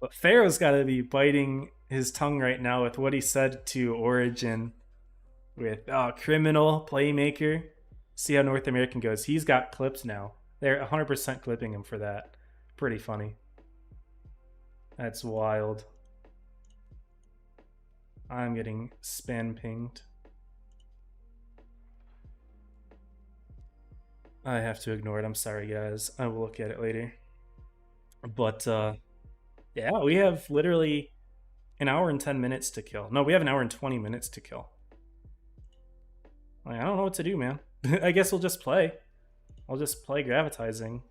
But Pharaoh's got to be biting his tongue right now with what he said to Origin with criminal playmaker. See how North American goes. He's got clips now. They're 100% clipping him for that. Pretty funny. That's wild. I'm getting spam pinged. I have to ignore it. I'm sorry, guys. I will look at it later. But, yeah, we have literally an hour and 10 minutes to kill. No, we have an hour and 20 minutes to kill. Like, I don't know what to do, man. I guess we'll just play. I'll just play Gravitizing.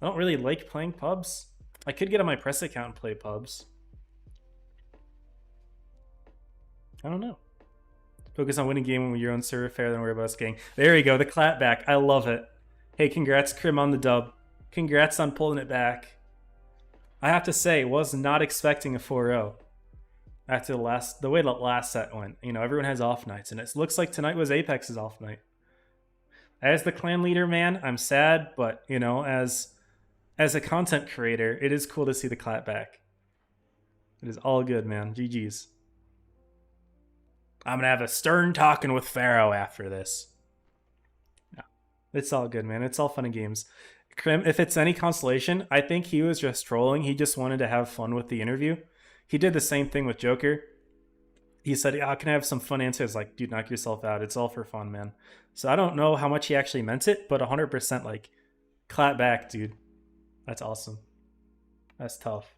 I don't really like playing pubs. I could get on my press account and play pubs. I don't know. Focus on winning game when you're on server fair, then worry about us getting. There we go, the clap back. I love it. Hey, congrats, Krim, on the dub. Congrats on pulling it back. I have to say, was not expecting a 4-0 after the way the last set went. You know, everyone has off nights, and it looks like tonight was Apex's off night. As the clan leader, man, I'm sad, but you know, as a content creator, it is cool to see the clap back. It is all good, man. GG's. I'm gonna have a stern talking with Pharaoh after this. Yeah, it's all good, man. It's all fun and games. Krim, if it's any consolation, I think he was just trolling. He just wanted to have fun with the interview. He did the same thing with Joker. He said, "Yeah, can I have some fun answers?" Like, dude, knock yourself out. It's all for fun, man. So I don't know how much he actually meant it, but 100% like, clap back, dude. That's awesome. That's tough.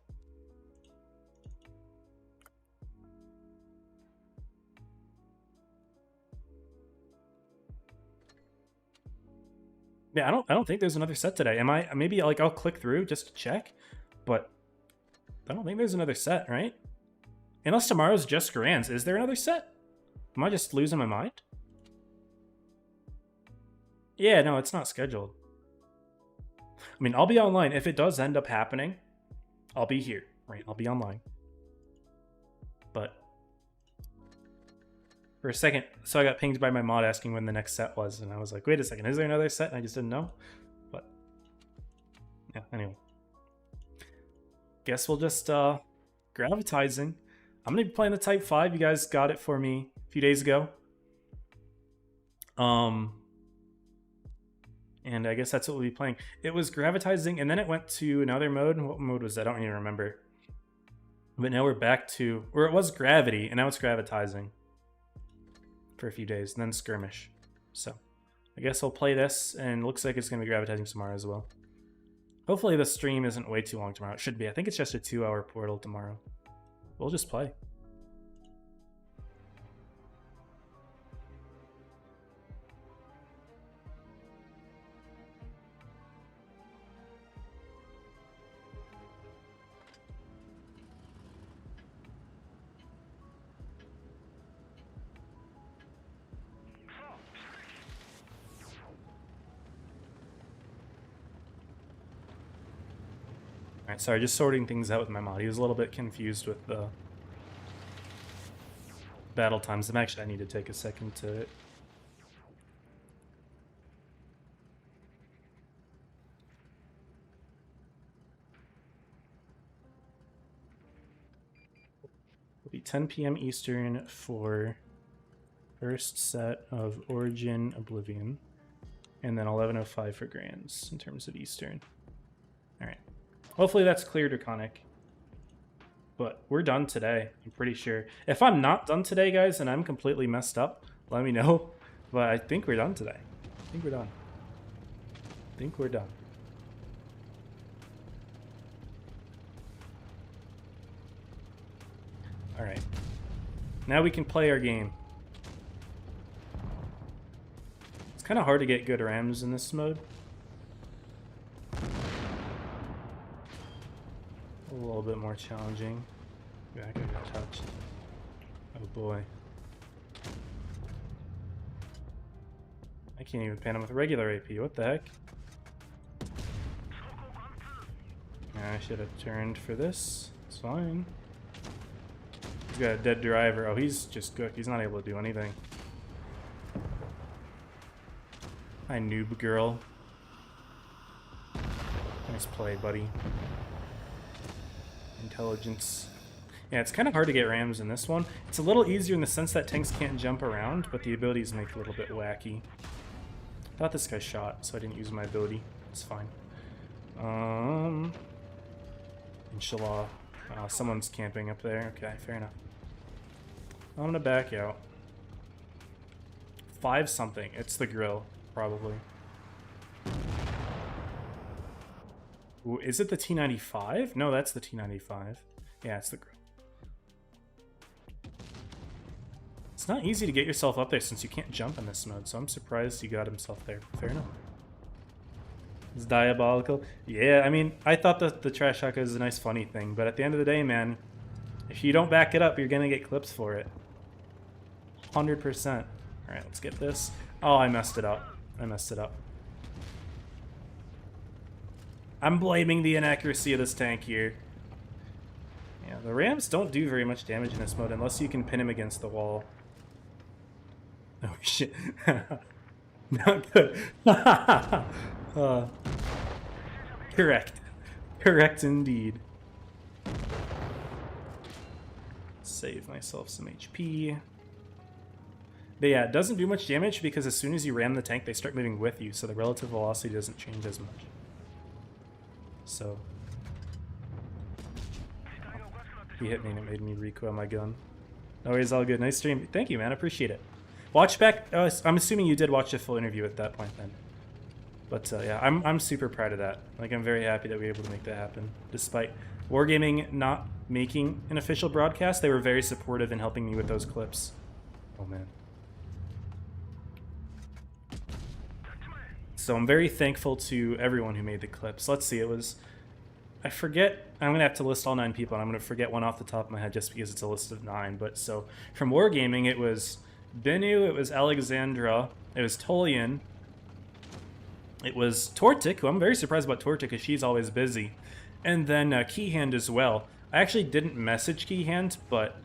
Yeah, I don't think there's another set today. Am I? Maybe like I'll click through just to check, but I don't think there's another set, right? Unless tomorrow's just Grands. Is there another set? Am I just losing my mind? Yeah, no, it's not scheduled. I mean, I'll be online. If it does end up happening, I'll be here, right? I'll be online. But for a second, so I got pinged by my mod asking when the next set was, and I was like, wait a second, is there another set? And I just didn't know. But yeah, anyway. guess we'll just gravitizing. I'm gonna be playing the Type 5. You guys got it for me a few days ago. And I guess that's what we'll be playing. It was gravitizing, and then it went to another mode. What mode was that? I don't even remember. But now we're back to, or it was gravity, and now it's gravitizing for a few days, and then skirmish. So I guess I'll play this, and it looks like it's going to be gravitizing tomorrow as well. Hopefully the stream isn't way too long tomorrow. It should be. I think it's just a 2-hour portal tomorrow. We'll just play. Alright, sorry, just sorting things out with my mod. He was a little bit confused with the battle times. I need to take a second to... It'll be 10 p.m. Eastern for first set of Origin Oblivion, and then 11:05 for Grands in terms of Eastern. Alright. Hopefully that's clear, Draconic. But we're done today, I'm pretty sure. If I'm not done today, guys, and I'm completely messed up, let me know. But I think we're done today. I think we're done. I think we're done. Alright. Now we can play our game. It's kind of hard to get good rams in this mode. A little bit more challenging. Yeah, I got touched. Oh boy. I can't even pan him with regular AP. What the heck? Yeah, I should have turned for this. It's fine. He's got a dead driver. Oh, he's just good. He's not able to do anything. Hi, noob girl. Nice play, buddy. Intelligence. Yeah, it's kind of hard to get rams in this one. It's a little easier in the sense that tanks can't jump around, but the abilities make it a little bit wacky. I thought this guy shot, so I didn't use my ability. It's fine. Inshallah. Someone's camping up there. Okay, fair enough. I'm gonna back out. 5 something. It's the grill, probably. Ooh, is it the T95? No, that's the T95. Yeah, it's the grill. It's not easy to get yourself up there since you can't jump in this mode, so I'm surprised he got himself there. Fair enough. It's diabolical. Yeah, I mean, I thought that the trash shotgun is a nice funny thing, but at the end of the day, man, if you don't back it up, you're gonna get clips for it. 100%. Alright, let's get this. Oh, I messed it up. I messed it up. I'm blaming the inaccuracy of this tank here. Yeah, the rams don't do very much damage in this mode unless you can pin him against the wall. Oh shit. Not good. Correct. Correct indeed. Save myself some HP. But yeah, it doesn't do much damage because as soon as you ram the tank, they start moving with you, so the relative velocity doesn't change as much. So he hit me and it made me recoil my gun. No worries, all good. Nice stream. Thank you, man. I appreciate it. Watch back. I'm assuming you did watch the full interview at that point then. But yeah, I'm super proud of that. Like, I'm very happy that we were able to make that happen. Despite Wargaming not making an official broadcast, they were very supportive in helping me with those clips. Oh man. So I'm very thankful to everyone who made the clips. Let's see, it was... I forget... I'm going to have to list all 9 people, and I'm going to forget one off the top of my head just because it's a list of 9. But so, from Wargaming, it was Binu, it was Alexandra, it was Tolian, it was Tortik, who I'm very surprised about Tortik because she's always busy, and then Keyhand as well. I actually didn't message Keyhand, but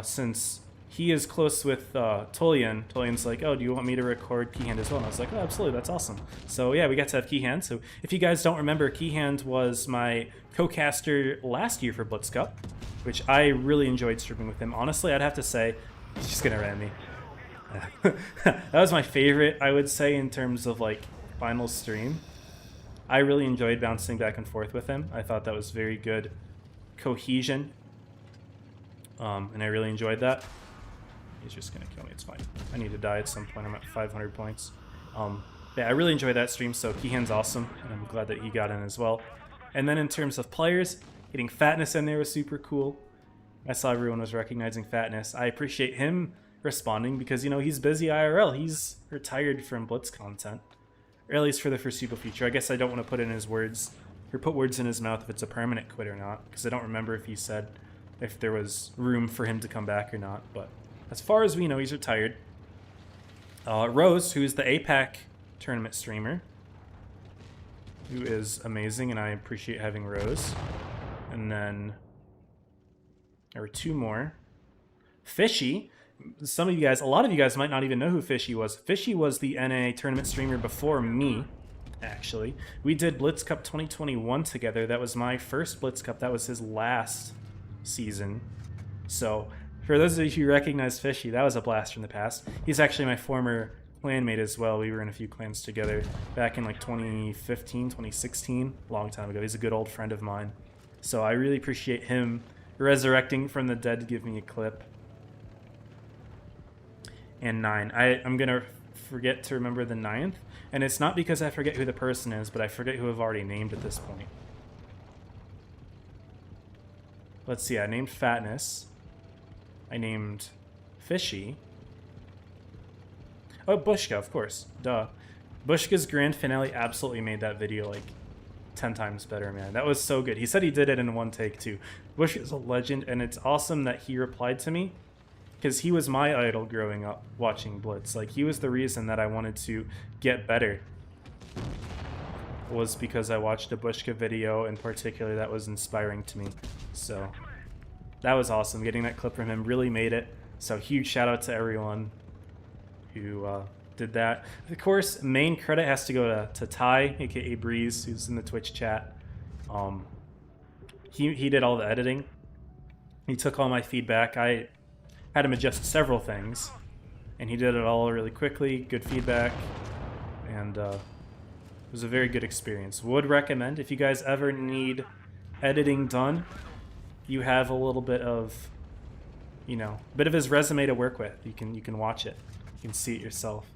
since he is close with Tolian. Tolian's like, oh, do you want me to record Keyhand as well? And I was like, oh, absolutely, that's awesome. So yeah, we got to have Keyhand. So if you guys don't remember, Keyhand was my co-caster last year for Blitz Cup, which I really enjoyed streaming with him. Honestly, I'd have to say, he's just gonna ram me. That was my favorite, I would say, in terms of like final stream. I really enjoyed bouncing back and forth with him. I thought that was very good cohesion, and I really enjoyed that. He's just gonna kill me, it's fine. I need to die at some point, I'm at 500 points. Yeah, I really enjoyed that stream, so Keyhand's awesome, and I'm glad that he got in as well. And then in terms of players, getting Fatness in there was super cool. I saw everyone was recognizing Fatness. I appreciate him responding because, you know, he's busy IRL. He's retired from Blitz content, or at least for the foreseeable future. I guess I don't want to put in his words, or put words in his mouth if it's a permanent quit or not, because I don't remember if he said if there was room for him to come back or not, but as far as we know, he's retired. Rose, who's the APAC tournament streamer, who is amazing, and I appreciate having Rose. And then there were two more. Fishy. Some of you guys, a lot of you guys might not even know who Fishy was. Fishy was the NA tournament streamer before me, actually. We did Blitz Cup 2021 together. That was my first Blitz Cup. That was his last season. So for those of you who recognize Fishy, that was a blast from the past. He's actually my former clanmate as well. We were in a few clans together back in like 2015, 2016, a long time ago. He's a good old friend of mine. So I really appreciate him resurrecting from the dead to give me a clip. And 9. I'm going to forget to remember the 9th. And it's not because I forget who the person is, but I forget who I've already named at this point. Let's see, I named Fatness. I named Fishy. Oh, Bushka, of course. Duh. Bushka's grand finale absolutely made that video like 10 times better, man. That was so good. He said he did it in one take too. Bushka's a legend, and it's awesome that he replied to me, because he was my idol growing up watching Blitz. Like, he was the reason that I wanted to get better. Was because I watched a Bushka video in particular that was inspiring to me. So that was awesome. Getting that clip from him really made it. So huge shout out to everyone who did that. Of course, main credit has to go to Ty, aka Breeze, who's in the Twitch chat. He did all the editing. He took all my feedback. I had him adjust several things, and he did it all really quickly. Good feedback, and it was a very good experience. Would recommend, if you guys ever need editing done, you have a little bit of, you know, bit of his resume to work with. You can watch it. You can see it yourself.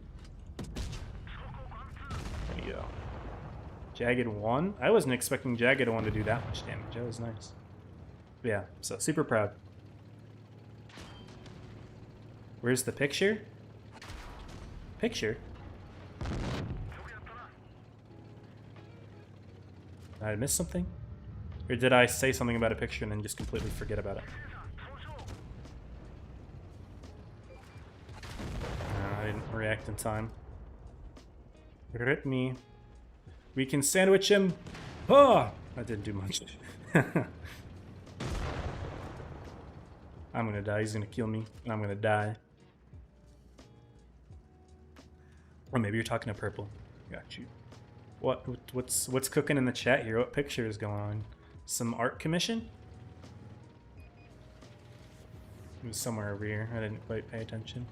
There you go. Jagged 1? I wasn't expecting Jagged 1 to do that much damage. That was nice. But yeah, so super proud. Where's the picture? Picture? Did I miss something? Or did I say something about a picture and then just completely forget about it? I didn't react in time. Rip me. We can sandwich him. Oh! That didn't do much. I'm gonna die. He's gonna kill me, and I'm gonna die. Or maybe you're talking to Purple. Got you. What's cooking in the chat here? What picture is going on? Some art commission? It was somewhere over here. I didn't quite pay attention.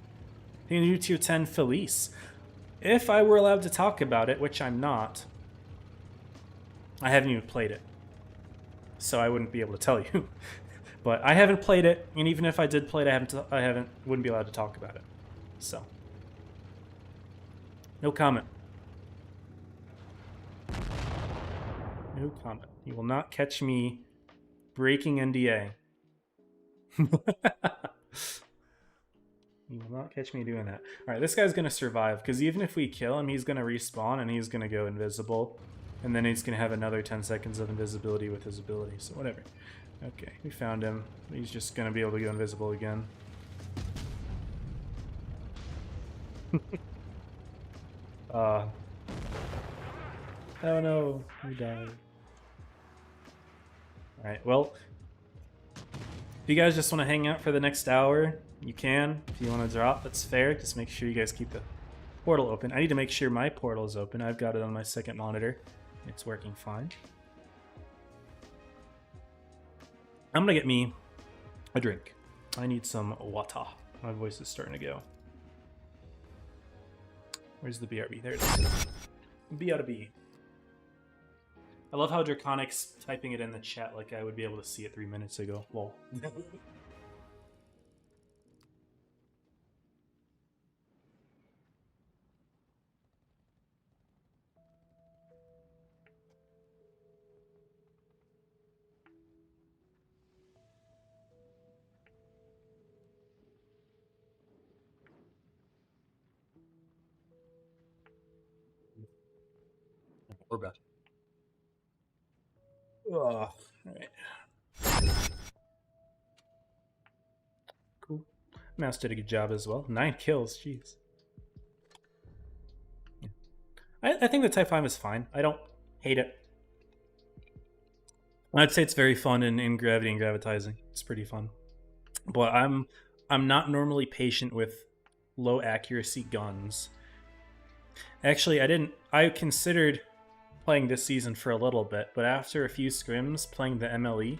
The new tier 10 Felice. If I were allowed to talk about it, which I'm not, I haven't even played it, so I wouldn't be able to tell you. But I haven't played it, and even if I did play it, I wouldn't be allowed to talk about it. So, no comment. No comment. You will not catch me breaking NDA. You will not catch me doing that. Alright, this guy's going to survive, because even if we kill him, he's going to respawn, and he's going to go invisible. And then he's going to have another 10 seconds of invisibility with his ability, so whatever. Okay, we found him. He's just going to be able to go invisible again. Oh no, we died. Alright, well, If you guys just want to hang out for the next hour, you can. If you want to drop, that's fair. Just make sure you guys keep the portal open. I need to make sure my portal is open. I've got it on my second monitor. It's working fine. I'm gonna get me a drink. I need some water. My voice is starting to go. Where's the BRB? There it is. BRB. I love how Draconic's typing it in the chat like I would be able to see it 3 minutes ago. Lol. We're back. Oh, alright. Cool. Mouse did a good job as well. 9 kills, jeez. Yeah. I think the Type 5 is fine. I don't hate it. I'd say it's very fun in Gravity and Gravitizing. It's pretty fun. But I'm not normally patient with low accuracy guns. Actually, I considered playing this season for a little bit, but after a few scrims playing the MLE,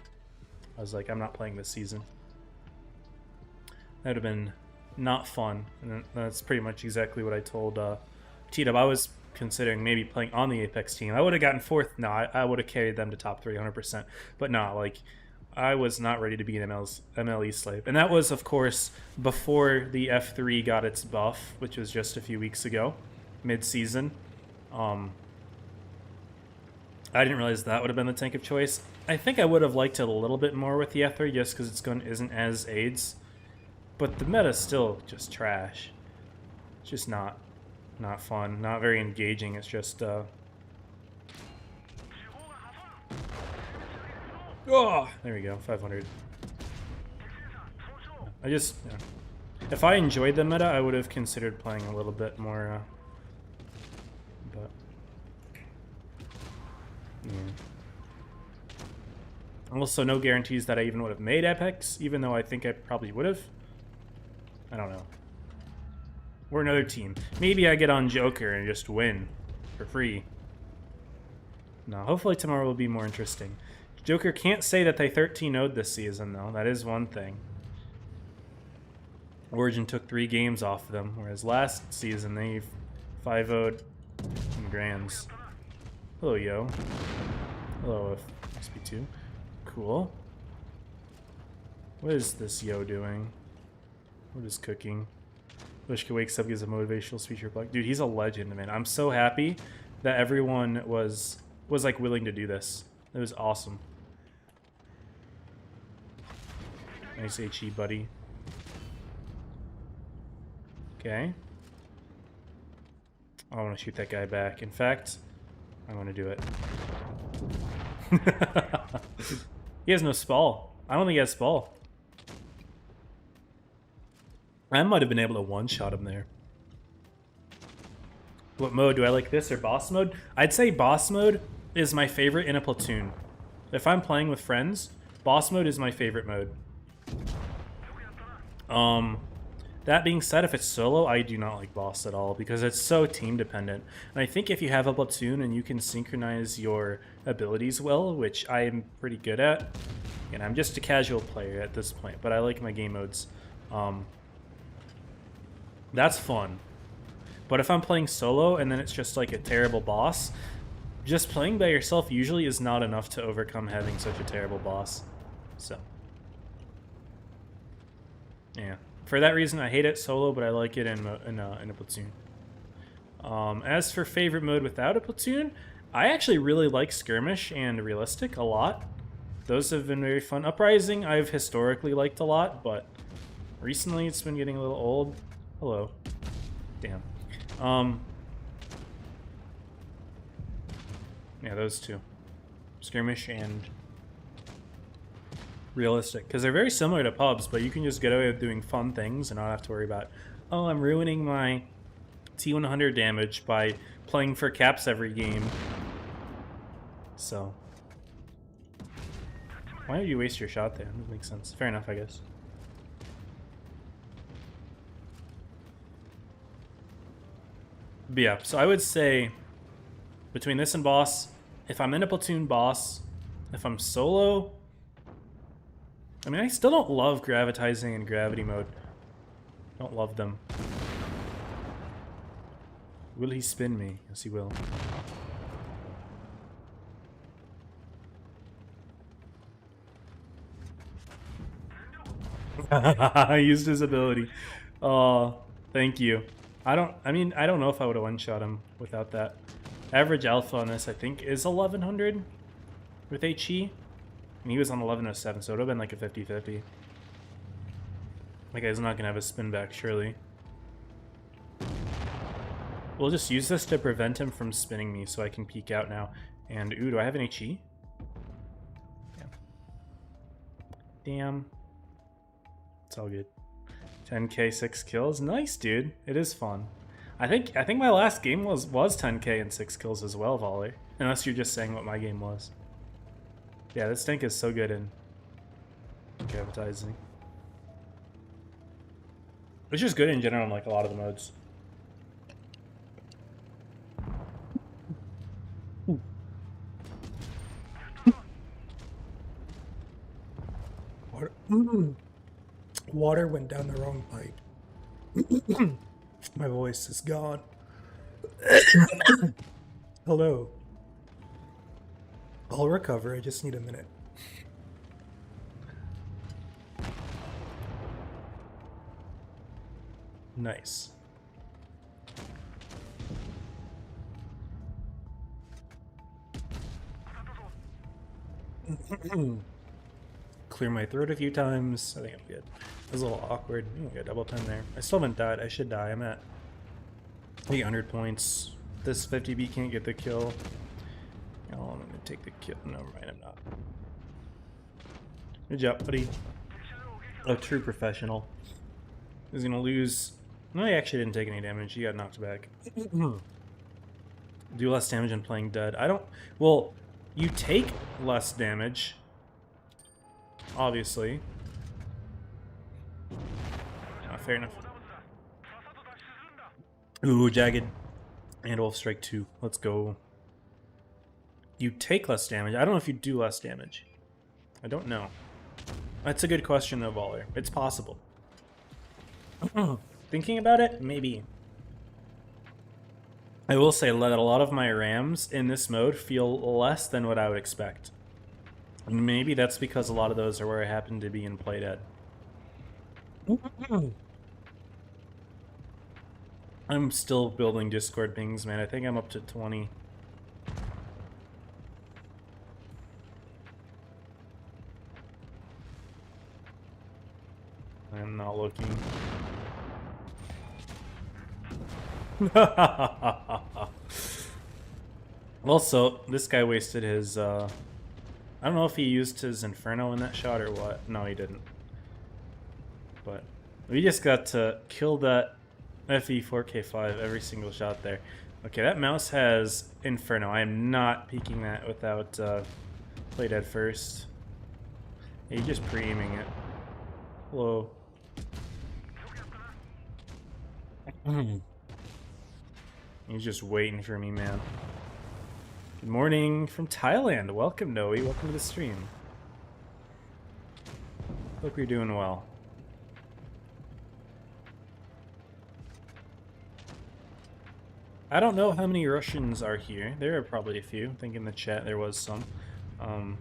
I was like, I'm not playing this season. That would have been not fun, and that's pretty much exactly what I told T-Dub. I was considering maybe playing on the Apex team. I would have gotten 4th. No, I would have carried them to top 3 100%. But no, like, I was not ready to be an MLE slave. And that was, of course, before the F3 got its buff, which was just a few weeks ago, mid-season. I didn't realize that would have been the tank of choice. I think I would have liked it a little bit more with the F3 just because isn't as AIDS. But the meta's still just trash. It's just not fun, not very engaging. It's just oh, there we go, 500. If I enjoyed the meta, I would have considered playing a little bit more but yeah. Also, no guarantees that I even would have made Apex, even though I think I probably would have. I don't know. We're another team. Maybe I get on Joker and just win for free. No, hopefully tomorrow will be more interesting. Joker can't say that they 13-0'd this season, though. That is one thing. Origin took 3 games off of them, whereas last season they 5-0'd in Grands. Hello, yo. Hello, SB2. Cool. What is this yo doing? What is cooking? Wishka wakes up, gives a motivational speech reply. Dude, he's a legend, man. I'm so happy that everyone was like willing to do this. It was awesome. Nice HE, buddy. Okay. I want to shoot that guy back. In fact, I want to do it. He has no spall. I don't think he has spall. I might have been able to one-shot him there. What mode? Do I like this or boss mode? I'd say boss mode is my favorite in a platoon. If I'm playing with friends, boss mode is my favorite mode. That being said, if it's solo, I do not like boss at all because it's so team dependent. And I think if you have a platoon and you can synchronize your abilities well, which I am pretty good at, and I'm just a casual player at this point, but I like my game modes. That's fun. But if I'm playing solo and then it's just like a terrible boss, just playing by yourself usually is not enough to overcome having such a terrible boss. So, yeah. For that reason, I hate it solo, but I like it in a platoon. As for favorite mode without a platoon, I actually really like Skirmish and Realistic a lot. Those have been very fun. Uprising, I've historically liked a lot, but recently it's been getting a little old. Hello. Damn. Yeah, those two. Skirmish and Realistic. Because they're very similar to pubs, but you can just get away with doing fun things and not have to worry about, oh, I'm ruining my T100 damage by playing for caps every game. So. Why would you waste your shot there? That makes sense. Fair enough, I guess. But yeah, so I would say between this and boss, if I'm in a platoon, boss. If I'm solo, I mean, I still don't love gravitizing in gravity mode. Don't love them. Will he spin me? Yes, he will. I used his ability. Oh, thank you. I don't know if I would have one-shot him without that. Average alpha on this, I think, is 1100 with HE. And he was on 1107, so it would have been like a 50-50. That guy's not going to have a spin back, surely. We'll just use this to prevent him from spinning me so I can peek out now. And, ooh, do I have an HE? Yeah. Damn. It's all good. 10k, 6 kills. Nice, dude. It is fun. I think my last game was 10k and 6 kills as well, Volley. Unless you're just saying what my game was. Yeah, this tank is so good in gravitizing. It's just good in general in like a lot of the modes. Water went down the wrong pipe. My voice is gone. Hello. I'll recover, I just need a minute. Nice. Clear my throat a few times. I think I'm good. It was a little awkward. Ooh, I got double 10 there. I still haven't died. I should die. I'm at 800 points. This 50B can't get the kill. Oh, I'm gonna take the kill. No, right, I'm not. Good job, buddy. A true professional. He's gonna lose. No, he actually didn't take any damage. He got knocked back. Do less damage than playing dead. I don't. Well, you take less damage. Obviously. Fair enough. Ooh, Jagged. And Wolf Strike 2. Let's go. You take less damage. I don't know if you do less damage. I don't know. That's a good question though, Baller. It's possible. Thinking about it, maybe. I will say that a lot of my rams in this mode feel less than what I would expect. And maybe that's because a lot of those are where I happen to be in play dead. I'm still building Discord pings, man. I think I'm up to 20. I'm not looking. Also, this guy wasted his, I don't know if he used his Inferno in that shot or what. No, he didn't. But we just got to kill that FE 4K5 every single shot there. Okay, that mouse has Inferno. I am not peeking that without play dead first. Yeah, you're just pre-aiming it. Hello. He's just waiting for me, man. Good morning from Thailand. Welcome, Noe. Welcome to the stream. Hope you're doing well. I don't know how many Russians are here. There are probably a few. I think in the chat there was some. I don't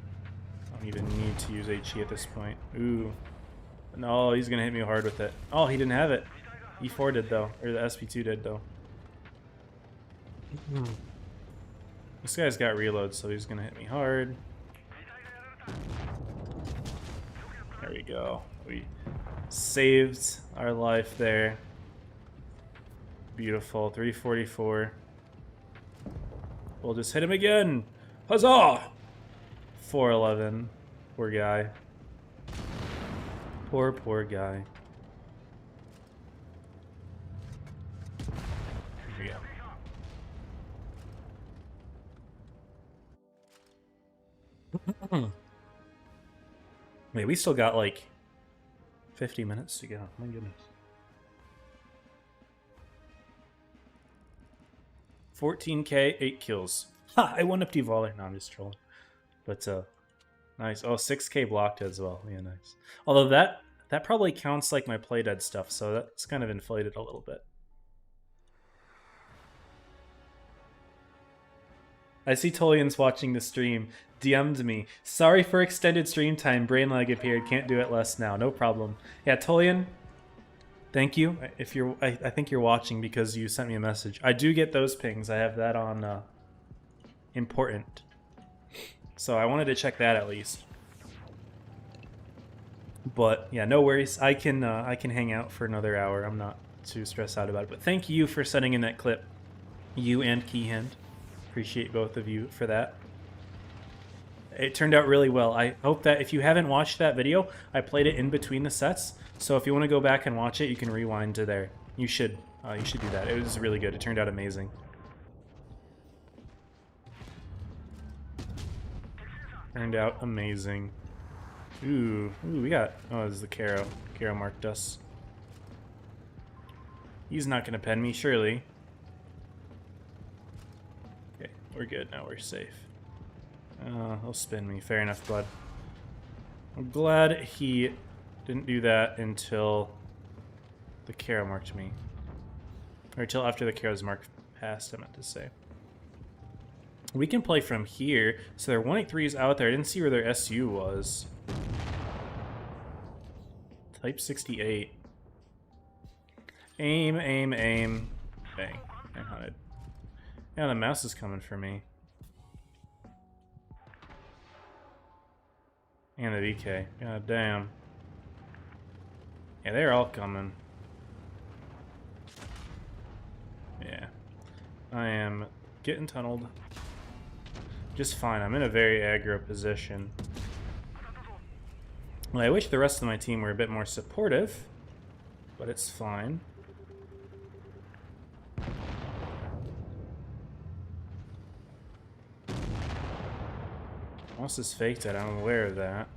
even need to use HE at this point. Ooh. No, he's gonna hit me hard with it. Oh, he didn't have it. E4 did though, or the SP2 did though. This guy's got reload, so he's gonna hit me hard. There we go. We saved our life there. Beautiful. 344. We'll just hit him again. Huzzah! 411. Poor guy. Poor guy. Here we go. Wait, we still got like 50 minutes to go. My goodness. 14k, 8 kills. Ha! I won up Devaler. No, I'm just trolling. But, nice. Oh, 6k blocked as well. Yeah, nice. Although that probably counts like my play dead stuff, so that's kind of inflated a little bit. I see Tolian's watching the stream. DM'd me. Sorry for extended stream time. Brain lag appeared. Can't do it less now. No problem. Yeah, Tolian, thank you. If you're, I think you're watching because you sent me a message. I do get those pings. I have that on important. So I wanted to check that at least. But yeah, no worries. I can hang out for another hour. I'm not too stressed out about it. But thank you for sending in that clip. You and Keyhand. Appreciate both of you for that. It turned out really well. I hope that if you haven't watched that video, I played it in between the sets. So if you want to go back and watch it, you can rewind to there. You should do that. It was really good. It turned out amazing. Turned out amazing. Ooh, we got... Oh, this is the Caro. Caro marked us. He's not going to pen me, surely. Okay, we're good now. We're safe. He'll spin me. Fair enough, bud. I'm glad he didn't do that until the Caro marked me. Or until after the Caro's mark passed, I meant to say. We can play from here. So their 183 is out there. I didn't see where their SU was. Type 68. Aim, aim, aim. Bang. 900. Yeah, the mouse is coming for me. And the VK. God damn. Yeah, they're all coming. Yeah. I am getting tunneled. Just fine. I'm in a very aggro position. Well, I wish the rest of my team were a bit more supportive, but it's fine. Moss is faked it. I'm aware of that.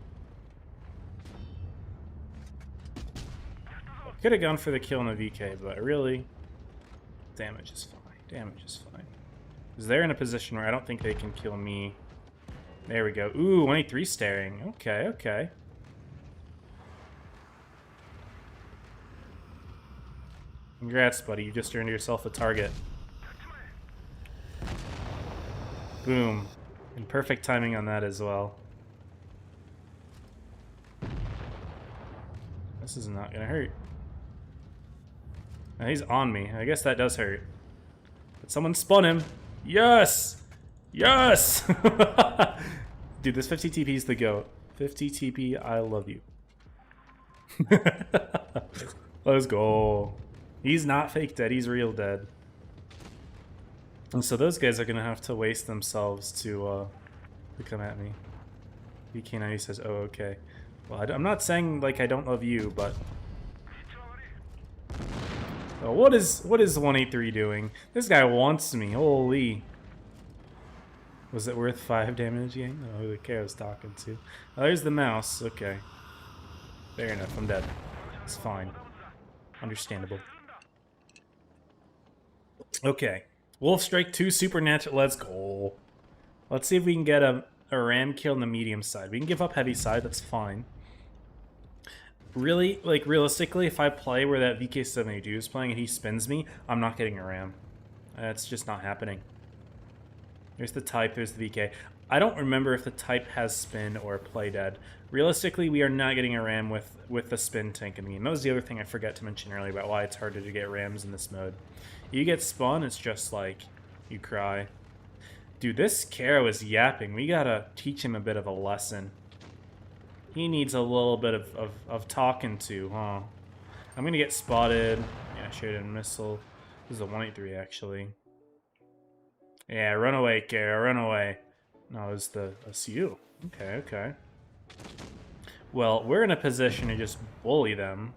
Could have gone for the kill in the VK, but really, damage is fine. Damage is fine. Because they're in a position where I don't think they can kill me. There we go. Ooh, 183 staring. Okay, okay. Congrats, buddy. You just earned yourself a target. Boom. And perfect timing on that as well. This is not gonna hurt. Now he's on me. I guess that does hurt. But someone spun him. Yes! Yes! Dude, this 50 TP is the GOAT. 50 TP, I love you. Let's go. He's not fake dead, he's real dead. And so those guys are going to have to waste themselves to come at me. BK90 says, oh, okay. Well, I'm not saying, like, I don't love you, but... Oh, what is 183 doing? This guy wants me, holy. Was it worth 5 damage, gang? I don't know who the cat was talking to. Oh, there's the mouse, okay. Fair enough, I'm dead. It's fine. Understandable. Okay. Wolf Strike 2 Supernatural. Let's go. Let's see if we can get a ram kill on the medium side. We can give up heavy side. That's fine. Really, like, realistically, if I play where that VK72 is playing and he spins me, I'm not getting a ram. That's just not happening. There's the type. There's the VK. I don't remember if the type has spin or play dead. Realistically, we are not getting a ram with the spin tank in the game. That was the other thing I forgot to mention earlier about why it's harder to get rams in this mode. You get spun, it's just like, you cry. Dude, this Caro is yapping. We gotta teach him a bit of a lesson. He needs a little bit of talking to, huh? I'm gonna get spotted. Yeah, shooting missile. This is a 183, actually. Yeah, run away, Caro, run away. No, it's the SU. Okay, okay. Well, we're in a position to just bully them.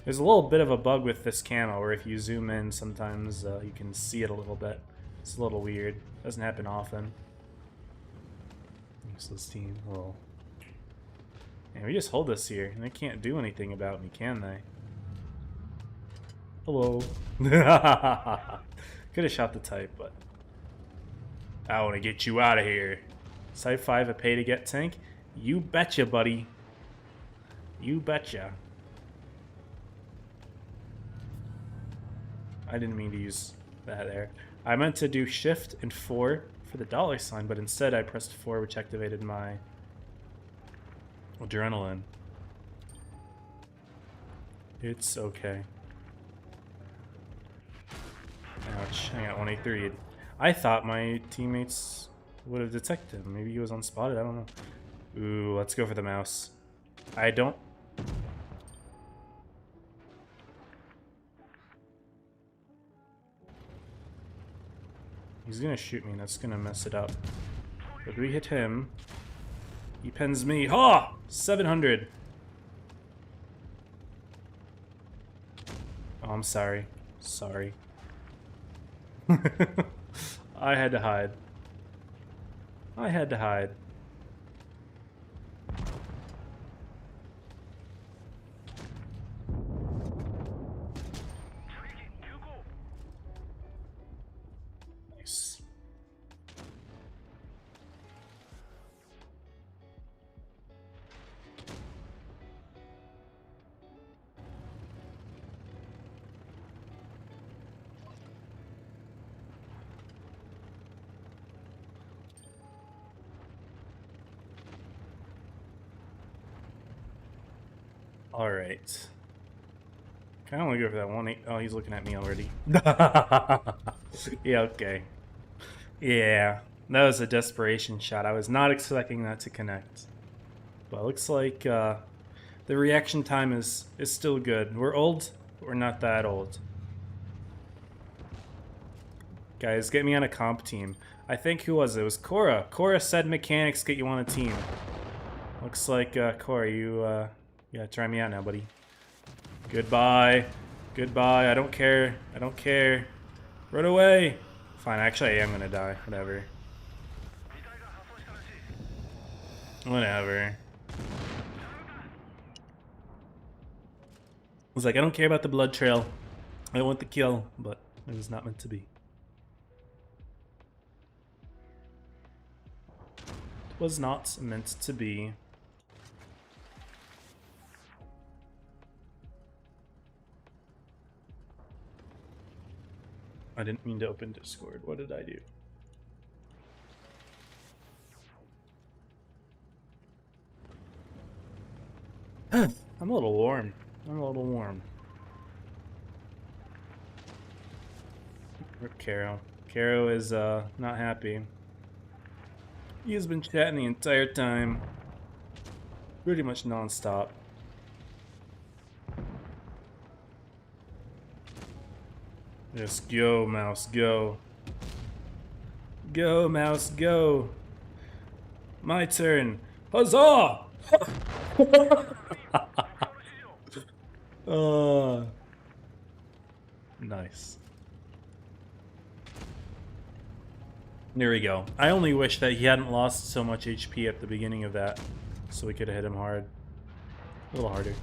There's a little bit of a bug with this camo where if you zoom in, sometimes you can see it a little bit. It's a little weird. Doesn't happen often. Useless team. Well, and we just hold this here, and they can't do anything about me, can they? Hello. Could have shot the type, but I want to get you out of here. Type 5 a pay to get tank? You betcha, buddy. You betcha. I didn't mean to use that there. I meant to do shift and 4 for the $, but instead I pressed 4, which activated my adrenaline. It's okay. Ouch, I got 183'd. I thought my teammates would have detected him. Maybe he was unspotted, I don't know. Ooh, let's go for the mouse. I don't... He's gonna shoot me, and that's gonna mess it up. But we hit him. He pens me. Ha! 700. Oh, I'm sorry. Sorry. I had to hide. I had to hide. Nice. All right. Kind of want to go for that 1-8. Oh, he's looking at me already. Yeah, okay. Yeah, that was a desperation shot. I was not expecting that to connect. But it looks like the reaction time is still good. We're old, but we're not that old. Guys, get me on a comp team. I think, who was it? It was Cora. Cora said mechanics get you on a team. Looks like, Cora, you... Yeah, try me out now, buddy. Goodbye. Goodbye. I don't care. I don't care. Run away. Fine, actually I am gonna die. Whatever. Whatever. I was like, I don't care about the blood trail. I want the kill, but it was not meant to be. It was not meant to be. I didn't mean to open Discord. What did I do? I'm a little warm. I'm a little warm. Rip Caro. Caro is not happy. He has been chatting the entire time. Pretty much non-stop. Just go, mouse, go. Go, mouse, go. My turn. Huzzah! Nice. There we go. I only wish that he hadn't lost so much HP at the beginning of that, so we could have hit him hard. A little harder.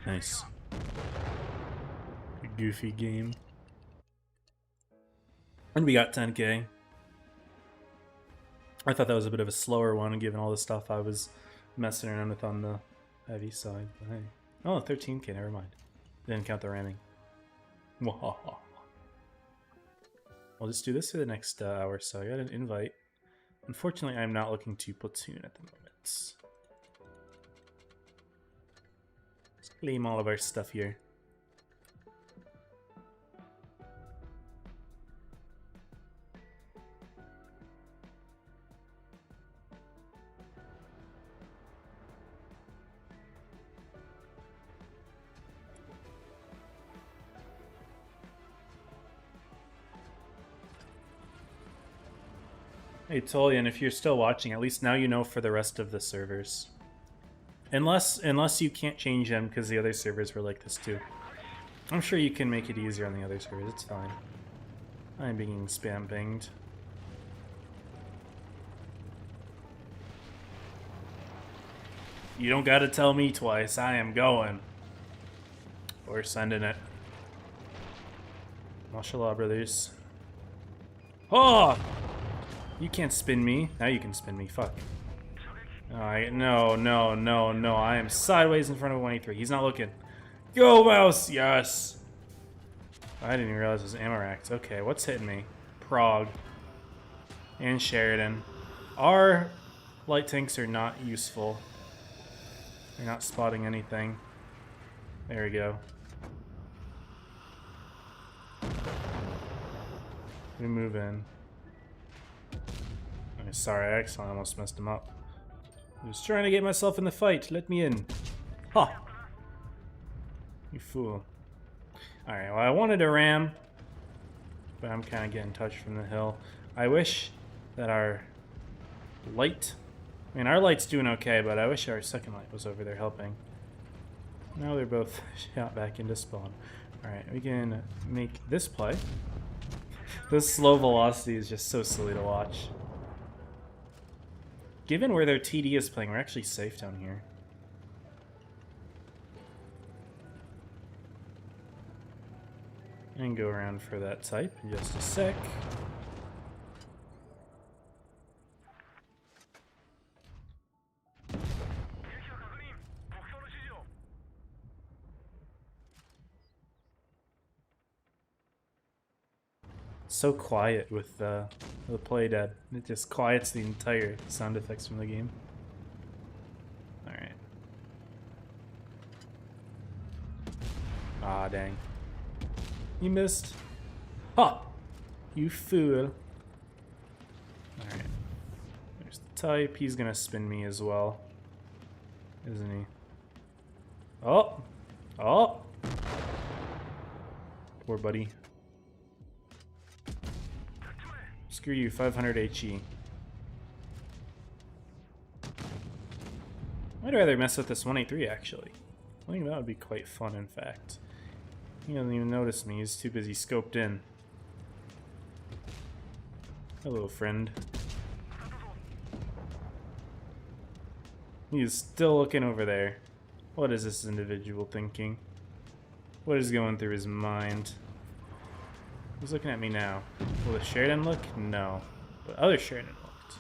Nice. A goofy game. And we got 10k. I thought that was a bit of a slower one, given all the stuff I was messing around with on the heavy side. But hey. Oh, 13k, never mind. Didn't count the ramming. I'll just do this for the next hour, so I got an invite. Unfortunately, I'm not looking to platoon at the moment. Let's claim all of our stuff here. Hey Tolian, if you're still watching, at least now you know for the rest of the servers. Unless you can't change them because the other servers were like this too. I'm sure you can make it easier on the other servers, it's fine. I'm being spam pinged. You don't gotta tell me twice. I am going. We're sending it. Mashallah, brothers. Oh! You can't spin me. Now you can spin me. Fuck. No. I am sideways in front of 183. He's not looking. Go, mouse! Yes! I didn't even realize it was Amarax. Okay, what's hitting me? Prague. And Sheridan. Our light tanks are not useful. They're not spotting anything. There we go. We move in. Oh, sorry, I accidentally almost messed him up. I was trying to get myself in the fight. Let me in. Ha! You fool. Alright, well, I wanted a ram, but I'm kind of getting touched from the hill. I wish that our light... I mean, our light's doing okay, but I wish our second light was over there helping. Now they're both shot back into spawn. Alright, we can make this play. This slow velocity is just so silly to watch. Given where their TD is playing, we're actually safe down here. And go around for that type in just a sec. So quiet with the play dead. It just quiets the entire sound effects from the game. Alright. Ah, dang. You missed. Ha! You fool. Alright. There's the type. He's gonna spin me as well. Isn't he? Oh! Oh! Poor buddy. Screw you, 500 HE. I'd rather mess with this 183 actually. I think that would be quite fun, in fact. He doesn't even notice me, he's too busy scoped in. Hello, friend. He is still looking over there. What is this individual thinking? What is going through his mind? He's looking at me now. Will the Sheridan look? No. But other Sheridan looked.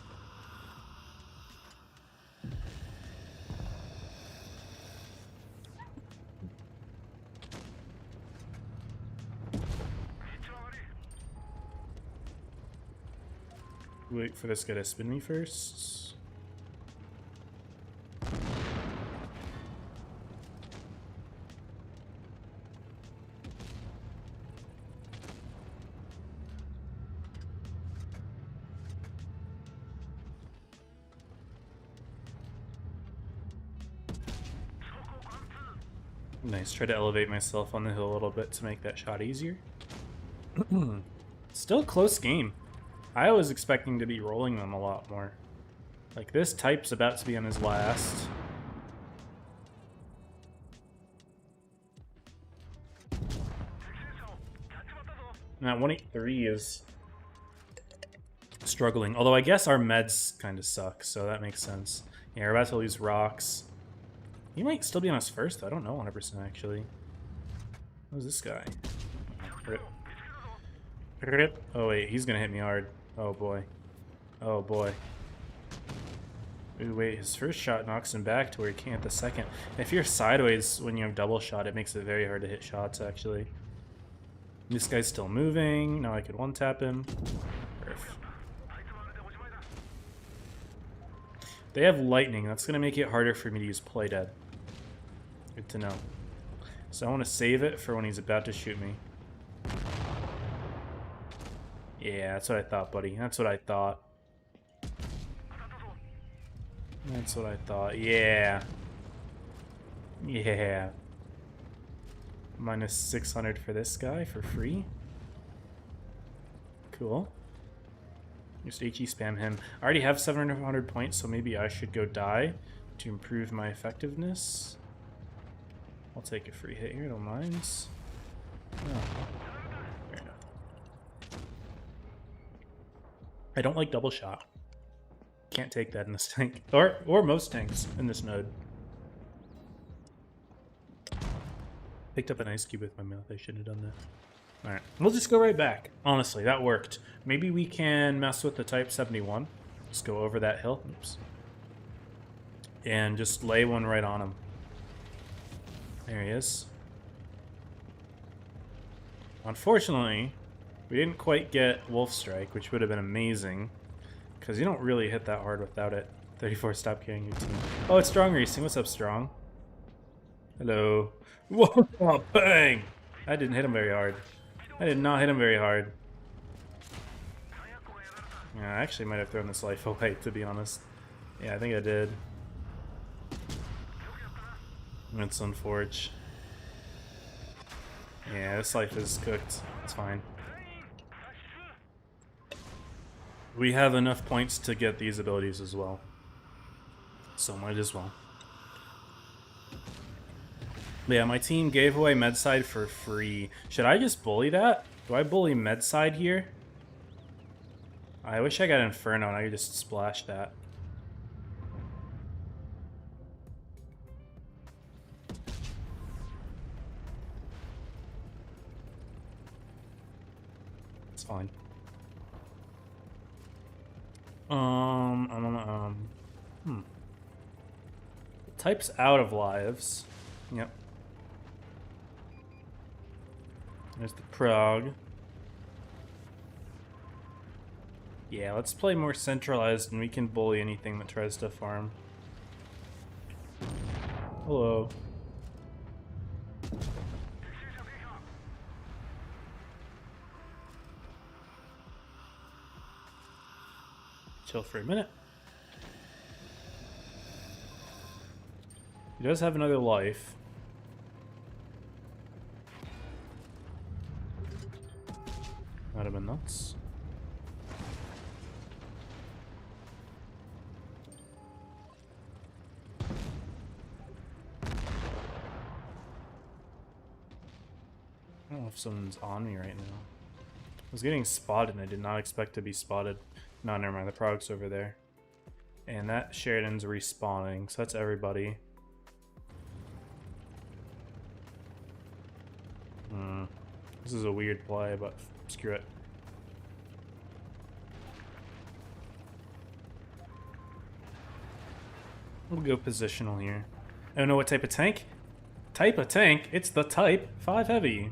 Wait for this guy to spin me first. Nice, try to elevate myself on the hill a little bit to make that shot easier. Still a close game. I was expecting to be rolling them a lot more. Like, this type's about to be on his last. Now, 183 is struggling. Although I guess our meds kind of suck, so that makes sense. Yeah, we're about to lose rocks. He might still be on us first, though. I don't know 100% actually. Who's this guy? Rip. Rip. Oh wait, he's gonna hit me hard. Oh boy. Oh boy. Ooh, wait, his first shot knocks him back to where he can't the second. If you're sideways when you have double shot, it makes it very hard to hit shots actually. This guy's still moving. Now I could one-tap him. Perf. They have lightning. That's going to make it harder for me to use play dead. Good to know. So I want to save it for when he's about to shoot me. Yeah, that's what I thought, buddy. That's what I thought. That's what I thought. Yeah. Yeah. Minus 600 for this guy for free. Cool. Just HE spam him. I already have 700 points, so maybe I should go die to improve my effectiveness. I'll take a free hit here, don't mind. Oh, fair enough. I don't like double shot. Can't take that in this tank. Or most tanks in this node. Picked up an ice cube with my mouth. I shouldn't have done that. Alright, we'll just go right back. Honestly, that worked. Maybe we can mess with the Type 71. Just go over that hill. Oops. And just lay one right on him. There he is. Unfortunately, we didn't quite get Wolf Strike, which would have been amazing. Because you don't really hit that hard without it. 34, stop carrying your team. Oh, it's Strong Racing. What's up, Strong? Hello. Whoa, oh, bang! I didn't hit him very hard. I did not hit him very hard. Yeah, I actually might have thrown this life away, to be honest. Yeah, I think I did. It's unfortunate. Yeah, this life is cooked. It's fine. We have enough points to get these abilities as well. So might as well. But yeah, my team gave away Medside for free. Should I just bully that? Do I bully Medside here? I wish I got Inferno and I could just splash that. It's fine. Type's out of lives. Yep. There's the Prague. Yeah, let's play more centralized and we can bully anything that tries to farm. Hello. Chill for a minute. He does have another life. Might have been nuts. I don't know if someone's on me right now. I was getting spotted and I did not expect to be spotted. No, never mind. The Prague's over there. And that Sheridan's respawning, so that's everybody. This is a weird play, but screw it. We'll go positional here. I don't know what type of tank. Type of tank? It's the Type 5 Heavy.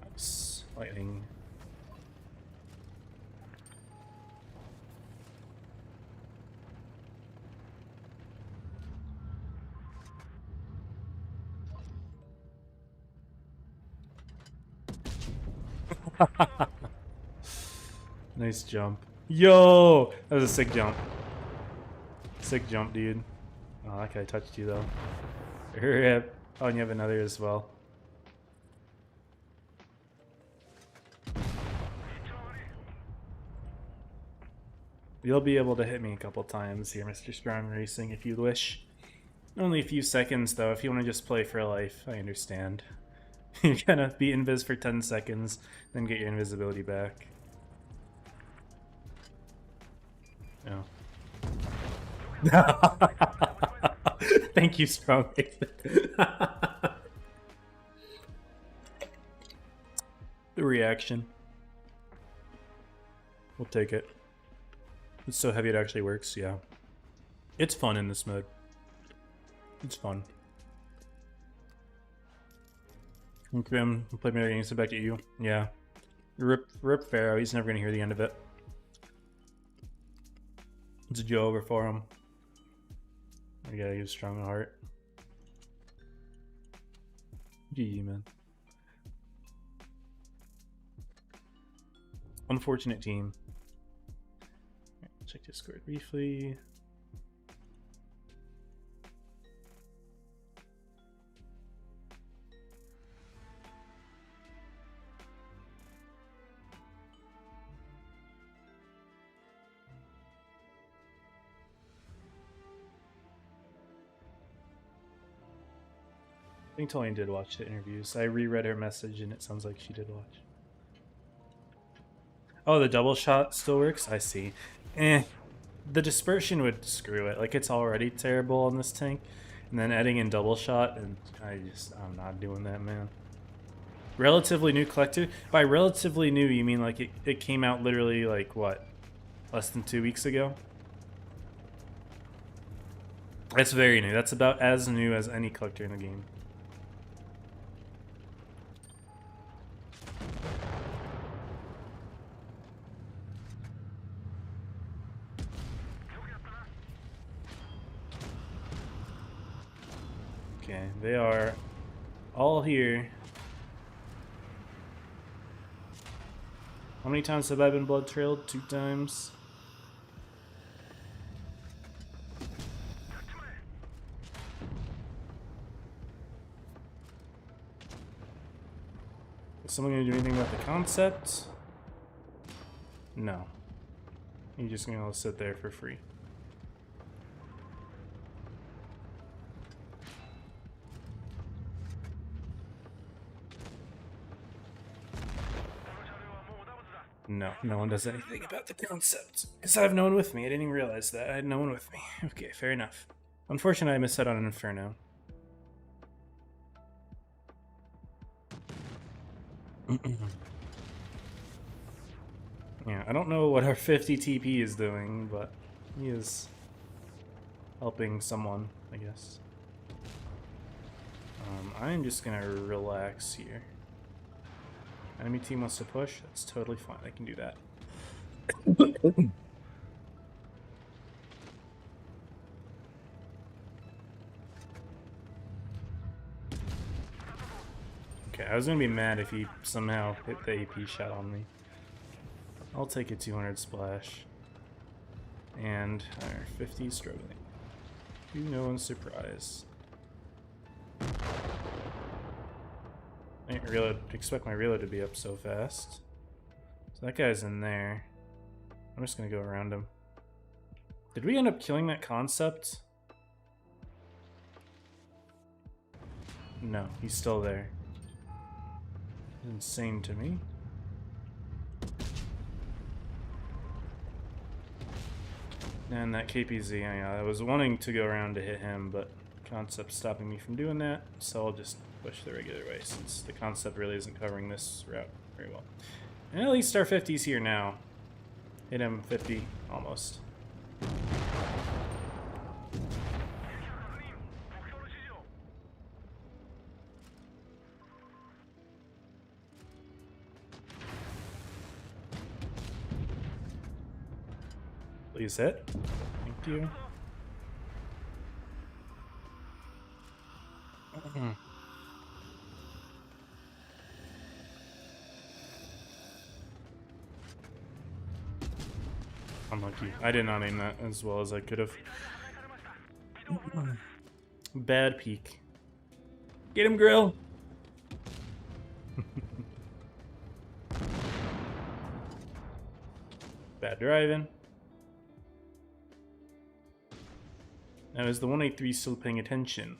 Nice. Lightning. Nice jump. Yo! That was a sick jump. Sick jump, dude. Oh, that guy touched you, though. Rip. Oh, and you have another as well. You'll be able to hit me a couple times here, Mr. Strong Racing, if you wish. Only a few seconds, though. If you want to just play for life, I understand. You're gonna be invis for 10 seconds, then get your invisibility back. No. Thank you, Strong. The reaction. We'll take it. It's so heavy it actually works, yeah. It's fun in this mode. It's fun. Okay, we'll play more games, so back to you. Yeah. Rip Pharaoh, he's never gonna hear the end of it. It's a Joe over for him. I gotta use strong heart. GG, man. Unfortunate team. Check Discord briefly. I think Tolene did watch the interviews. I reread her message and it sounds like she did watch. Oh, the double shot still works? I see. the dispersion would screw it. Like, it's already terrible on this tank, and then adding in double shot, and I'm not doing that, man. Relatively new collector. By relatively new, you mean like it came out literally like what, less than 2 weeks ago? That's very new. That's about as new as any collector in the game. Okay, they are all here. How many times have I been blood trailed? 2 times. Is someone gonna do anything about the concept? No. You're just gonna sit there for free. No, no one does anything about the concept. Because I have no one with me. I didn't even realize that. I had no one with me. Okay, fair enough. Unfortunately, I missed out on an Inferno. Yeah, I don't know what our 50 TP is doing, but he is helping someone, I guess. I'm just gonna relax here. Enemy team wants to push, that's totally fine, I can do that. Okay, I was gonna be mad if he somehow hit the AP shot on me. I'll take a 200 splash. And our 50 struggling. To no one's surprise. I didn't expect my reload to be up so fast. So that guy's in there. I'm just gonna go around him. Did we end up killing that concept? No, he's still there. Insane to me. And that KPZ, I was wanting to go around to hit him, but concept's stopping me from doing that, so I'll just push the regular way since the concept really isn't covering this route very well. And at least our 50's here now. Hit him 50, almost. Please hit. Thank you. Unlucky. I did not aim that as well as I could have. Bad peek. Get him, Grill! Bad driving. Now, is the 183 still paying attention?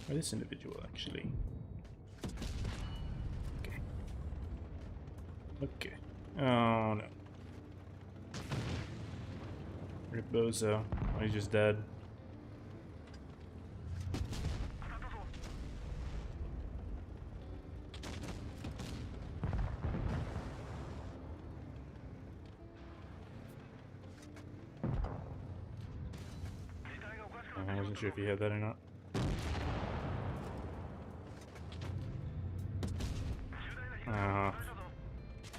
Or this individual, actually. Okay. Okay. Oh, no. Rip Bozo. Oh, he's just dead. I wasn't sure if he had that or not.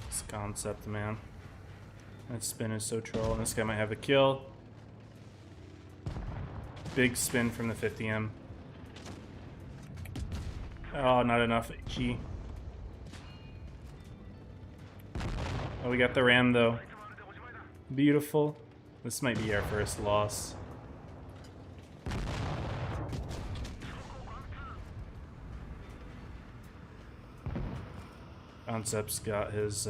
This concept, man. That spin is so troll, and this guy might have a kill. Big spin from the 50M. Oh, not enough HE. Oh, we got the ram though. Beautiful. This might be our first loss. Concept's got his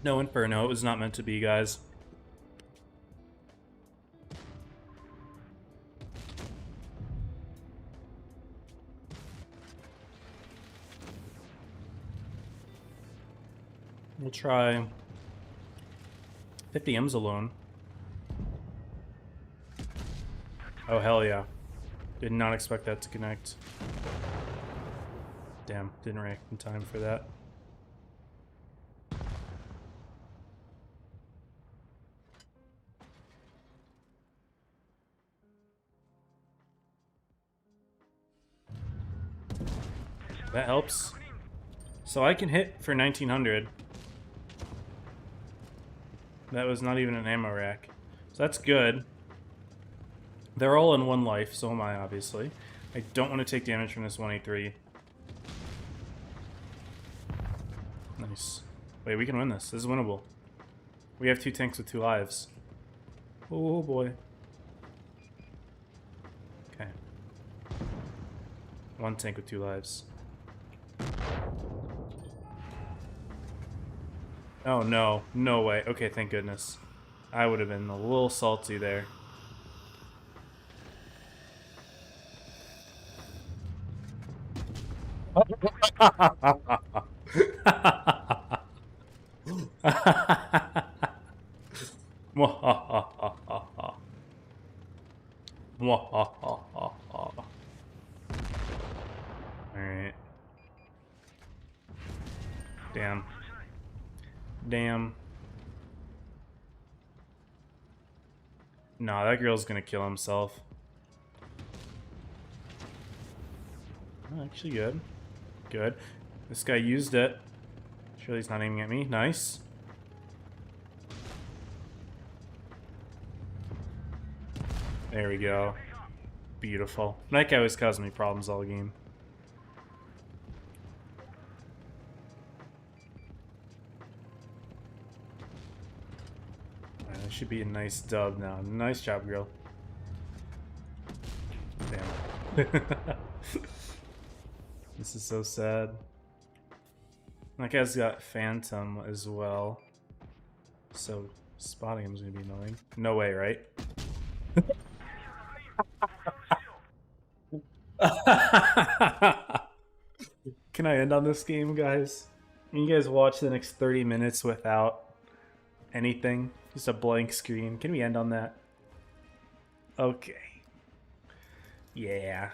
no Inferno, it was not meant to be, guys. We'll try 50 M's alone. Oh, hell yeah. Did not expect that to connect. Damn, didn't react in time for that. That helps. So I can hit for 1900. That was not even an ammo rack. So that's good. They're all in one life, so am I, obviously. I don't want to take damage from this 183. Nice. Wait, we can win this. This is winnable. We have 2 tanks with 2 lives. Oh boy. Okay. 1 tank with 2 lives. Oh no, no way. Okay, thank goodness. I would have been a little salty there. Alright. Damn. Damn. Nah, that girl's gonna kill himself. Oh, actually good. Good. This guy used it. Surely he's not aiming at me. Nice. There we go. Beautiful. That guy was causing me problems all game. That should be a nice dub now. Nice job, girl. Damn. This is so sad. That guy's got Phantom as well. So spotting him is gonna be annoying. No way, right? Can I end on this game, guys? Can you guys watch the next 30 minutes without anything? Just a blank screen. Can we end on that? Okay. Yeah.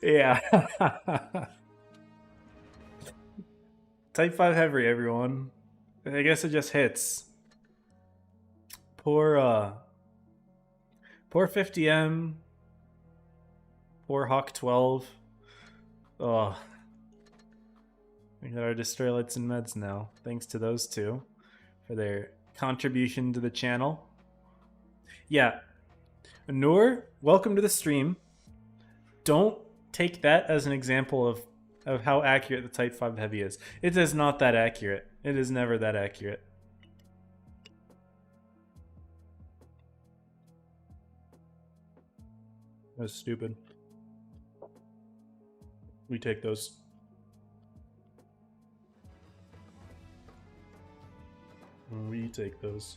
Yeah. Type 5 heavy, everyone. I guess it just hits. Poor 50M. Poor Hawk 12. Oh. We got our Destroy Lights and Meds now. Thanks to those two for their contribution to the channel. Yeah. Noor, welcome to the stream. Don't take that as an example of how accurate the Type 5 Heavy is. It is not that accurate. It is never that accurate. That's stupid. We take those. We take those.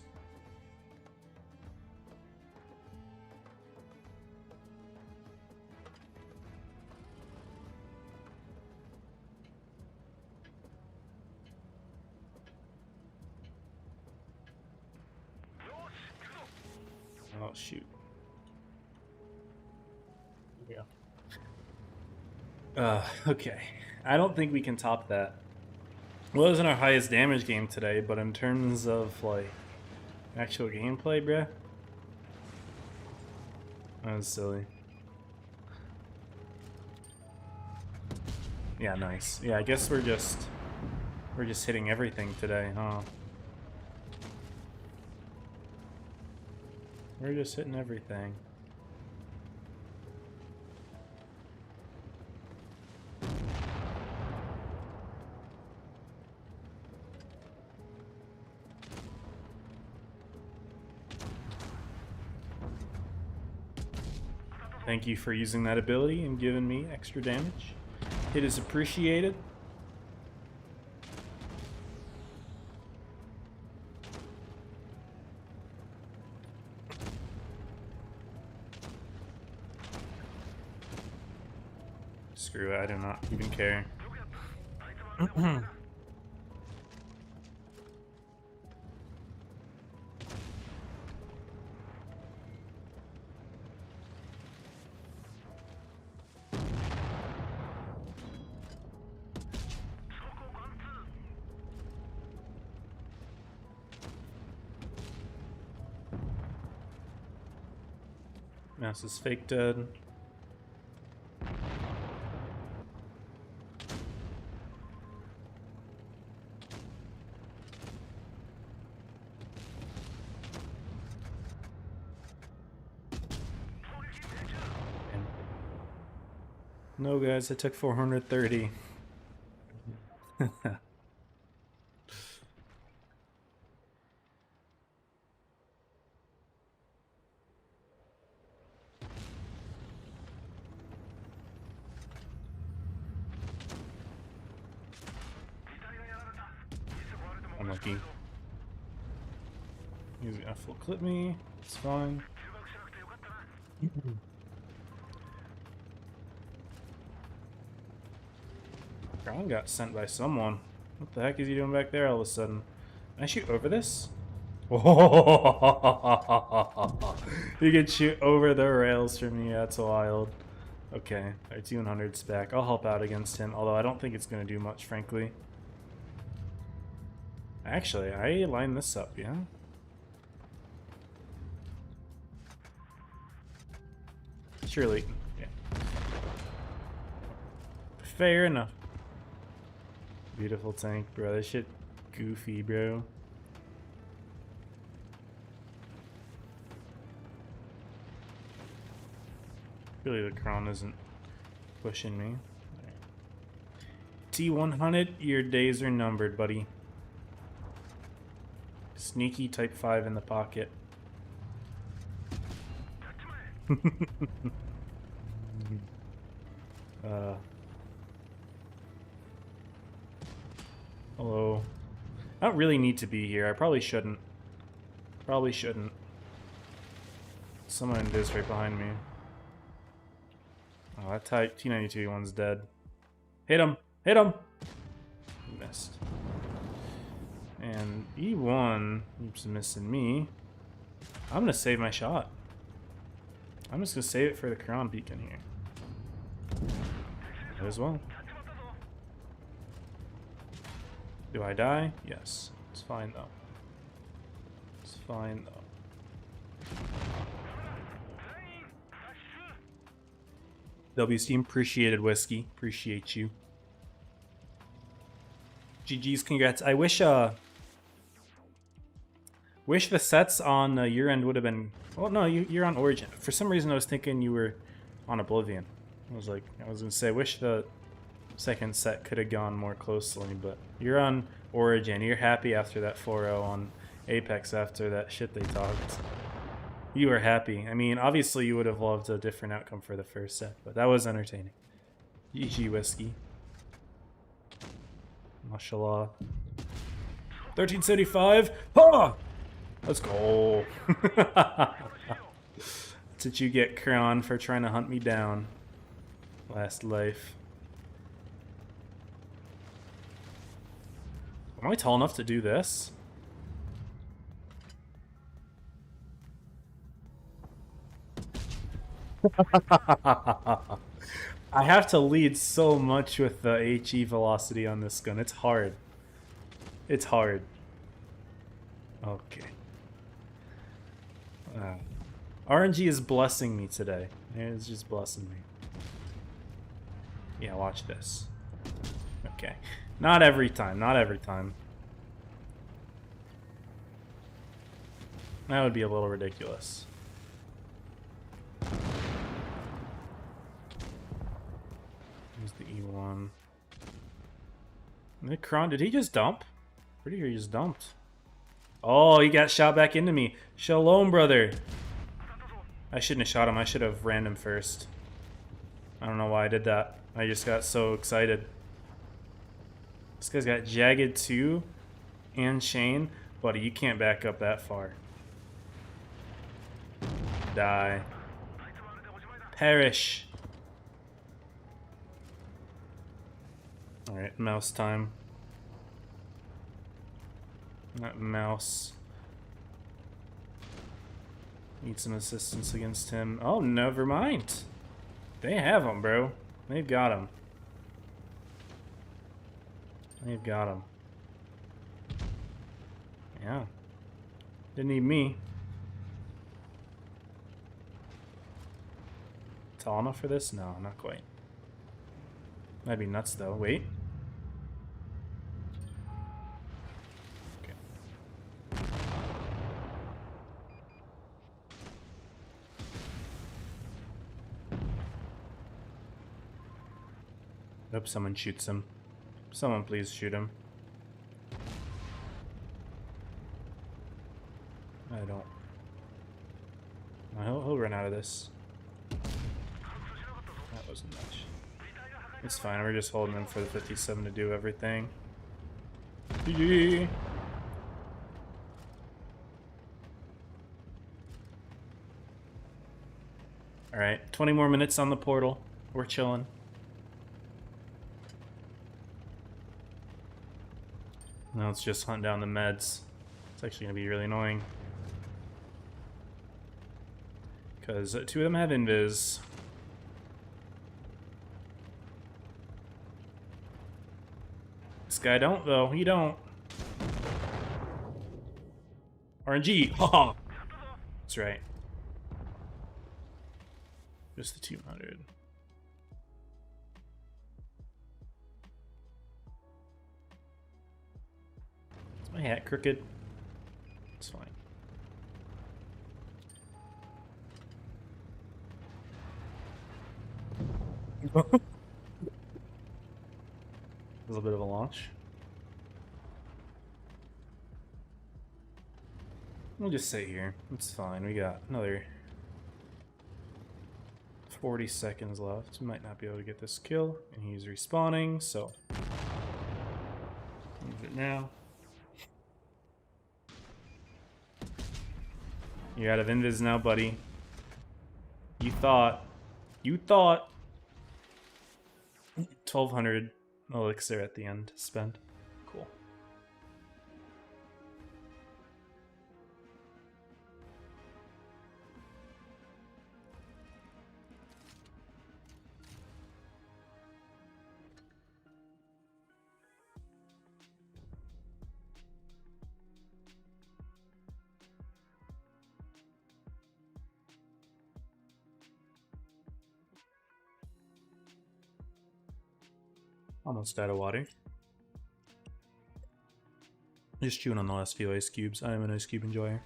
Oh, shoot. Yeah. Okay. I don't think we can top that. Well, it wasn't our highest damage game today, but in terms of, like, actual gameplay, bruh, that was silly. Yeah, nice. Yeah, I guess we're just hitting everything today, huh? We're just hitting everything. Thank you for using that ability and giving me extra damage. It is appreciated. screw it. I do not even care. Mouse is fake dead. No, guys, I took 430. Unlucky. He's gonna full clip me. It's fine. Crown got sent by someone. What the heck is he doing back there all of a sudden? Can I shoot over this? Oh, you can shoot over the rails from me. That's wild. Okay, our 200's back. I'll help out against him, although I don't think it's going to do much, frankly. Actually, I line this up, yeah? Surely, yeah. Fair enough. Beautiful tank, bro. This shit goofy, bro. Really, the crown isn't pushing me. T100, your days are numbered, buddy. Sneaky type 5 in the pocket. Hello. I don't really need to be here. I probably shouldn't. Probably shouldn't. Someone is right behind me. Oh, that type T92 one's dead. Hit him! Hit him! Missed. And E1 keeps missing me. I'm gonna save my shot. I'm just gonna save it for the crown beacon here. Might as well. Do I die? Yes. It's fine though. It's fine though. W Steam, appreciated whiskey. Appreciate you. GG's, congrats. I wish the sets on your end would have been. Well, no, you're on Origin. For some reason, I was thinking you were on Oblivion. I was gonna say, I wish the second set could have gone more closely, but you're on Origin. You're happy after that 4-0 on Apex after that shit they talked. You were happy. I mean, obviously you would have loved a different outcome for the first set, but that was entertaining. GG whiskey. Mashallah. 1375. Ha! Let's go. That's what you get, Kron, for trying to hunt me down. Last life. Am I tall enough to do this? I have to lead so much with the HE velocity on this gun. It's hard. It's hard. Okay. RNG is blessing me today. It's just blessing me. Yeah, watch this. Okay. Not every time. Not every time. That would be a little ridiculous. Here's the E1. Nick Kron, did he just dump? Pretty sure he just dumped. Oh, he got shot back into me. Shalom, brother. I shouldn't have shot him. I should have ran him first. I don't know why I did that. I just got so excited. This guy's got Jagged 2 and Shane. Buddy, you can't back up that far. Die. Perish. Alright, mouse time. That mouse. Need some assistance against him. Oh, never mind. They have him, bro. They've got him. They've got him. Yeah. Didn't need me. Tall enough for this? No, not quite. That'd be nuts, though. Wait. Okay. Hope someone shoots him. Someone please shoot him. I don't. No, he'll run out of this. That wasn't much. It's fine, we're just holding him for the 57 to do everything. Alright, 20 more minutes on the portal. We're chilling. Now let's just hunt down the meds. It's actually going to be really annoying. Because 2 of them have invis. This guy don't, though. He don't. RNG! Haha! That's right. Just the 200. Is my hat crooked? It's fine. A little bit of a launch. We'll just sit here. It's fine. We got another 40 seconds left. We might not be able to get this kill. And he's respawning, so move it now. You're out of invis now, buddy. You thought. 1200 elixir at the end spent. Cool. Almost out of water. Just chewing on the last few ice cubes. I am an ice cube enjoyer.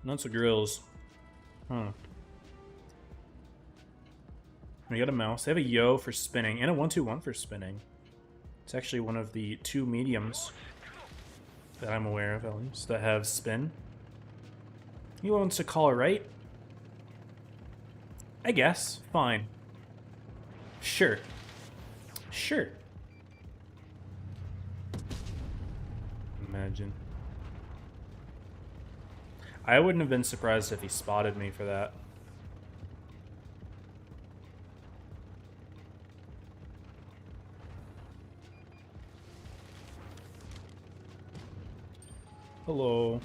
Nuts of grills. Huh. We got a mouse. They have a yo for spinning and a 1-2-1 for spinning. It's actually one of the 2 mediums that I'm aware of, at least, that have spin. He wants to call it right? I guess. Fine. Sure. Sure. Imagine. I wouldn't have been surprised if he spotted me for that. Hello.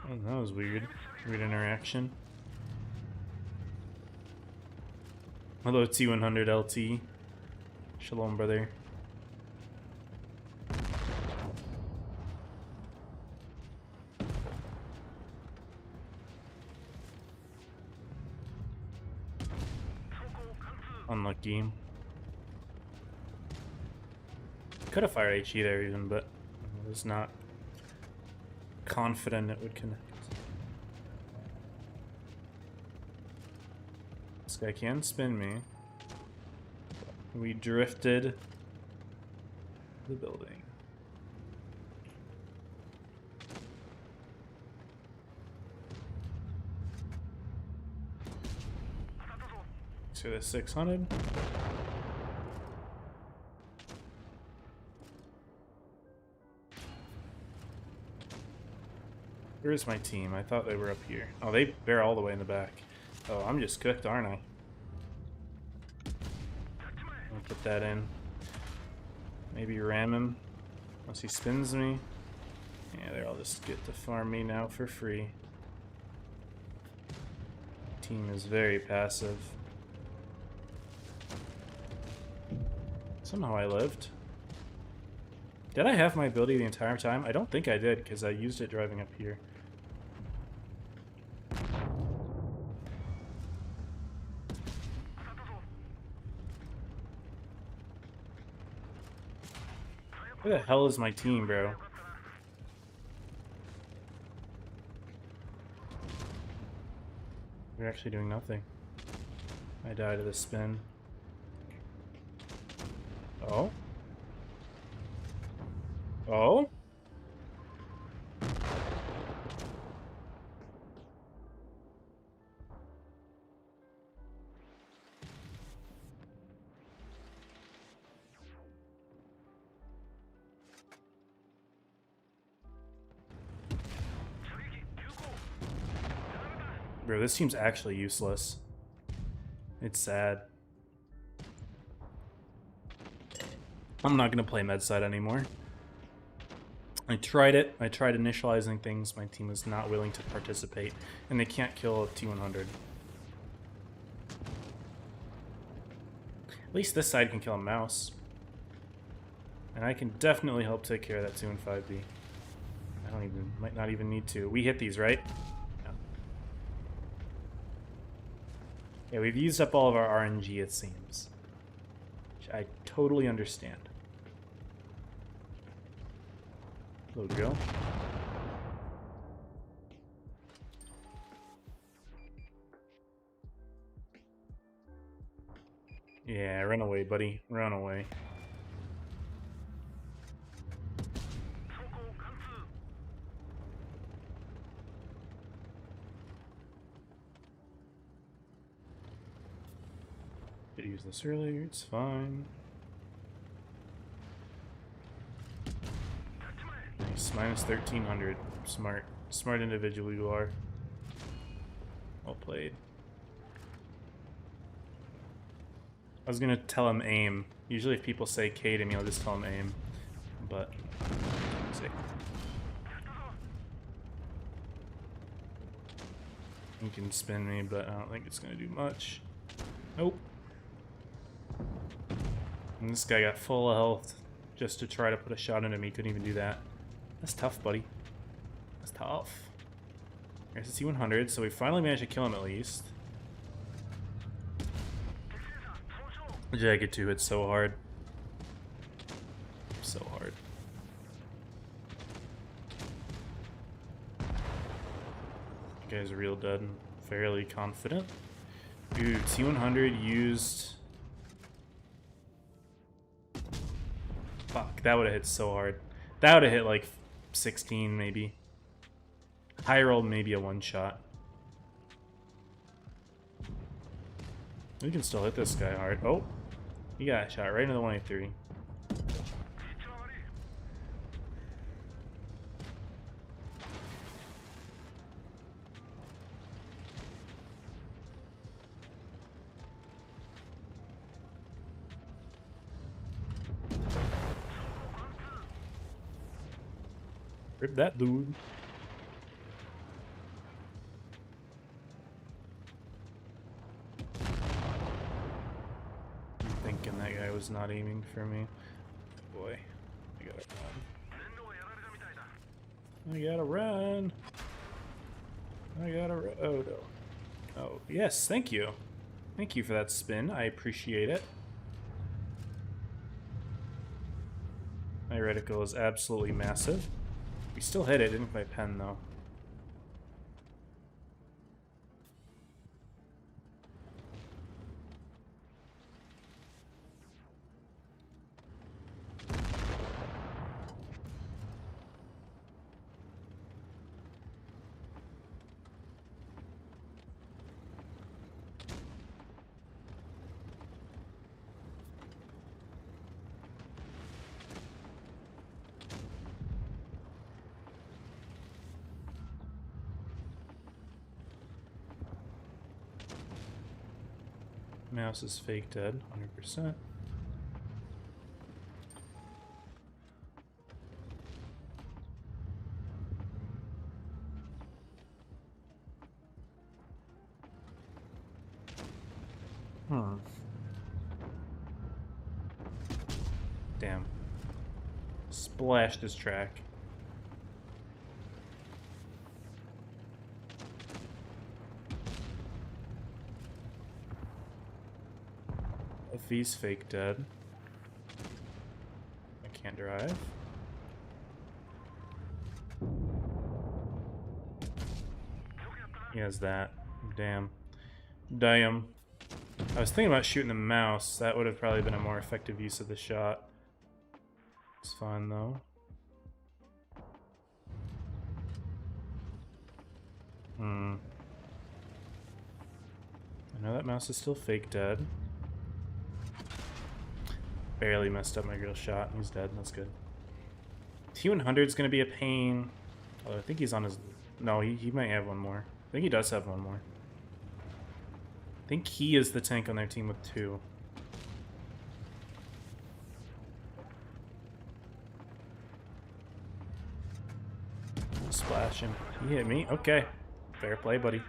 Oh, that was weird. Weird interaction. Hello, T100 LT. Shalom, brother. Unlucky. Could have fired HE there even, but I was not confident it would connect. This guy can spin me. We drifted the building. So the 600. Where is my team? I thought they were up here. Oh, they're all the way in the back. Oh, I'm just cooked, aren't I? I'll put that in. Maybe ram him. Unless he spins me. Yeah, there, I'll just get to farm me now for free. Team is very passive. Somehow I lived. Did I have my ability the entire time? I don't think I did, because I used it driving up here. Where the hell is my team, bro? We're actually doing nothing. I died to the spin. Oh? Oh? Bro, this team's actually useless. It's sad. I'm not gonna play Medside anymore. I tried it. I tried initializing things. My team was not willing to participate, and they can't kill a T100. At least this side can kill a mouse. And I can definitely help take care of that 2 and 5B. Might not even need to. We hit these, right? No. Yeah, we've used up all of our RNG, it seems. Which I totally understand. Hello, girl. Yeah, run away, buddy. Run away. Could use this earlier, it's fine. Nice, minus 1300. Smart. Smart individual you are. Well played. I was gonna tell him aim. Usually if people say K to me, I'll just tell him aim. But, let's see. He can spin me, but I don't think it's gonna do much. Nope. And this guy got full of health just to try to put a shot into me. Couldn't even do that. That's tough, buddy. That's tough. There's a T100, so we finally managed to kill him at least. Jagged 2 hits so hard. So hard. You guys are real dead and fairly confident. Dude, T100 used... Fuck, that would have hit so hard. That would have hit like 16 maybe. High roll maybe a one-shot. We can still hit this guy hard. Oh, he got shot right into the 183. Rip that dude. I'm thinking that guy was not aiming for me. Boy, I gotta run. I gotta run. I gotta run. Oh no. Oh, yes, thank you. Thank you for that spin. I appreciate it. My reticle is absolutely massive. We still hit it, didn't my pen though. Mouse is fake dead, 100%. Damn. Splashed his track. If he's fake dead, I can't drive. He has that. Damn. Damn. I was thinking about shooting the mouse. That would have probably been a more effective use of the shot. It's fine though. I know that mouse is still fake dead. Barely messed up my real shot. He's dead. That's good. T100 is going to be a pain. Oh, I think he's on his... No, he might have one more. I think he does have one more. I think he is the tank on their team with 2. Splash him. He hit me. Okay. Fair play, buddy.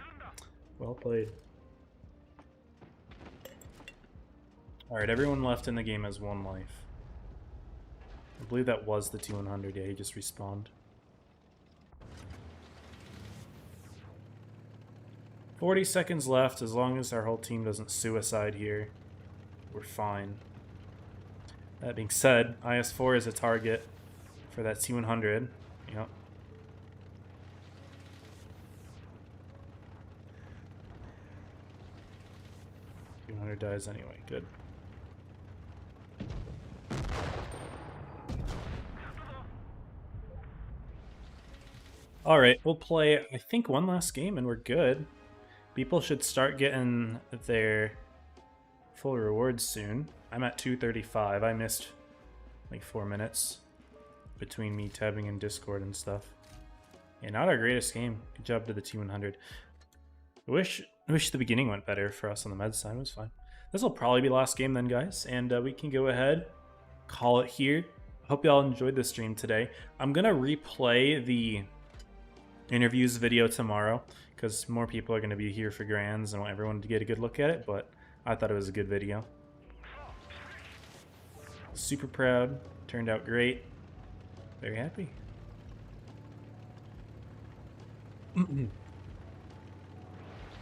Well played. Alright, everyone left in the game has 1 life. I believe that was the T100. Yeah, he just respawned. 40 seconds left. As long as our whole team doesn't suicide here, we're fine. That being said, IS-4 is a target for that T100. Yep. T100 dies anyway. Good. Alright, we'll play, I think, one last game and we're good. People should start getting their full rewards soon. I'm at 235. I missed like 4 minutes between me tabbing in Discord and stuff. Yeah, not our greatest game. Good job to the T100. I wish the beginning went better for us on the med side. It was fine. This will probably be the last game then, guys, and we can go ahead, call it here. Hope y'all enjoyed the stream today. I'm gonna replay the interviews video tomorrow because more people are going to be here for grands and want everyone to get a good look at it, but I thought it was a good video. Super proud. Turned out great. Very happy.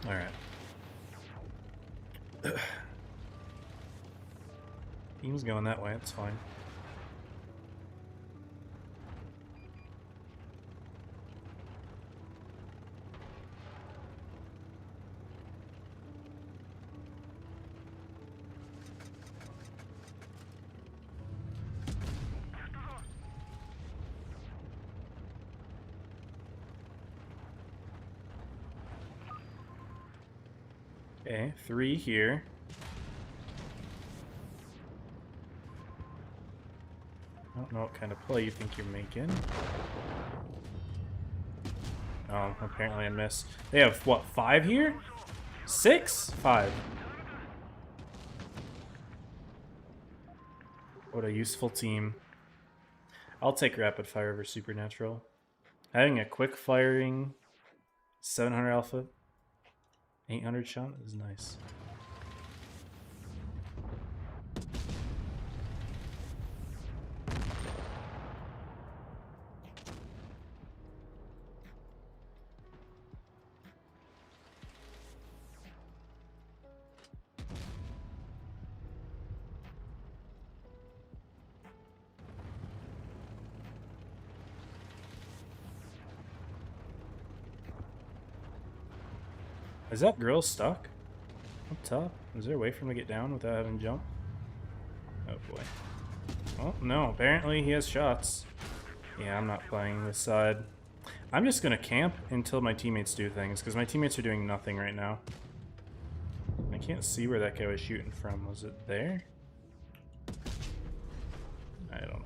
Alright. Team's going that way, it's fine. Okay, 3 here. I don't know what kind of play you think you're making. Oh, apparently I missed. They have, what, 5 here? 6? 5. What a useful team. I'll take rapid fire over supernatural. Having a quick firing 700 alpha 800 shot is nice. Is that girl stuck up top? Is there a way for him to get down without having to jump? Oh boy. Oh no, apparently he has shots. Yeah, I'm not playing this side. I'm just gonna camp until my teammates do things, because my teammates are doing nothing right now. I can't see where that guy was shooting from. Was it there? I don't know.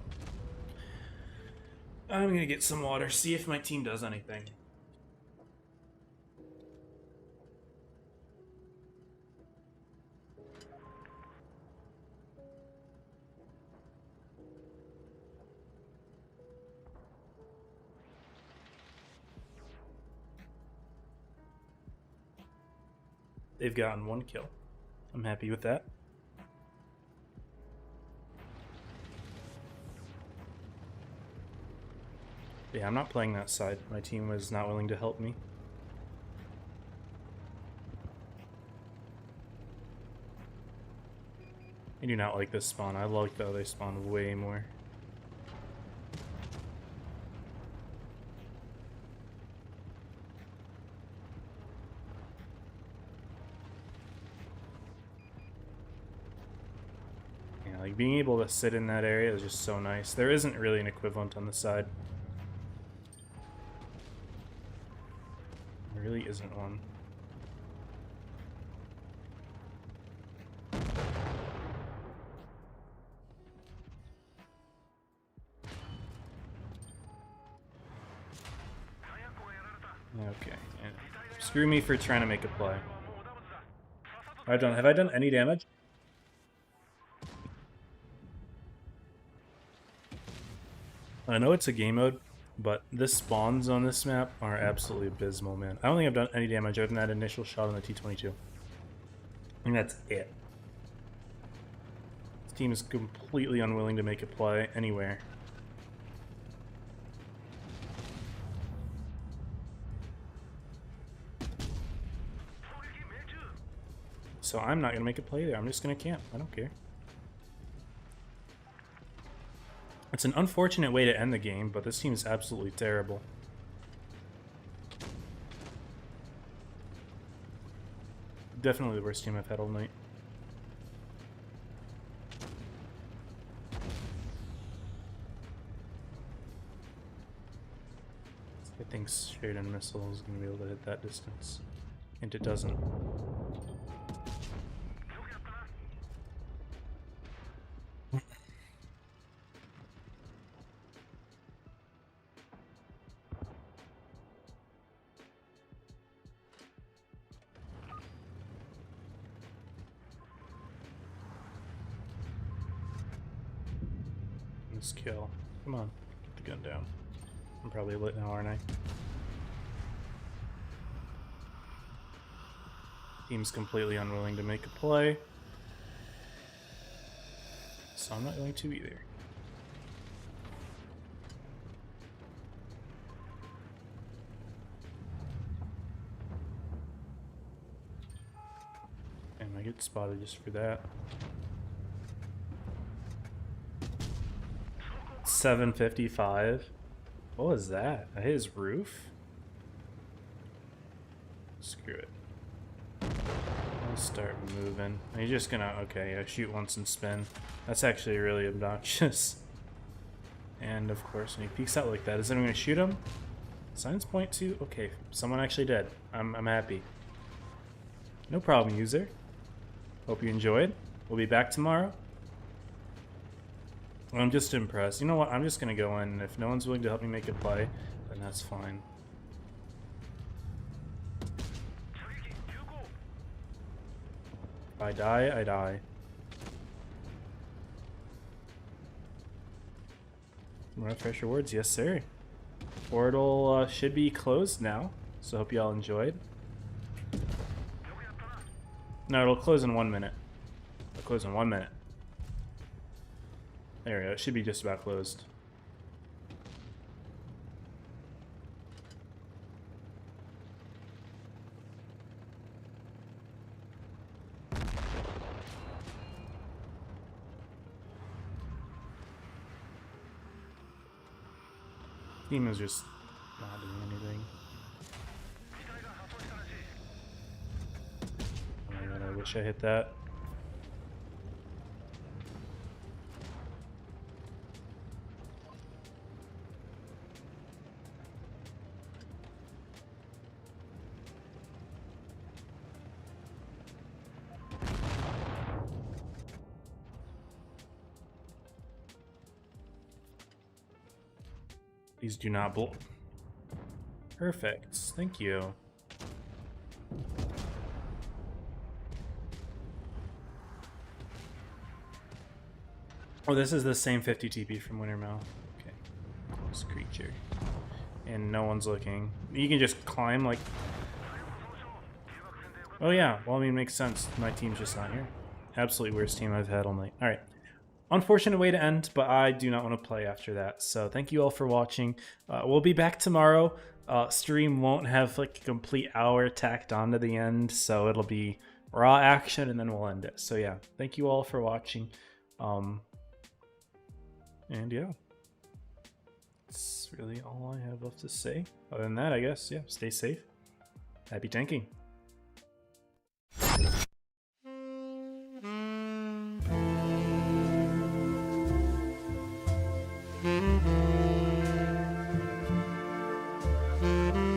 I'm gonna get some water, see if my team does anything. They've gotten 1 kill. I'm happy with that. Yeah, I'm not playing that side. My team was not willing to help me. I do not like this spawn. I like the other spawn way more. Yeah, like being able to sit in that area is just so nice. There isn't really an equivalent on the side. There really isn't one. Okay, and screw me for trying to make a play. Have I done any damage? I know it's a game mode, but the spawns on this map are absolutely abysmal, man. I don't think I've done any damage other than that initial shot on the T-22. I think that's it. This team is completely unwilling to make a play anywhere. So I'm not going to make a play there. I'm just going to camp. I don't care. It's an unfortunate way to end the game, but this team is absolutely terrible. Definitely the worst team I've had all night. I think straight in missile is going to be able to hit that distance. And it doesn't. Kill. Come on, get the gun down. I'm probably lit now, aren't I? Team's completely unwilling to make a play. So I'm not going to either. And I get spotted just for that. 755. What was that? I hit his roof? Screw it. I'll start moving. Are you just gonna... Okay, yeah, shoot once and spin. That's actually really obnoxious. And of course, when he peeks out like that, is anyone gonna shoot him? Signs point to... Okay, someone actually did. I'm happy. No problem, user. Hope you enjoyed. We'll be back tomorrow. I'm just impressed. You know what? I'm just going to go in. If no one's willing to help me make a play, then that's fine. If I die, I die. More fresh rewards? Yes, sir. Portal should be closed now, so hope you all enjoyed. No, it'll close in 1 minute. It'll close in 1 minute. There we go. It should be just about closed. Team is just not doing anything. Oh my god, I wish I hit that. Please do not blow. Perfect. Thank you. Oh, this is the same 50 TP from Wintermouth. Okay. This creature. And no one's looking. You can just climb like... Oh yeah, well I mean, it makes sense. My team's just not here. Absolutely worst team I've had all night. All right. Unfortunate way to end, but I do not want to play after that. So thank you all for watching. We'll be back tomorrow. Stream won't have like a complete hour tacked onto the end, so it'll be raw action and then we'll end it. So yeah, thank you all for watching. And yeah, that's really all I have left to say. Other than that, I guess, yeah, stay safe. Happy tanking. Mm-hmm.